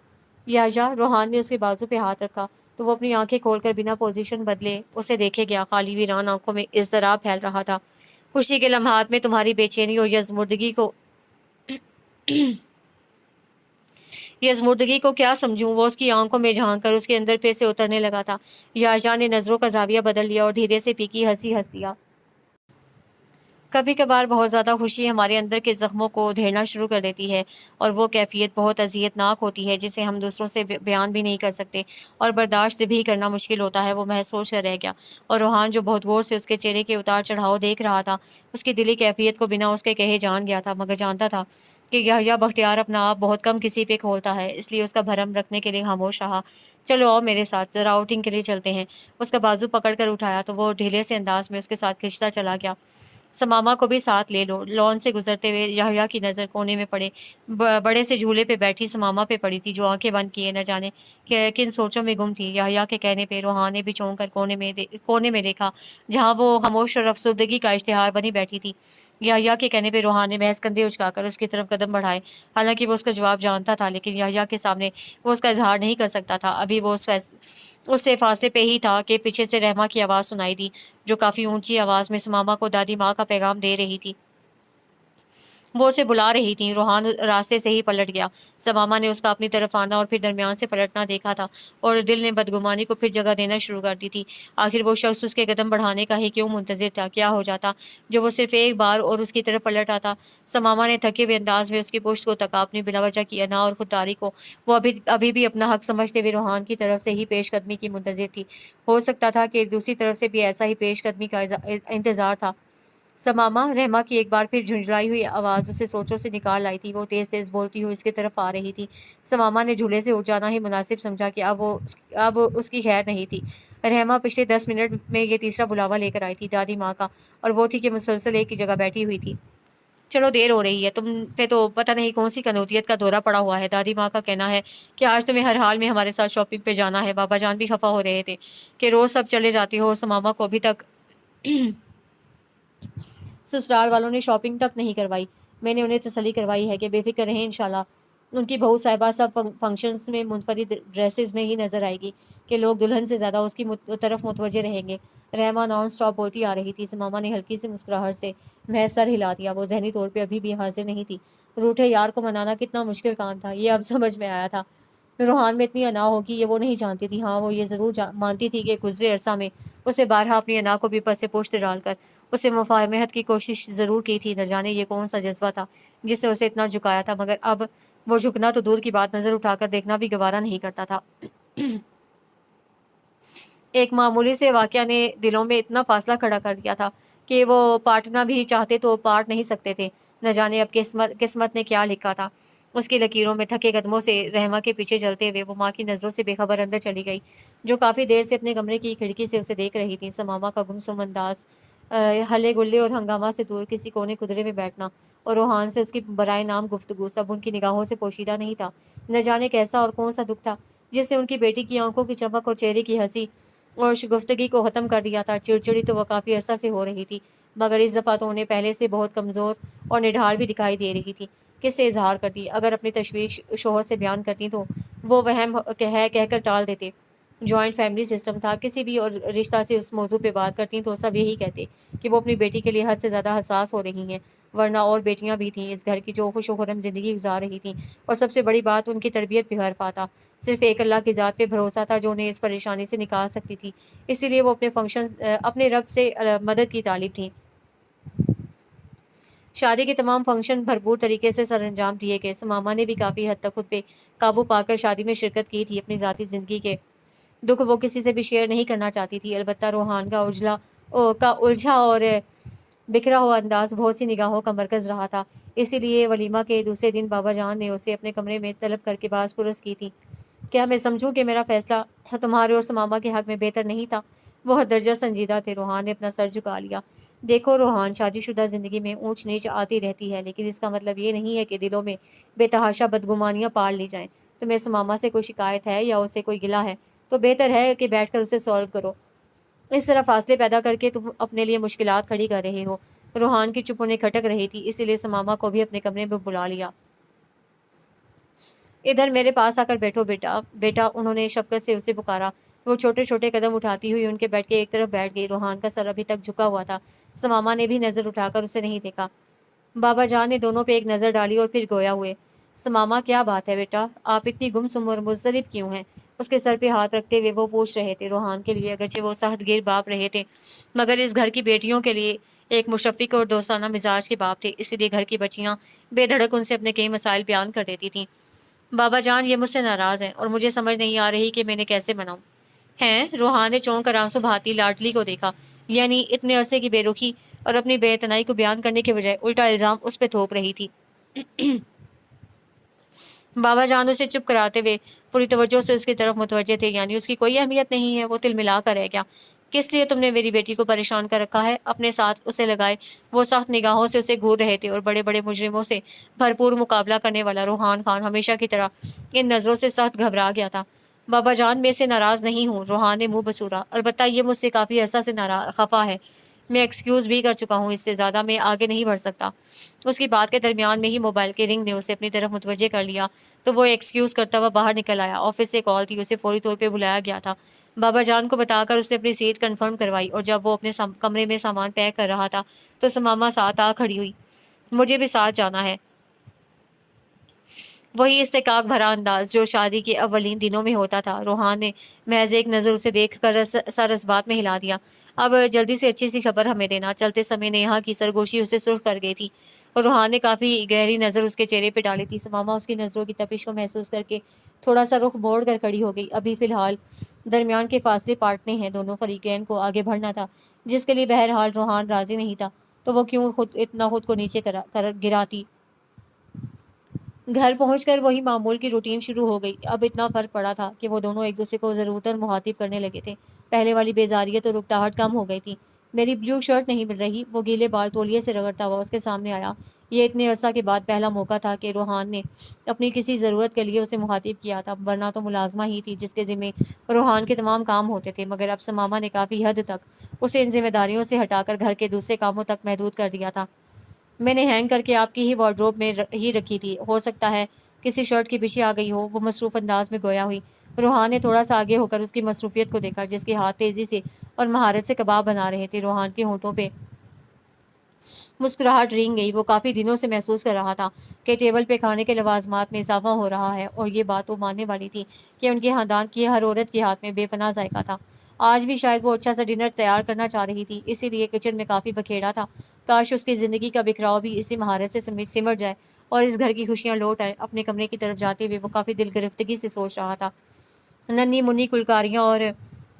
یحییٰ، روحان نے اس کے بازو پہ ہاتھ رکھا تو وہ اپنی آنکھیں کھول کر بنا پوزیشن بدلے اسے دیکھے گیا۔ خالی ویران آنکھوں میں اضطراب پھیل رہا تھا۔ خوشی کے لمحات میں تمہاری بے چینی اور یزمردگی کو کیا سمجھوں، وہ اس کی آنکھوں میں جھانک کر اس کے اندر پھر سے اترنے لگا تھا۔ یحییٰ نے نظروں کا زاویہ بدل لیا اور دھیرے سے پھیکی ہنسی ہنس دیا۔ کبھی کبھار بہت زیادہ خوشی ہمارے اندر کے زخموں کو ادھیڑنا شروع کر دیتی ہے، اور وہ کیفیت بہت اذیت ناک ہوتی ہے، جسے ہم دوسروں سے بیان بھی نہیں کر سکتے اور برداشت بھی کرنا مشکل ہوتا ہے۔ وہ محض سوچ کر رہ گیا، اور روحان جو بہت غور سے اس کے چہرے کے اتار چڑھاؤ دیکھ رہا تھا، اس کی دلی کیفیت کو بنا اس کے کہے جان گیا تھا، مگر جانتا تھا کہ یحییٰ بختیار اپنا آپ بہت کم کسی پہ کھولتا ہے، اس لیے اس کا بھرم رکھنے کے لیے خاموش رہا۔ چلو آؤ میرے ساتھ، ذرا آؤٹنگ کے لیے چلتے ہیں۔ اس کا بازو پکڑ کر اٹھایا تو وہ ڈھیلے سے انداز میں اس کے ساتھ کھنچتا چلا گیا۔ سماما کو بھی ساتھ لے لو۔ لان سے گزرتے ہوئے یحییٰ کی نظر کونے میں پڑے بڑے سے جھولے پہ بیٹھی سماما پہ پڑی تھی، جو آنکھیں بند کیے نہ جانے کن سوچوں میں گم تھی۔ یحییٰ کے کہنے پہ روحان نے بھی چونک کر کونے میں دیکھا، جہاں وہ خاموش اور افسردگی کا اشتہار بنی بیٹھی تھی۔ یحییٰ کے کہنے پہ روحان نے محض کندھے اچکا کر اس کی طرف قدم بڑھائے۔ حالانکہ وہ اس کا جواب جانتا تھا، لیکن یحییٰ کے سامنے وہ اس کا اظہار نہیں کر سکتا تھا۔ ابھی وہ اس سے فاصلے پہ ہی تھا کہ پیچھے سے رحمہ کی آواز سنائی دی، جو کافی اونچی آواز میں سماما کو دادی ماں کا پیغام دے رہی تھی۔ وہ اسے بلا رہی تھیں۔ روحان راستے سے ہی پلٹ گیا۔ سماما نے اس کا اپنی طرف آنا اور پھر درمیان سے پلٹنا دیکھا تھا اور دل نے بدگمانی کو پھر جگہ دینا شروع کر دی تھی۔ آخر وہ شخص اس کے قدم بڑھانے کا ہی کیوں منتظر تھا؟ کیا ہو جاتا جو وہ صرف ایک بار اور اس کی طرف پلٹ آتا؟ سماما نے تھکے ہوئے انداز میں اس کی پشت کو تکا، اپنی بلا وجہ کی انا اور خودداری کو وہ ابھی بھی اپنا حق سمجھتے ہوئے روحان کی طرف سے ہی پیش قدمی کی منتظر تھی۔ ہو سکتا تھا کہ دوسری طرف سے بھی ایسا ہی پیش قدمی کا انتظار تھا۔ سماما، رحمہ کی ایک بار پھر جھنجھلائی ہوئی آواز اسے سوچوں سے نکال لائی تھی۔ وہ تیز تیز بولتی ہوئی اس کی طرف آ رہی تھی۔ سماما نے جھولے سے اٹھ جانا ہی مناسب سمجھا کہ اب اس کی خیر نہیں تھی۔ رحمہ پچھلے 10 منٹ میں یہ تیسرا بلاوا لے کر آئی تھی، دادی ماں کا، اور وہ تھی کہ مسلسل ایک ہی جگہ بیٹھی ہوئی تھی۔ چلو دیر ہو رہی ہے، تم پہ تو پتہ نہیں کون سی کنوتیت کا دورہ پڑا ہوا ہے۔ دادی ماں کا کہنا ہے کہ آج تمہیں ہر حال میں ہمارے ساتھ شاپنگ پہ جانا ہے۔ بابا جان بھی خفا ہو رہے تھے کہ روز سب چلے جاتی ہو اور سماما کو ابھی تک سسرال والوں نے شاپنگ تک نہیں کروائی۔ میں نے انہیں تسلی کروائی ہے کہ بے فکر رہیں، انشاءاللہ ان کی بہو صاحبہ سب فنکشنز میں منفرد ڈریسز میں ہی نظر آئے گی کہ لوگ دلہن سے زیادہ اس کی طرف متوجہ رہیں گے۔ رحمہ نان سٹاپ بولتی آ رہی تھی۔ سماما نے ہلکی سی مسکراہٹ سے محض سر ہلا دیا۔ وہ ذہنی طور پہ ابھی بھی حاضر نہیں تھی۔ روٹھے یار کو منانا کتنا مشکل کام تھا، یہ اب سمجھ میں آیا تھا۔ روحان میں اتنی انا ہوگی یہ وہ نہیں جانتی تھی۔ ہاں، وہ یہ ضرور مانتی تھی کہ گزرے عرصہ میں اسے بارہا اپنی انا کو بھی پس پشت ڈال کر اسے مفاہمت کی کوشش ضرور کی تھی۔ نہ جانے یہ کون سا جذبہ تھا جس سے اسے اتنا جھکایا تھا، مگر اب وہ جھکنا تو دور کی بات، نظر اٹھا کر دیکھنا بھی گوارا نہیں کرتا تھا۔ ایک معمولی سے واقعہ نے دلوں میں اتنا فاصلہ کھڑا کر دیا تھا کہ وہ پاٹنا بھی چاہتے تو پاٹ نہیں سکتے تھے۔ نہ جانے اب قسمت نے کیا لکھا تھا۔ اس کی لکیروں میں تھکے قدموں سے رحمہ کے پیچھے چلتے ہوئے وہ ماں کی نظروں سے بے خبر اندر چلی گئی، جو کافی دیر سے اپنے کمرے کی کھڑکی سے اسے دیکھ رہی تھی۔ سماما کا گمسم انداز، ہلے گلے اور ہنگامہ سے دور کسی کونے قدرے میں بیٹھنا، اور روحان سے اس کی برائے نام گفتگو، سب ان کی نگاہوں سے پوشیدہ نہیں تھا۔ نہ جانے کیسا اور کون سا دکھ تھا جس سے ان کی بیٹی کی آنکھوں کی چمک اور چہرے کی ہنسی اور شگفتگی کو ختم کر دیا تھا۔ چڑچڑی تو وہ کافی عرصہ سے ہو رہی تھی، مگر اس دفعہ تو انہیں پہلے سے بہت کمزور اور نڈھال بھی دکھائی دے رہی تھی۔ کس سے اظہار کرتی؟ اگر اپنی تشویش شوہر سے بیان کرتی تو وہ وہم کہہ کر ٹال دیتے۔ جوائنٹ فیملی سسٹم تھا، کسی بھی اور رشتہ سے اس موضوع پہ بات کرتی تو سب یہی کہتے کہ وہ اپنی بیٹی کے لیے حد سے زیادہ حساس ہو رہی ہیں، ورنہ اور بیٹیاں بھی تھیں اس گھر کی جو خوش و خرم زندگی گزار رہی تھیں، اور سب سے بڑی بات ان کی تربیت پہ حرف آتا۔ صرف ایک اللہ کی ذات پہ بھروسہ تھا جو انہیں اس پریشانی سے نکال سکتی تھی، اسی لیے وہ اپنے رب سے مدد کی طالب تھیں۔ شادی کے تمام فنکشن بھرپور طریقے سے سر انجام دیے گئے۔ سماما نے بھی کافی حد تک خود پہ قابو پا کر شادی میں شرکت کی تھی۔ اپنی ذاتی زندگی کے دکھ وہ کسی سے بھی شیئر نہیں کرنا چاہتی تھی، البتہ روحان کا الجھا اور بکھرا ہوا انداز بہت سی نگاہوں کا مرکز رہا تھا۔ اسی لیے ولیمہ کے دوسرے دن بابا جان نے اسے اپنے کمرے میں طلب کر کے باز پرس کی تھی۔ کیا میں سمجھوں کہ میرا فیصلہ تمہارے اور سماما کے حق میں بہتر نہیں تھا؟ وہ حد درجہ سنجیدہ تھے۔ روحان نے اپنا سر جھکا لیا۔ دیکھو روحان، شادی شدہ زندگی میں اونچ نیچ آتی رہتی ہے، لیکن اس کا مطلب یہ نہیں ہے کہ دلوں میں بے تحاشا بدگمانیاں پال لی جائیں۔ تمہیں سماما سے کوئی شکایت ہے یا اسے کوئی گلہ ہے تو بہتر ہے کہ بیٹھ کر اسے سالو کرو۔ اس طرح فاصلے پیدا کر کے تم اپنے لیے مشکلات کھڑی کر رہے ہو۔ روحان کی چپ انہیں کھٹک رہی تھی، اسی لیے سماما کو بھی اپنے کمرے میں بلا لیا۔ ادھر میرے پاس آ کر بیٹھو بیٹا بیٹا، انہوں نے شفقت سے اسے پکارا۔ وہ چھوٹے چھوٹے قدم اٹھاتی ہوئی ان کے بیڈ کے ایک طرف بیٹھ گئی۔ روحان کا سر ابھی تک جھکا ہوا تھا۔ سماما نے بھی نظر اٹھا کر اسے نہیں دیکھا۔ بابا جان نے دونوں پہ ایک نظر ڈالی اور پھر گویا ہوئے۔ سماما، کیا بات ہے بیٹا؟ آپ اتنی گمسم اور مضطرب کیوں ہیں؟ اس کے سر پہ ہاتھ رکھتے ہوئے وہ پوچھ رہے تھے۔ روحان کے لیے اگرچہ وہ سخت گیر باپ رہے تھے، مگر اس گھر کی بیٹیوں کے لیے ایک مشفق اور دوستانہ مزاج کے باپ تھے، اسی لیے گھر کی بچیاں بے دھڑک ان سے اپنے کئی مسائل بیان کر دیتی تھیں۔ بابا جان، یہ مجھ سے ناراض ہیں اور مجھے سمجھ نہیں آ رہی کہ میں نے کیسے مناؤں۔ ہیں؟ روحان نے چونک کر آنسو بہاتی لاڈلی کو دیکھا، یعنی اتنے عرصے کی بے رخی اور اپنی بے اعتنائی کو بیان کرنے کے بجائے الٹا الزام اس پہ تھوپ رہی تھی۔ بابا جان اسے چپ کراتے ہوئے پوری توجہ سے اس کی طرف متوجہ تھے، یعنی اس کی کوئی اہمیت نہیں ہے، وہ تل ملا کر ہے کیا؟ کس لیے تم نے میری بیٹی کو پریشان کر رکھا ہے؟ اپنے ساتھ اسے لگائے وہ سخت نگاہوں سے اسے گھور رہے تھے، اور بڑے بڑے مجرموں سے بھرپور مقابلہ کرنے والا روحان خان ہمیشہ کی طرح ان نظروں سے سخت گھبرا گیا تھا۔ بابا جان، میں سے ناراض نہیں ہوں، روحان نے منہ بسورا، البتہ یہ مجھ سے کافی عرصہ سے خفا ہے۔ میں ایکسکیوز بھی کر چکا ہوں، اس سے زیادہ میں آگے نہیں بڑھ سکتا۔ اس کی بات کے درمیان میں ہی موبائل کے رنگ نے اسے اپنی طرف متوجہ کر لیا، تو وہ ایکسکیوز کرتا ہوا باہر نکل آیا۔ آفس سے کال تھی، اسے فوری طور پہ بلایا گیا تھا۔ بابا جان کو بتا کر اس نے اپنی سیٹ کنفرم کروائی، اور جب وہ اپنے کمرے میں سامان پیک کر رہا تھا تو سماما ساتھ آ کھڑی ہوئی۔ مجھے بھی ساتھ جانا ہے۔ وہی استحقاق بھرا انداز جو شادی کے اولین دنوں میں ہوتا تھا۔ روحان نے محض ایک نظر اسے دیکھ کر سر اس بات میں ہلا دیا۔ اب جلدی سے اچھی سی خبر ہمیں دینا۔ چلتے سمے نیہا کی سرگوشی اسے سرخ کر گئی تھی اور روحان نے کافی گہری نظر اس کے چہرے پہ ڈالی تھی۔ سماما اس کی نظروں کی تپش کو محسوس کر کے تھوڑا سا رخ موڑ کر کھڑی ہو گئی۔ ابھی فی الحال درمیان کے فاصلے پاٹنے ہیں، دونوں فریقین کو آگے بڑھنا تھا، جس کے لیے بہرحال روحان راضی نہیں تھا، تو وہ کیوں خود کو نیچے گراتی۔ گھر پہنچ کر وہی معمول کی روٹین شروع ہو گئی۔ اب اتنا فرق پڑا تھا کہ وہ دونوں ایک دوسرے کو ضرورتاً مخاطب کرنے لگے تھے۔ پہلے والی بیزاریت اور اکتاہٹ کم ہو گئی تھی۔ میری بلیو شرٹ نہیں مل رہی، وہ گیلے بال تولیے سے رگڑتا ہوا اس کے سامنے آیا۔ یہ اتنے عرصہ کے بعد پہلا موقع تھا کہ روحان نے اپنی کسی ضرورت کے لیے اسے مخاطب کیا تھا، ورنہ تو ملازمہ ہی تھی جس کے ذمے روحان کے تمام کام ہوتے تھے، مگر اب سماما نے کافی حد تک اسے ان ذمہ داریوں سے ہٹا کر گھر کے دوسرے کاموں تک محدود کر دیا تھا۔ میں نے ہینگ کر کے آپ کی ہی وارڈروب میں ہی رکھی تھی، ہو سکتا ہے کسی شرٹ کے پیچھے آ گئی ہو، وہ مصروف انداز میں گویا ہوئی۔ روحان نے تھوڑا سا آگے ہو کر اس کی مصروفیت کو دیکھا، جس کے ہاتھ تیزی سے اور مہارت سے کباب بنا رہے تھے۔ روحان کے ہونٹوں پہ مسکراہٹ رینگ گئی۔ وہ کافی دنوں سے محسوس کر رہا تھا کہ ٹیبل پہ کھانے کے لوازمات میں اضافہ ہو رہا ہے، اور یہ بات وہ ماننے والی تھی کہ ان کے خاندان کی ہر عورت کے ہاتھ میں بے پناہ ذائقہ تھا۔ آج بھی شاید وہ اچھا سا ڈنر تیار کرنا چاہ رہی تھی، اسی لیے کچن میں کافی بکھیڑا تھا۔ کاش اس کی زندگی کا بکھراؤ بھی اسی مہارت سے سمٹ جائے اور اس گھر کی خوشیاں لوٹ آئیں۔ اپنے کمرے کی طرف جاتے ہوئے وہ کافی دل گرفتگی سے سوچ رہا تھا۔ ننھی منھی کلکاریاں اور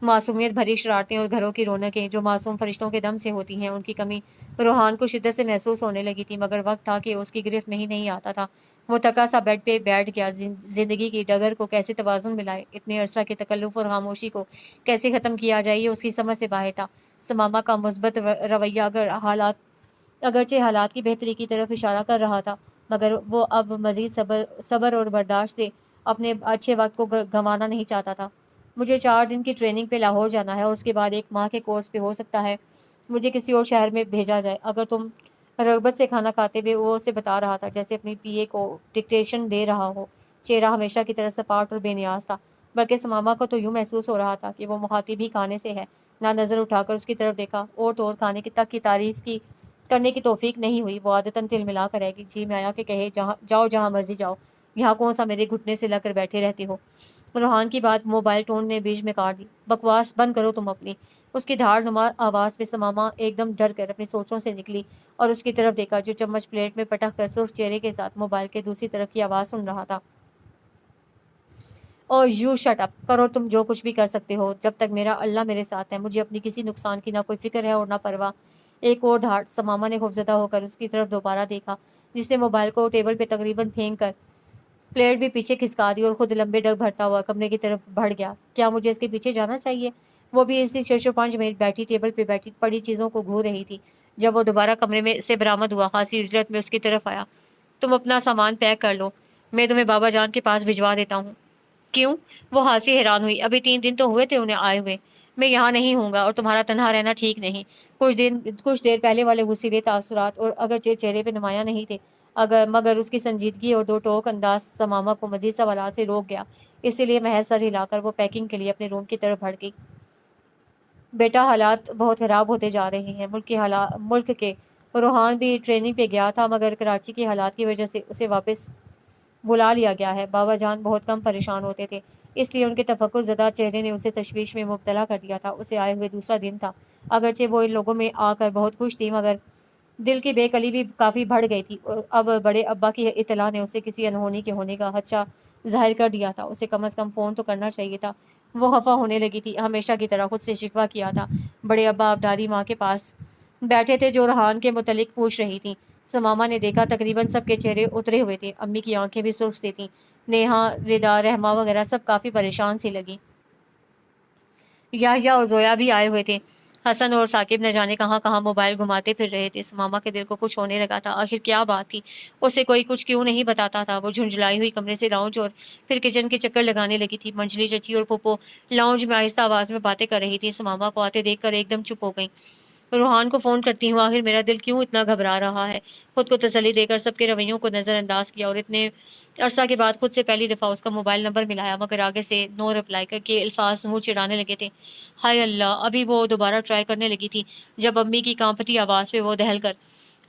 معصومیت بھری شرارتیں اور گھروں کی رونقیں جو معصوم فرشتوں کے دم سے ہوتی ہیں، ان کی کمی روحان کو شدت سے محسوس ہونے لگی تھی، مگر وقت تھا کہ اس کی گرفت میں ہی نہیں آتا تھا۔ وہ تکا سا بیڈ پہ بیٹھ گیا۔ زندگی کی ڈگر کو کیسے توازن ملائے، اتنے عرصہ کے تکلف اور خاموشی کو کیسے ختم کیا جائے، یہ اس کی سمجھ سے باہر تھا۔ سماما کا مثبت رویہ اگرچہ حالات کی بہتری کی طرف اشارہ کر رہا تھا، مگر وہ اب مزید صبر اور برداشت سے اپنے اچھے وقت کو گنوانا نہیں چاہتا تھا۔ مجھے 4 دن کی ٹریننگ پہ لاہور جانا ہے، اور اس کے بعد 1 ماہ کے کورس پہ ہو سکتا ہے مجھے کسی اور شہر میں بھیجا جائے۔ اگر تم رغبت سے کھانا کھاتے ہوئے وہ اسے بتا رہا تھا، جیسے اپنی پی اے کو ڈکٹیشن دے رہا ہو۔ چہرہ ہمیشہ کی طرح سپاٹ اور بے نیاز تھا، بلکہ سماما کو تو یوں محسوس ہو رہا تھا کہ وہ مخاطب ہی کھانے سے ہے۔ نہ نظر اٹھا کر اس کی طرف دیکھا، اور تو اور کھانے کی تک کی تعریف کرنے کی توفیق نہیں ہوئی۔ وہ عادتاً تل ملا کر رہ گئی۔ جی میں آیا کہ کہے جاؤ جہاں مرضی جاؤ، یہاں کون سا میرے گھٹنے سے لگ کر بیٹھے رہتے ہو۔ روحان کی بات موبائل ٹون نے بیچ میں کاٹ دی۔ بکواس بند کرو تم اپنی۔ اس کی دھاڑ نما آواز پہ سماما ایک دم ڈر کر اپنی سوچوں سے نکلی اور اس کی طرف دیکھا، جو چمچ پلیٹ میں پٹک کر سرخ چہرے کے ساتھ موبائل کے دوسری طرف کی آواز سن رہا تھا۔ اور یو شٹ اپ کرو، تم جو کچھ بھی کر سکتے ہو جب تک میرا اللہ میرے ساتھ ہے۔ مجھے اپنی کسی نقصان کی نہ کوئی فکر ہے اور نہ پرواہ۔ ایک اور دھاڑ۔ سماما نے خوفزدہ ہو کر اس کی طرف دوبارہ دیکھا، جس نے موبائل کو ٹیبل پہ تقریباً پھینک کر پلیٹ بھی پیچھے کھسکا دی اور خود لمبے ڈگ بھرتا ہوا کمرے کی طرف بڑھ گیا۔ کیا مجھے اس کے پیچھے جانا چاہیے؟ وہ بھی اسی 605 منٹ بیٹھی ٹیبل پہ بیٹھی پڑی چیزوں کو گھور رہی تھی۔ جب وہ دوبارہ کمرے میں سے برآمد ہوا، خاصی اجلت میں اس کی طرف آیا۔ تم اپنا سامان پیک کر لو، میں تمہیں بابا جان کے پاس بھجوا دیتا ہوں۔ کیوں؟ وہ خاصی حیران ہوئی۔ ابھی 3 دن تو ہوئے تھے انہیں آئے ہوئے۔ میں یہاں نہیں ہوں گا، اور تمہارا تنہا رہنا ٹھیک نہیں۔ کچھ دیر پہلے والے غصیلے تاثرات اور اگرچہ چہرے پہ نمایاں نہیں تھے، مگر اس کی سنجیدگی اور 2 ٹوک انداز سماما کو مزید سوالات سے روک گیا۔ اسی لیے محض سر ہلا کر وہ پیکنگ کے لیے اپنے روم کی طرف بڑھ گئی۔ بیٹا، حالات بہت خراب ہوتے جا رہے ہیں ملک کے۔ روحان بھی ٹریننگ پہ گیا تھا، مگر کراچی کے حالات کی وجہ سے اسے واپس بلا لیا گیا ہے۔ بابا جان بہت کم پریشان ہوتے تھے، اس لیے ان کے تفکر زدہ چہرے نے اسے تشویش میں مبتلا کر دیا تھا۔ اسے آئے ہوئے دوسرا دن تھا، اگرچہ وہ ان لوگوں میں آ کر بہت خوش تھی، مگر دل کی بے کلی بھی کافی بڑھ گئی تھی۔ اب بڑے ابا کی اطلاع نے اسے کسی انہونی کے ہونے کا خدشہ ظاہر کر دیا تھا۔ اسے کم از کم فون تو کرنا چاہیے تھا۔ وہ خفا ہونے لگی تھی، ہمیشہ کی طرح خود سے شکوہ کیا تھا۔ بڑے ابا ابداری ماں کے پاس بیٹھے تھے، جو روحان کے متعلق پوچھ رہی تھیں۔ سماما نے دیکھا تقریباً سب کے چہرے اترے ہوئے تھے۔ امی کی آنکھیں بھی سرخ سی تھیں۔ نیہا، ردا، رحمہ وغیرہ سب کافی پریشان سی لگیں۔ یحییٰ اور زویا بھی آئے ہوئے تھے۔ حسن اور ثاقب نہ جانے کہاں کہاں موبائل گھماتے پھر رہے تھے۔ سماما کے دل کو کچھ ہونے لگا تھا۔ آخر کیا بات تھی؟ اسے کوئی کچھ کیوں نہیں بتاتا تھا؟ وہ جھنجھلائی ہوئی کمرے سے لاؤنج اور پھر کچن کے چکر لگانے لگی تھی۔ منجلی چچی اور پھپھو لاؤنج میں آہستہ آواز میں باتیں کر رہی تھی۔ سماما کو آتے دیکھ کر ایک دم چپ ہو گئیں۔ روحان کو فون کرتی ہوں، آخر میرا دل کیوں اتنا گھبرا رہا ہے؟ خود کو تسلی دے کر سب کے رویوں کو نظر انداز کیا، اور اتنے عرصہ کے بعد خود سے پہلی دفعہ اس کا موبائل نمبر ملایا، مگر آگے سے نو رپلائی کر کے الفاظ منہ چڑھانے لگے تھے۔ ہائے اللہ! ابھی وہ دوبارہ ٹرائی کرنے لگی تھی جب امی کی کانپتی آواز پہ وہ دہل کر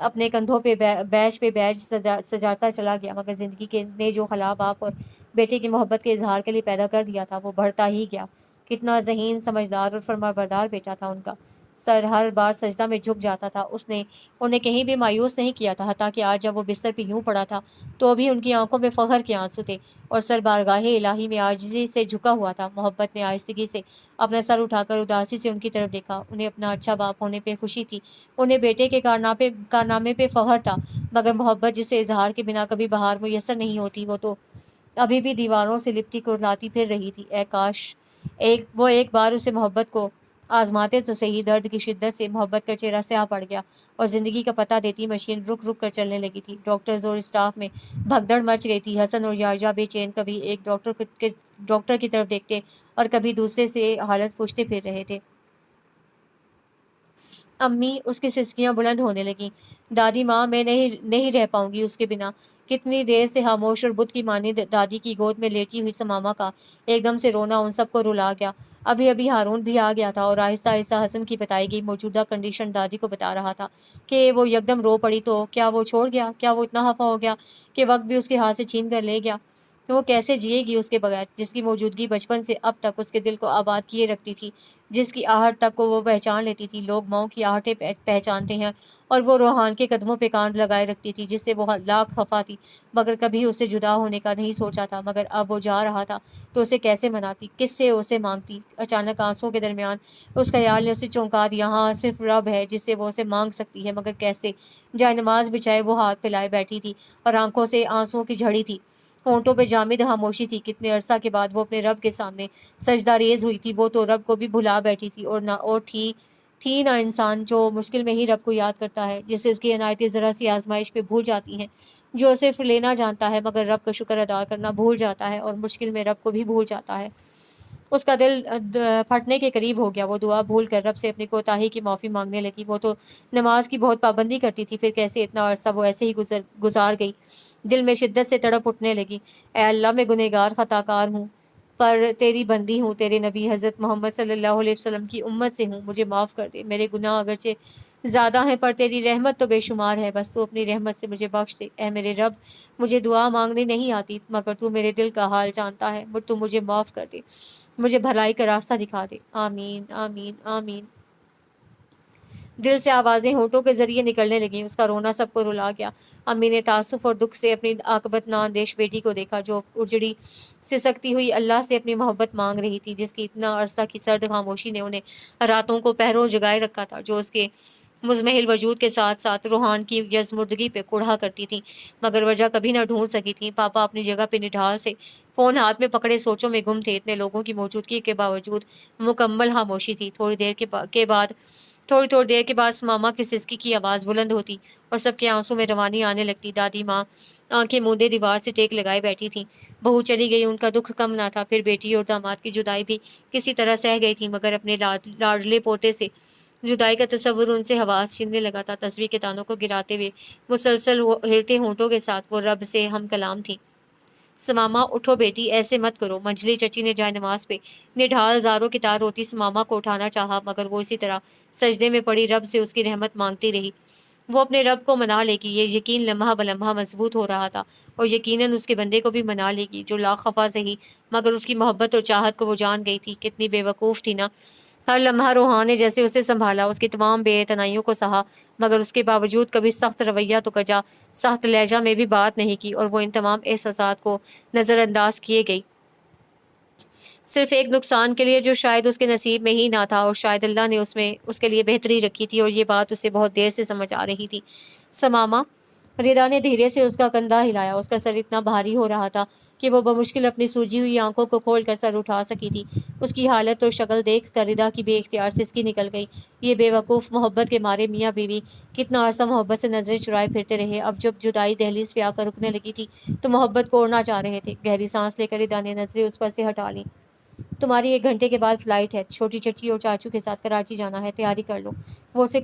اپنے کندھوں پہ بیج سجاتا چلا گیا، مگر زندگی کے نے جو خلا باپ اور بیٹے کی محبت کے اظہار کے لیے پیدا کر دیا تھا وہ بڑھتا ہی گیا۔ کتنا ذہین، سمجھدار اور فرمانبردار بیٹا تھا ان کا۔ سر ہر بار سجدہ میں جھک جاتا تھا۔ اس نے انہیں کہیں بھی مایوس نہیں کیا تھا، حتیٰ کہ آج جب وہ بستر پہ یوں پڑا تھا تو ابھی ان کی آنکھوں میں فخر کے آنسو تھے اور سر بارگاہ الہی میں عاجزی سے جھکا ہوا تھا۔ محبت نے آہستگی سے اپنا سر اٹھا کر اداسی سے ان کی طرف دیکھا۔ انہیں اپنا اچھا باپ ہونے پہ خوشی تھی، انہیں بیٹے کے کارنامے پہ فخر تھا، مگر محبت جسے اظہار کے بنا کبھی بہار میسر نہیں ہوتی، وہ تو ابھی بھی دیواروں سے لپٹی کرلاتی پھر رہی تھی۔ اے کاش وہ ایک بار اسے محبت کو آزماتے تو صحیح۔ درد کی شدت سے محبت کا چہرہ سیاہ پڑ گیا اور زندگی کا پتہ دیتی مشین رک رک کر چلنے لگی تھی۔ ڈاکٹرز اور اسٹاف میں بھگدڑ مچ گئی تھی۔ حسن اور یارجا بے چین کبھی ایک ڈاکٹر کی طرف دیکھتے اور کبھی دوسرے سے حالت پوچھتے پھر رہے تھے۔ امی، اس کی سسکیاں بلند ہونے لگیں۔ دادی ماں، میں نہیں رہ پاؤں گی اس کے بنا۔ کتنی دیر سے خاموش اور بت کی مانند دادی کی گود میں لیٹی ہوئی سماما کا ایک دم سے رونا ان سب کو رلا گیا۔ ابھی ہارون بھی آ گیا تھا اور آہستہ آہستہ حسن کی بتائی گئی موجودہ کنڈیشن دادی کو بتا رہا تھا کہ وہ یکدم رو پڑی تو کیا وہ چھوڑ گیا؟ کیا وہ اتنا خفا ہو گیا کہ وقت بھی اس کے ہاتھ سے چھین کر لے گیا؟ تو وہ کیسے جیے گی اس کے بغیر، جس کی موجودگی بچپن سے اب تک اس کے دل کو آباد کیے رکھتی تھی، جس کی آہٹ تک کو وہ پہچان لیتی تھی۔ لوگ ماؤں کی آہٹیں پہچانتے ہیں اور وہ روحان کے قدموں پہ کان لگائے رکھتی تھی، جس سے وہ لاکھ خفا تھی مگر کبھی اس سے جدا ہونے کا نہیں سوچا تھا۔ مگر اب وہ جا رہا تھا تو اسے کیسے مناتی، کس سے اسے مانگتی؟ اچانک آنسوؤں کے درمیان اس خیال نے اسے چونکا دیا، ہاں صرف رب ہے جس سے وہ اسے مانگ سکتی ہے، مگر کیسے؟ جائے نماز بچھائے وہ ہاتھ پھیلائے بیٹھی تھی اور آنکھوں سے آنسوؤں کی جھڑی تھی، ہونٹوں پہ جامد خاموشی تھی۔ کتنے عرصہ کے بعد وہ اپنے رب کے سامنے سجدہ ریز ہوئی تھی۔ وہ تو رب کو بھی بھلا بیٹھی تھی اور تھی نہ انسان جو مشکل میں ہی رب کو یاد کرتا ہے، جسے اس کی عنایتیں ذرا سی آزمائش پہ بھول جاتی ہیں، جو صرف لینا جانتا ہے مگر رب کا شکر ادا کرنا بھول جاتا ہے اور مشکل میں رب کو بھی بھول جاتا ہے۔ اس کا دل پھٹنے کے قریب ہو گیا۔ وہ دعا بھول کر رب سے اپنی کوتاہی کی معافی مانگنے لگی۔ وہ تو نماز کی بہت پابندی کرتی تھی، پھر کیسے اتنا عرصہ وہ ایسے ہی گزار گئی؟ دل میں شدت سے تڑپ اٹھنے لگی۔ اے اللہ، میں گنہگار خطا کار ہوں، پر تیری بندی ہوں، تیرے نبی حضرت محمد صلی اللہ علیہ وسلم کی امت سے ہوں، مجھے معاف کر دے۔ میرے گناہ اگرچہ زیادہ ہیں پر تیری رحمت تو بے شمار ہے، بس تو اپنی رحمت سے مجھے بخش دے۔ اے میرے رب، مجھے دعا مانگنے نہیں آتی مگر تو میرے دل کا حال جانتا ہے، تو مجھے معاف کر دے، مجھے بھلائی کا راستہ دکھا دے۔ آمین آمین آمین۔ دل سے آوازیں ہونٹوں کے ذریعے نکلنے لگیں۔ اس کا رونا سب کو رلا گیا۔ امی نے تعصف اور دکھ سے اپنی عاقبت نااندیش بیٹی کو دیکھا، جو اجڑی سسکتی ہوئی اللہ سے اپنی محبت مانگ رہی تھی، جس کی اتنا عرصہ کی سرد خاموشی نے انہیں راتوں کو پہروں جگائے رکھا تھا، جو اس کے مزمحل وجود کے ساتھ ساتھ روحان کی یزمردگی پہ کڑھا کرتی تھی، مگر وجہ کبھی نہ ڈھونڈ سکی تھی۔ پاپا اپنی جگہ پہ نڈھال سے فون ہاتھ میں پکڑے سوچوں میں گم تھے۔ اتنے لوگوں کی موجودگی کے باوجود مکمل خاموشی تھی۔ تھوڑی تھوڑی دیر کے بعد ماما کی سسکی کی آواز بلند ہوتی اور سب کے آنسوں میں روانی آنے لگتی۔ دادی ماں آنکھیں موندے دیوار سے ٹیک لگائے بیٹھی تھیں۔ بہو چلی گئی، ان کا دکھ کم نہ تھا۔ پھر بیٹی اور داماد کی جدائی بھی کسی طرح سہ گئی تھی، مگر اپنے لاڈلے پوتے سے جدائی کا تصور ان سے حواس چھیننے لگا تھا۔ تسبیح کے تانوں کو گراتے ہوئے مسلسل ہلتے ہونٹوں کے ساتھ وہ رب سے ہم کلام تھی۔ سماما، اٹھو بیٹی، ایسے مت کرو۔ منجلی چچی نے جائے نماز پہ نڈھال زاروں کی تار ہوتی سماما کو اٹھانا چاہا، مگر وہ اسی طرح سجدے میں پڑی رب سے اس کی رحمت مانگتی رہی۔ وہ اپنے رب کو منا لے گی، یہ یقین لمحہ بلمحہ مضبوط ہو رہا تھا، اور یقیناً اس کے بندے کو بھی منا لے گی، جو لاکھ خفا سہی مگر اس کی محبت اور چاہت کو وہ جان گئی تھی۔ کتنی بے وقوف تھی نا! ہر لمحہ روحان نے جیسے اسے سنبھالا، اس کی تمام بے اعتنائیوں کو سہا، مگر اس کے باوجود کبھی سخت رویہ تو کجا سخت لہجہ میں بھی بات نہیں کی، اور وہ ان تمام احساسات کو نظر انداز کیے گئی صرف ایک نقصان کے لیے جو شاید اس کے نصیب میں ہی نہ تھا، اور شاید اللہ نے اس میں اس کے لیے بہتری رکھی تھی، اور یہ بات اسے بہت دیر سے سمجھ آ رہی تھی۔ سماما، ردا نے دھیرے سے اس کا کندھا ہلایا۔ اس کا سر اتنا بھاری ہو رہا تھا کہ وہ بمشکل اپنی سوجی ہوئی آنکھوں کو کھول کر سر اٹھا سکی تھی۔ اس کی حالت اور شکل دیکھ کر ردا کی بے اختیار سسکی نکل گئی۔ یہ بے وقوف محبت کے مارے میاں بیوی کتنا عرصہ محبت سے نظریں چرائے پھرتے رہے۔ اب جب جدائی دہلیز پہ آ کر رکنے لگی تھی تو محبت کو اوڑھنا چاہ رہے تھے۔ گہری سانس لے کر ردا نے نظریں اس پر سے ہٹا لیں۔ تمہاری 1 گھنٹے کے بعد فلائٹ ہے، چھوٹی چچی اور چاچو کے ساتھ کراچی جانا ہے، تیاری کر لو۔ وہ اسے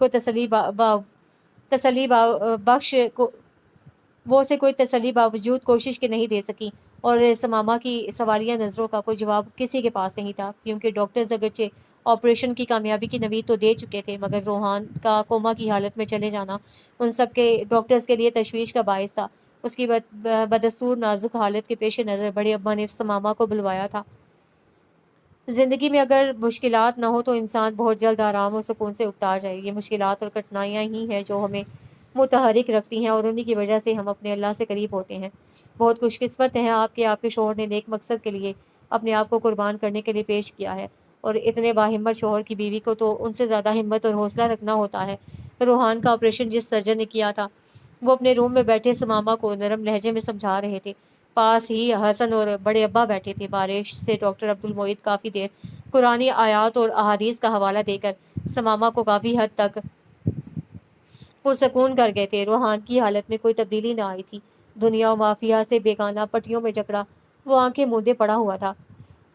کوئی تسلی باوجود کوشش کے نہیں دے سکی، اور سمامہ کی سوالیہ نظروں کا کوئی جواب کسی کے پاس نہیں تھا، کیونکہ ڈاکٹرز اگرچہ آپریشن کی کامیابی کی نوید تو دے چکے تھے، مگر روحان کا کوما کی حالت میں چلے جانا ان سب کے ڈاکٹرز کے لیے تشویش کا باعث تھا۔ اس کی بدستور نازک حالت کے پیش نظر بڑے ابا نے سمامہ کو بلوایا تھا۔ زندگی میں اگر مشکلات نہ ہو تو انسان بہت جلد آرام اور سکون سے اگتا جائے۔ یہ مشکلات اور کٹھنائیاں ہی ہیں جو ہمیں متحرک رکھتی ہیں، اور انہی کی وجہ سے ہم اپنے اللہ سے قریب ہوتے ہیں۔ بہت خوش قسمت ہیں آپ کے شوہر نے نیک مقصد کے لیے اپنے آپ کو قربان کرنے کے لیے پیش کیا ہے، اور اتنے باہمت شوہر کی بیوی کو تو ان سے زیادہ ہمت اور حوصلہ رکھنا ہوتا ہے۔ روحان کا آپریشن جس سرجن نے کیا تھا وہ اپنے روم میں بیٹھے سمامہ کو نرم لہجے میں سمجھا رہے تھے۔ پاس ہی حسن اور بڑے ابا بیٹھے تھے۔ بارش سے ڈاکٹر عبدالمعید کافی دیر قرآنی آیات اور احادیث کا حوالہ دے کر سمامہ کو کافی حد تک پرسکون کر گئے تھے۔ روحان کی حالت میں کوئی تبدیلی نہ آئی تھی۔ دنیا و مافیہ سے بیگانہ پٹیوں میں جکڑا وہ آنکھیں موندے پڑا ہوا تھا۔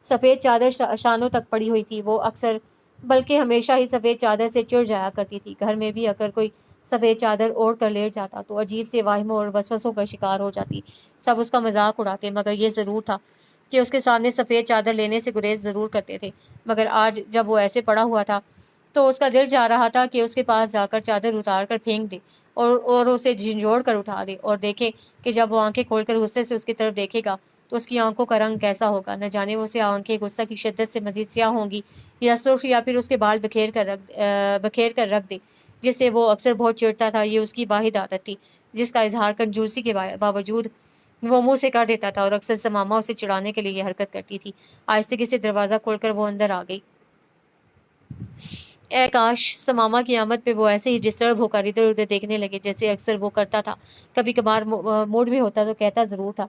سفید چادر شانوں تک پڑی ہوئی تھی۔ وہ اکثر بلکہ ہمیشہ ہی سفید چادر سے چڑ جایا کرتی تھی۔ گھر میں بھی اگر کوئی سفید چادر اوڑھ کر لیٹ جاتا تو عجیب سے واہموں اور وسوسوں کا شکار ہو جاتی۔ سب اس کا مذاق اڑاتے، مگر یہ ضرور تھا کہ اس کے سامنے سفید چادر لینے سے گریز ضرور کرتے تھے۔ مگر آج جب وہ ایسے پڑا ہوا تھا تو اس کا دل چاہ رہا تھا کہ اس کے پاس جا کر چادر اتار کر پھینک دے اور اسے جھنجھوڑ کر اٹھا دے، اور دیکھے کہ جب وہ آنکھیں کھول کر غصے سے اس کی طرف دیکھے گا تو اس کی آنکھوں کا رنگ کیسا ہوگا۔ نہ جانے وہ سیاہ آنکھیں غصہ کی شدت سے مزید سیاہ ہوں گی یا سرخ، یا پھر اس کے بال بکھیر کر رکھ دے، جس سے وہ اکثر بہت چڑھتا تھا۔ یہ اس کی واحد عادت تھی جس کا اظہار کنجوسی کے باوجود وہ منہ سے کر دیتا تھا، اور اکثر سمامہ اسے چڑھانے کے لیے یہ حرکت کرتی تھی۔ آہستگی سے دروازہ کھول کر وہ اندر آ گئی۔ اے کاش! سمامہ کی آمد پہ وہ ایسے ہی ڈسٹرب ہو کر ادھر ادھر دیکھنے لگے جیسے اکثر وہ کرتا تھا۔ کبھی کبھار موڈ میں ہوتا تو کہتا ضرور تھا،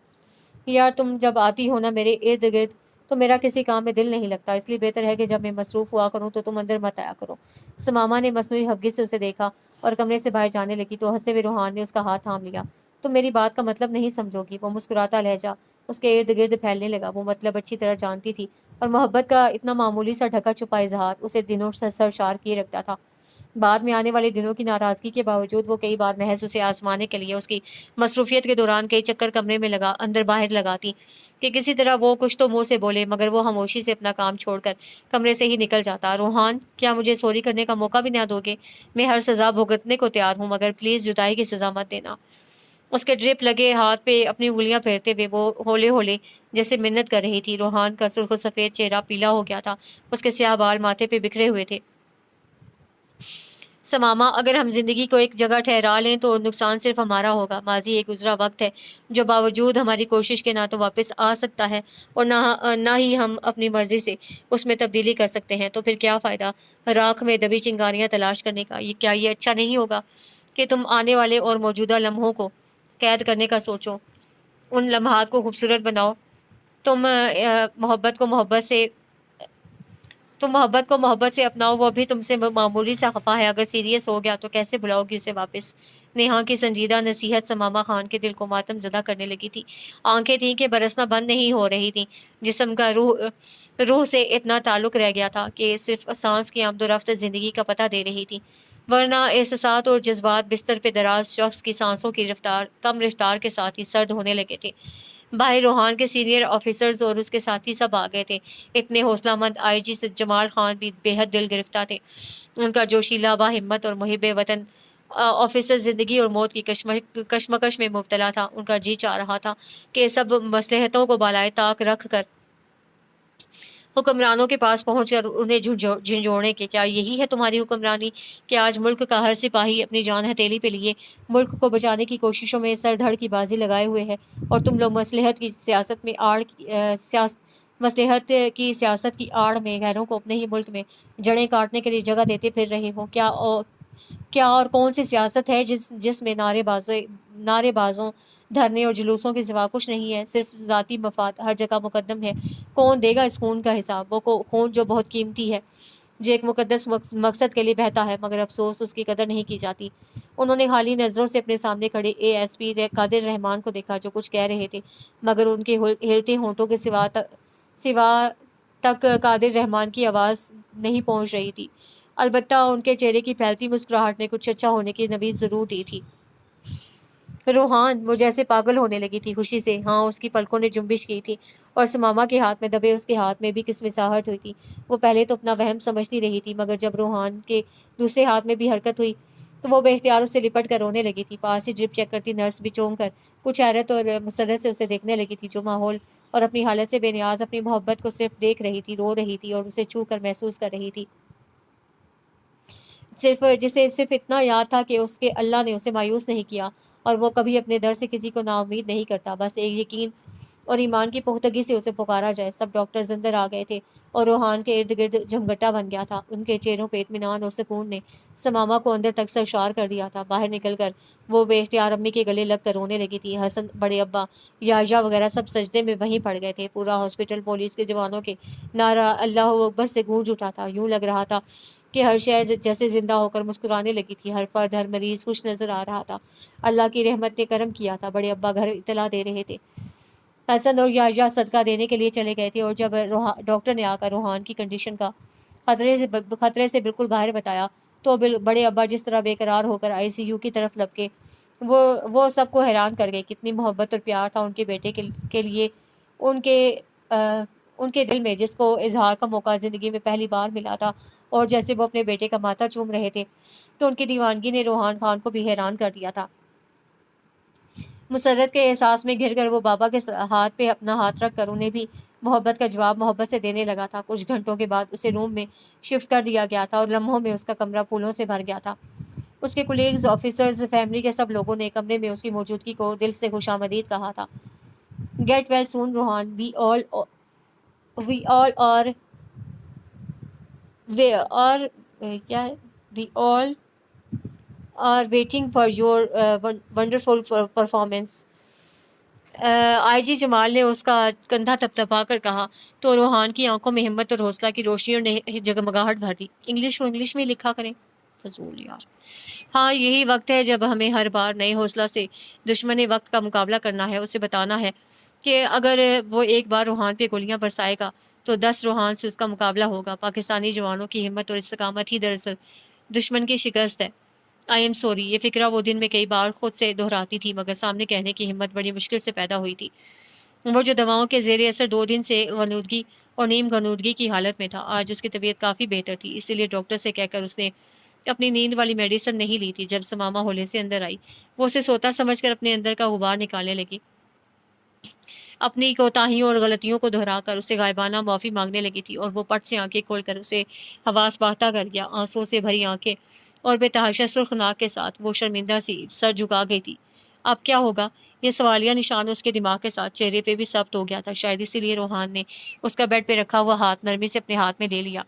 یار تم جب آتی ہو نا میرے ارد گرد تو میرا کسی کام میں دل نہیں لگتا، اس لیے بہتر ہے کہ جب میں مصروف ہوا کروں تو تم اندر مت آیا کرو۔ سمامہ نے مصنوعی خفگی سے اسے دیکھا اور کمرے سے باہر جانے لگی تو ہنستے ہوئے روحان نے اس کا ہاتھ تھام لیا۔ تم میری بات کا مطلب نہیں سمجھو گی۔ وہ مسکراتا لہجہ اس کے ارد گرد پھیلنے لگا۔ وہ مطلب اچھی طرح جانتی تھی، اور محبت کا اتنا معمولی سا ڈھکا چھپا اظہار اسے دنوں سرشار کیے رکھتا تھا۔ بعد میں آنے والے دنوں کی ناراضگی کے باوجود وہ کئی بار محض اسے آزمانے کے لیے اس کی مصروفیت کے دوران کئی چکر کمرے میں اندر باہر لگاتی کہ کسی طرح وہ کچھ تو منہ سے بولے، مگر وہ خاموشی سے اپنا کام چھوڑ کر کمرے سے ہی نکل جاتا۔ روحان، کیا مجھے سوری کرنے کا موقع بھی نہ دو گے؟ میں ہر سزا بھگتنے کو تیار ہوں، مگر پلیز جدائی کی سزا مت دینا۔ اس کے ڈرپ لگے ہاتھ پہ اپنی انگلیاں پھیرتے ہوئے وہ ہولے ہولے جیسے منت کر رہی تھی۔ روحان کا سرخ و سفید چہرہ پیلا ہو گیا تھا، اس کے سیاہ بال ماتھے پہ بکھرے ہوئے تھے۔ سمامہ، اگر ہم زندگی کو ایک جگہ ٹھہرا لیں تو نقصان صرف ہمارا ہوگا۔ ماضی ایک گزرا وقت ہے جو باوجود ہماری کوشش کے نہ تو واپس آ سکتا ہے اور نہ ہی ہم اپنی مرضی سے اس میں تبدیلی کر سکتے ہیں۔ تو پھر کیا فائدہ راکھ میں دبی چنگاریاں تلاش کرنے کا؟ کیا یہ اچھا نہیں ہوگا کہ تم آنے والے اور موجودہ لمحوں کو قید کرنے کا سوچو، ان لمحات کو خوبصورت بناؤ؟ تم محبت کو محبت سے اپناؤ۔ وہ بھی تم سے معمولی سا خفا ہے، اگر سیریس ہو گیا تو کیسے بلاؤ گی اسے واپس؟ نیہا کی سنجیدہ نصیحت سمامہ خان کے دل کو ماتم زدہ کرنے لگی تھی۔ آنکھیں تھیں کہ برسنا بند نہیں ہو رہی تھیں، جسم کا روح سے اتنا تعلق رہ گیا تھا کہ صرف سانس کی آمد و رفت زندگی کا پتہ دے رہی تھی، ورنہ احساسات اور جذبات بستر پہ دراز شخص کی سانسوں کی رفتار کم رفتار کے ساتھ ہی سرد ہونے لگے تھے۔ باہر روحان کے سینئر آفیسرز اور اس کے ساتھی سب آ گئے تھے۔ اتنے حوصلہ مند آئی جی جمال خان بھی بے حد دل گرفتہ تھے۔ ان کا جوشیلا باہمت اور محب وطن آفیسر زندگی اور موت کی کشمکش میں مبتلا تھا۔ ان کا جی چاہ رہا تھا کہ سب مصلحتوں کو بالائے طاق رکھ کر حکمرانوں کے پاس پہنچ کر انہیں جھنجھوڑنے کے۔ کیا یہی ہے تمہاری حکمرانی کہ آج ملک کا ہر سپاہی اپنی جان ہتھیلی پہ لیے ملک کو بچانے کی کوششوں میں سر دھڑ کی بازی لگائے ہوئے ہے، اور تم لوگ مصلحت کی سیاست کی آڑ میں غیروں کو اپنے ہی ملک میں جڑیں کاٹنے کے لیے جگہ دیتے پھر رہے ہو؟ کیا اور کون سی سیاست ہے جس میں نعرے بازوں، دھرنے اور جلوسوں کے سوا کچھ نہیں ہے؟ صرف ذاتی مفاد ہر جگہ مقدم ہے۔ کون دے گا اس خون کا حساب؟ وہ خون جو بہت قیمتی ہے، جو ایک مقدس مقصد کے لیے بہتا ہے، مگر افسوس اس کی قدر نہیں کی جاتی۔ انہوں نے خالی نظروں سے اپنے سامنے کھڑے اے ایس پی قادر رحمان کو دیکھا جو کچھ کہہ رہے تھے، مگر ان کے ہلتے ہونٹوں کے سوا تک قادر رحمان کی آواز نہیں پہنچ رہی تھی۔ البتہ ان کے چہرے کی پھیلتی مسکراہٹ نے کچھ اچھا ہونے کی نوید ضرور دی تھی۔ روحان وہ جیسے پاگل ہونے لگی تھی خوشی سے. ہاں اس کی پلکوں نے جنبش کی تھی اور سماما کے ہاتھ میں دبے اس کے ہاتھ میں بھی کسمساہٹ ہوئی تھی. وہ پہلے تو اپنا وہم سمجھتی رہی تھی مگر جب روحان کے دوسرے ہاتھ میں بھی حرکت ہوئی تو وہ بے اختیار اس سے لپٹ کر رونے لگی تھی. پاس ہی ڈرپ چیک کرتی نرس بھی چونک کر کچھ حیرت اور مسرت سے اسے دیکھنے لگی تھی جو ماحول اور اپنی حالت سے بے نیاز اپنی محبت کو صرف دیکھ رہی تھی, رو رہی تھی اور اسے چھو کر محسوس کر رہی تھی. صرف اتنا یاد تھا کہ اس کے اللہ نے اسے مایوس نہیں کیا اور وہ کبھی اپنے در سے کسی کو نا امید نہیں کرتا. بس ایک یقین اور ایمان کی پختگی سے اسے پکارا جائے. سب ڈاکٹرز اندر آ گئے تھے اور روحان کے ارد گرد جھمگٹا بن گیا تھا. ان کے چہروں پہ اطمینان اور سکون نے سماما کو اندر تک سرشار کر دیا تھا. باہر نکل کر وہ بے اختیار امی کے گلے لگ کر رونے لگی تھی. حسن, بڑے ابا, یاجا وغیرہ سب سجدے میں وہیں پڑ گئے تھے. پورا ہاسپٹل پولیس کے جوانوں کے نعرہ اللہ اکبر سے گونج اٹھا تھا. یوں لگ رہا تھا کہ ہر شے جیسے زندہ ہو کر مسکرانے لگی تھی. ہر فرد, ہر مریض خوش نظر آ رہا تھا. اللہ کی رحمت نے کرم کیا تھا. بڑے ابا گھر اطلاع دے رہے تھے. حسن اور یاجا صدقہ دینے کے لیے چلے گئے تھے اور جب ڈاکٹر نے آ کر روحان کی کنڈیشن کا خطرے سے بالکل باہر بتایا تو بڑے ابا جس طرح بے قرار ہو کر آئی سی یو کی طرف لپکے وہ سب کو حیران کر گئے. کتنی محبت اور پیار تھا ان کے بیٹے کے لیے ان کے دل میں, جس کو اظہار کا موقع زندگی میں پہلی بار ملا تھا. اور جیسے وہ اپنے بیٹے کا ماتھا چوم رہے تھے تو ان کی دیوانگی نے روحان خان کو بھی حیران کر دیا تھا. مسرت کے احساس میں گھر کر وہ بابا کے ہاتھ پہ اپنا ہاتھ رکھ کر انہیں بھی محبت کا جواب محبت سے دینے لگا تھا. کچھ گھنٹوں کے بعد اسے روم میں شفٹ کر دیا گیا تھا اور لمحوں میں اس کا کمرہ پھولوں سے بھر گیا تھا. اس کے کولیگز, آفیسرز, فیملی کے سب لوگوں نے کمرے میں اس کی موجودگی کو دل سے خوش آمدید کہا تھا. Get well soon Rohan, we all are waiting for your wonderful performance. I G Jamal نے اس کا کندھا تھپتھپا کر کہا تو روحان کی آنکھوں میں ہمت اور حوصلہ کی روشنی اور جگمگاہٹ بھر دی. انگلش کو انگلش میں لکھا کریں, فضول یار. ہاں یہی وقت ہے جب ہمیں ہر بار نئے حوصلہ سے دشمن وقت کا مقابلہ کرنا ہے. اسے بتانا ہے کہ اگر وہ ایک بار روحان پہ گولیاں برسائے گا تو 10 روحان سے اس کا مقابلہ ہوگا. پاکستانی جوانوں کی ہمت اور استقامت ہی دراصل دشمن کی شکست ہے. آئی ایم سوری, یہ فکرہ وہ دن میں کئی بار خود سے دہراتی تھی مگر سامنے کہنے کی ہمت بڑی مشکل سے پیدا ہوئی تھی. وہ جو دواؤں کے زیر اثر 2 دن سے غنودگی اور نیم غنودگی کی حالت میں تھا, آج اس کی طبیعت کافی بہتر تھی. اسی لیے ڈاکٹر سے کہہ کر اس نے اپنی نیند والی میڈیسن نہیں لی تھی. جب سماما ہولے سے اندر آئی وہ اسے سوتا سمجھ کر اپنے اندر کا غبار نکالنے لگی. اپنی کوتاہیوں اور غلطیوں کو دہرا کر اسے غائبانہ معافی مانگنے لگی تھی اور وہ پٹ سے آنکھیں کھول کر اسے حواس باختہ کر گیا. آنسوؤں سے بھری آنکھیں اور بے تحاشا سرخ ناک کے ساتھ وہ شرمندہ سی سر جھکا گئی تھی. اب کیا ہوگا, یہ سوالیہ نشان اس کے دماغ کے ساتھ چہرے پہ بھی ثبت ہو گیا تھا. شاید اسی لیے روحان نے اس کا بیڈ پہ رکھا ہوا ہاتھ نرمی سے اپنے ہاتھ میں لے لیا.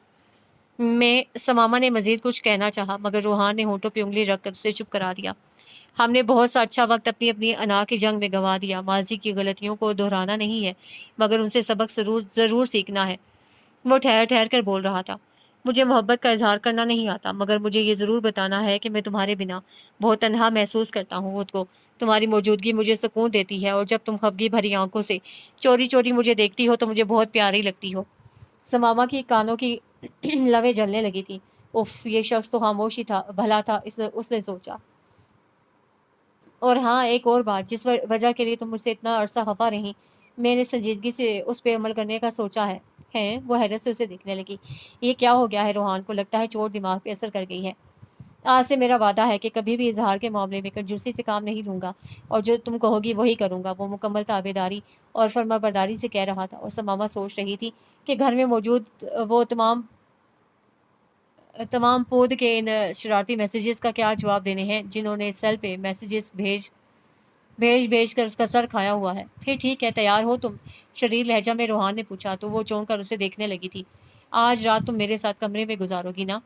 سماما نے مزید کچھ کہنا چاہا مگر روحان نے ہونٹوں پہ انگلی رکھ کر اسے چپ کرا دیا. ہم نے بہت سا اچھا وقت اپنی اپنی انا کی جنگ میں گنوا دیا. ماضی کی غلطیوں کو دہرانا نہیں ہے مگر ان سے سبق ضرور سیکھنا ہے. وہ ٹھہر ٹھہر کر بول رہا تھا. مجھے محبت کا اظہار کرنا نہیں آتا مگر مجھے یہ ضرور بتانا ہے کہ میں تمہارے بنا بہت تنہا محسوس کرتا ہوں. خود کو تمہاری موجودگی مجھے سکون دیتی ہے اور جب تم خفگی بھری آنکھوں سے چوری چوری مجھے دیکھتی ہو تو مجھے بہت پیاری لگتی ہو. سماما کی کانوں کی لویں جلنے لگی تھی. اف, یہ شخص تو خاموش ہی تھا, بھلا تھا اس نے سوچا. اور ہاں ایک اور بات, جس وجہ کے لیے تم مجھ سے اتنا عرصہ خفا رہی, میں نے سنجیدگی سے اس پہ عمل کرنے کا سوچا ہے. وہ حیرت سے اسے دیکھنے لگی. یہ کیا ہو گیا ہے روحان کو؟ لگتا ہے چوٹ دماغ پہ اثر کر گئی ہے. آج سے میرا وعدہ ہے کہ کبھی بھی اظہار کے معاملے میں کنجوسی سے کام نہیں لوں گا اور جو تم کہو گی وہی کروں گا. وہ مکمل تابعداری اور فرما برداری سے کہہ رہا تھا اور سماما سوچ رہی تھی کہ گھر میں موجود وہ تمام پود کے ان شرارتی میسیجز کا کیا جواب دینے ہیں جنہوں نے سیل پہ میسیجز بھیج کر اس کا سر کھایا ہوا ہے. پھر ٹھیک ہے, تیار ہو تم؟ شریر لہجہ میں روحان نے پوچھا تو وہ چونک کر اسے دیکھنے لگی تھی. آج رات تم میرے ساتھ کمرے میں گزارو گی نا؟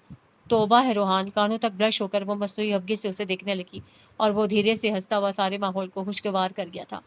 توبہ ہے روحان. کانوں تک برش ہو کر وہ مصنوعی ابگی سے اسے دیکھنے لگی اور وہ دھیرے سے ہنستا ہوا سارے ماحول کو خوشگوار کر گیا تھا.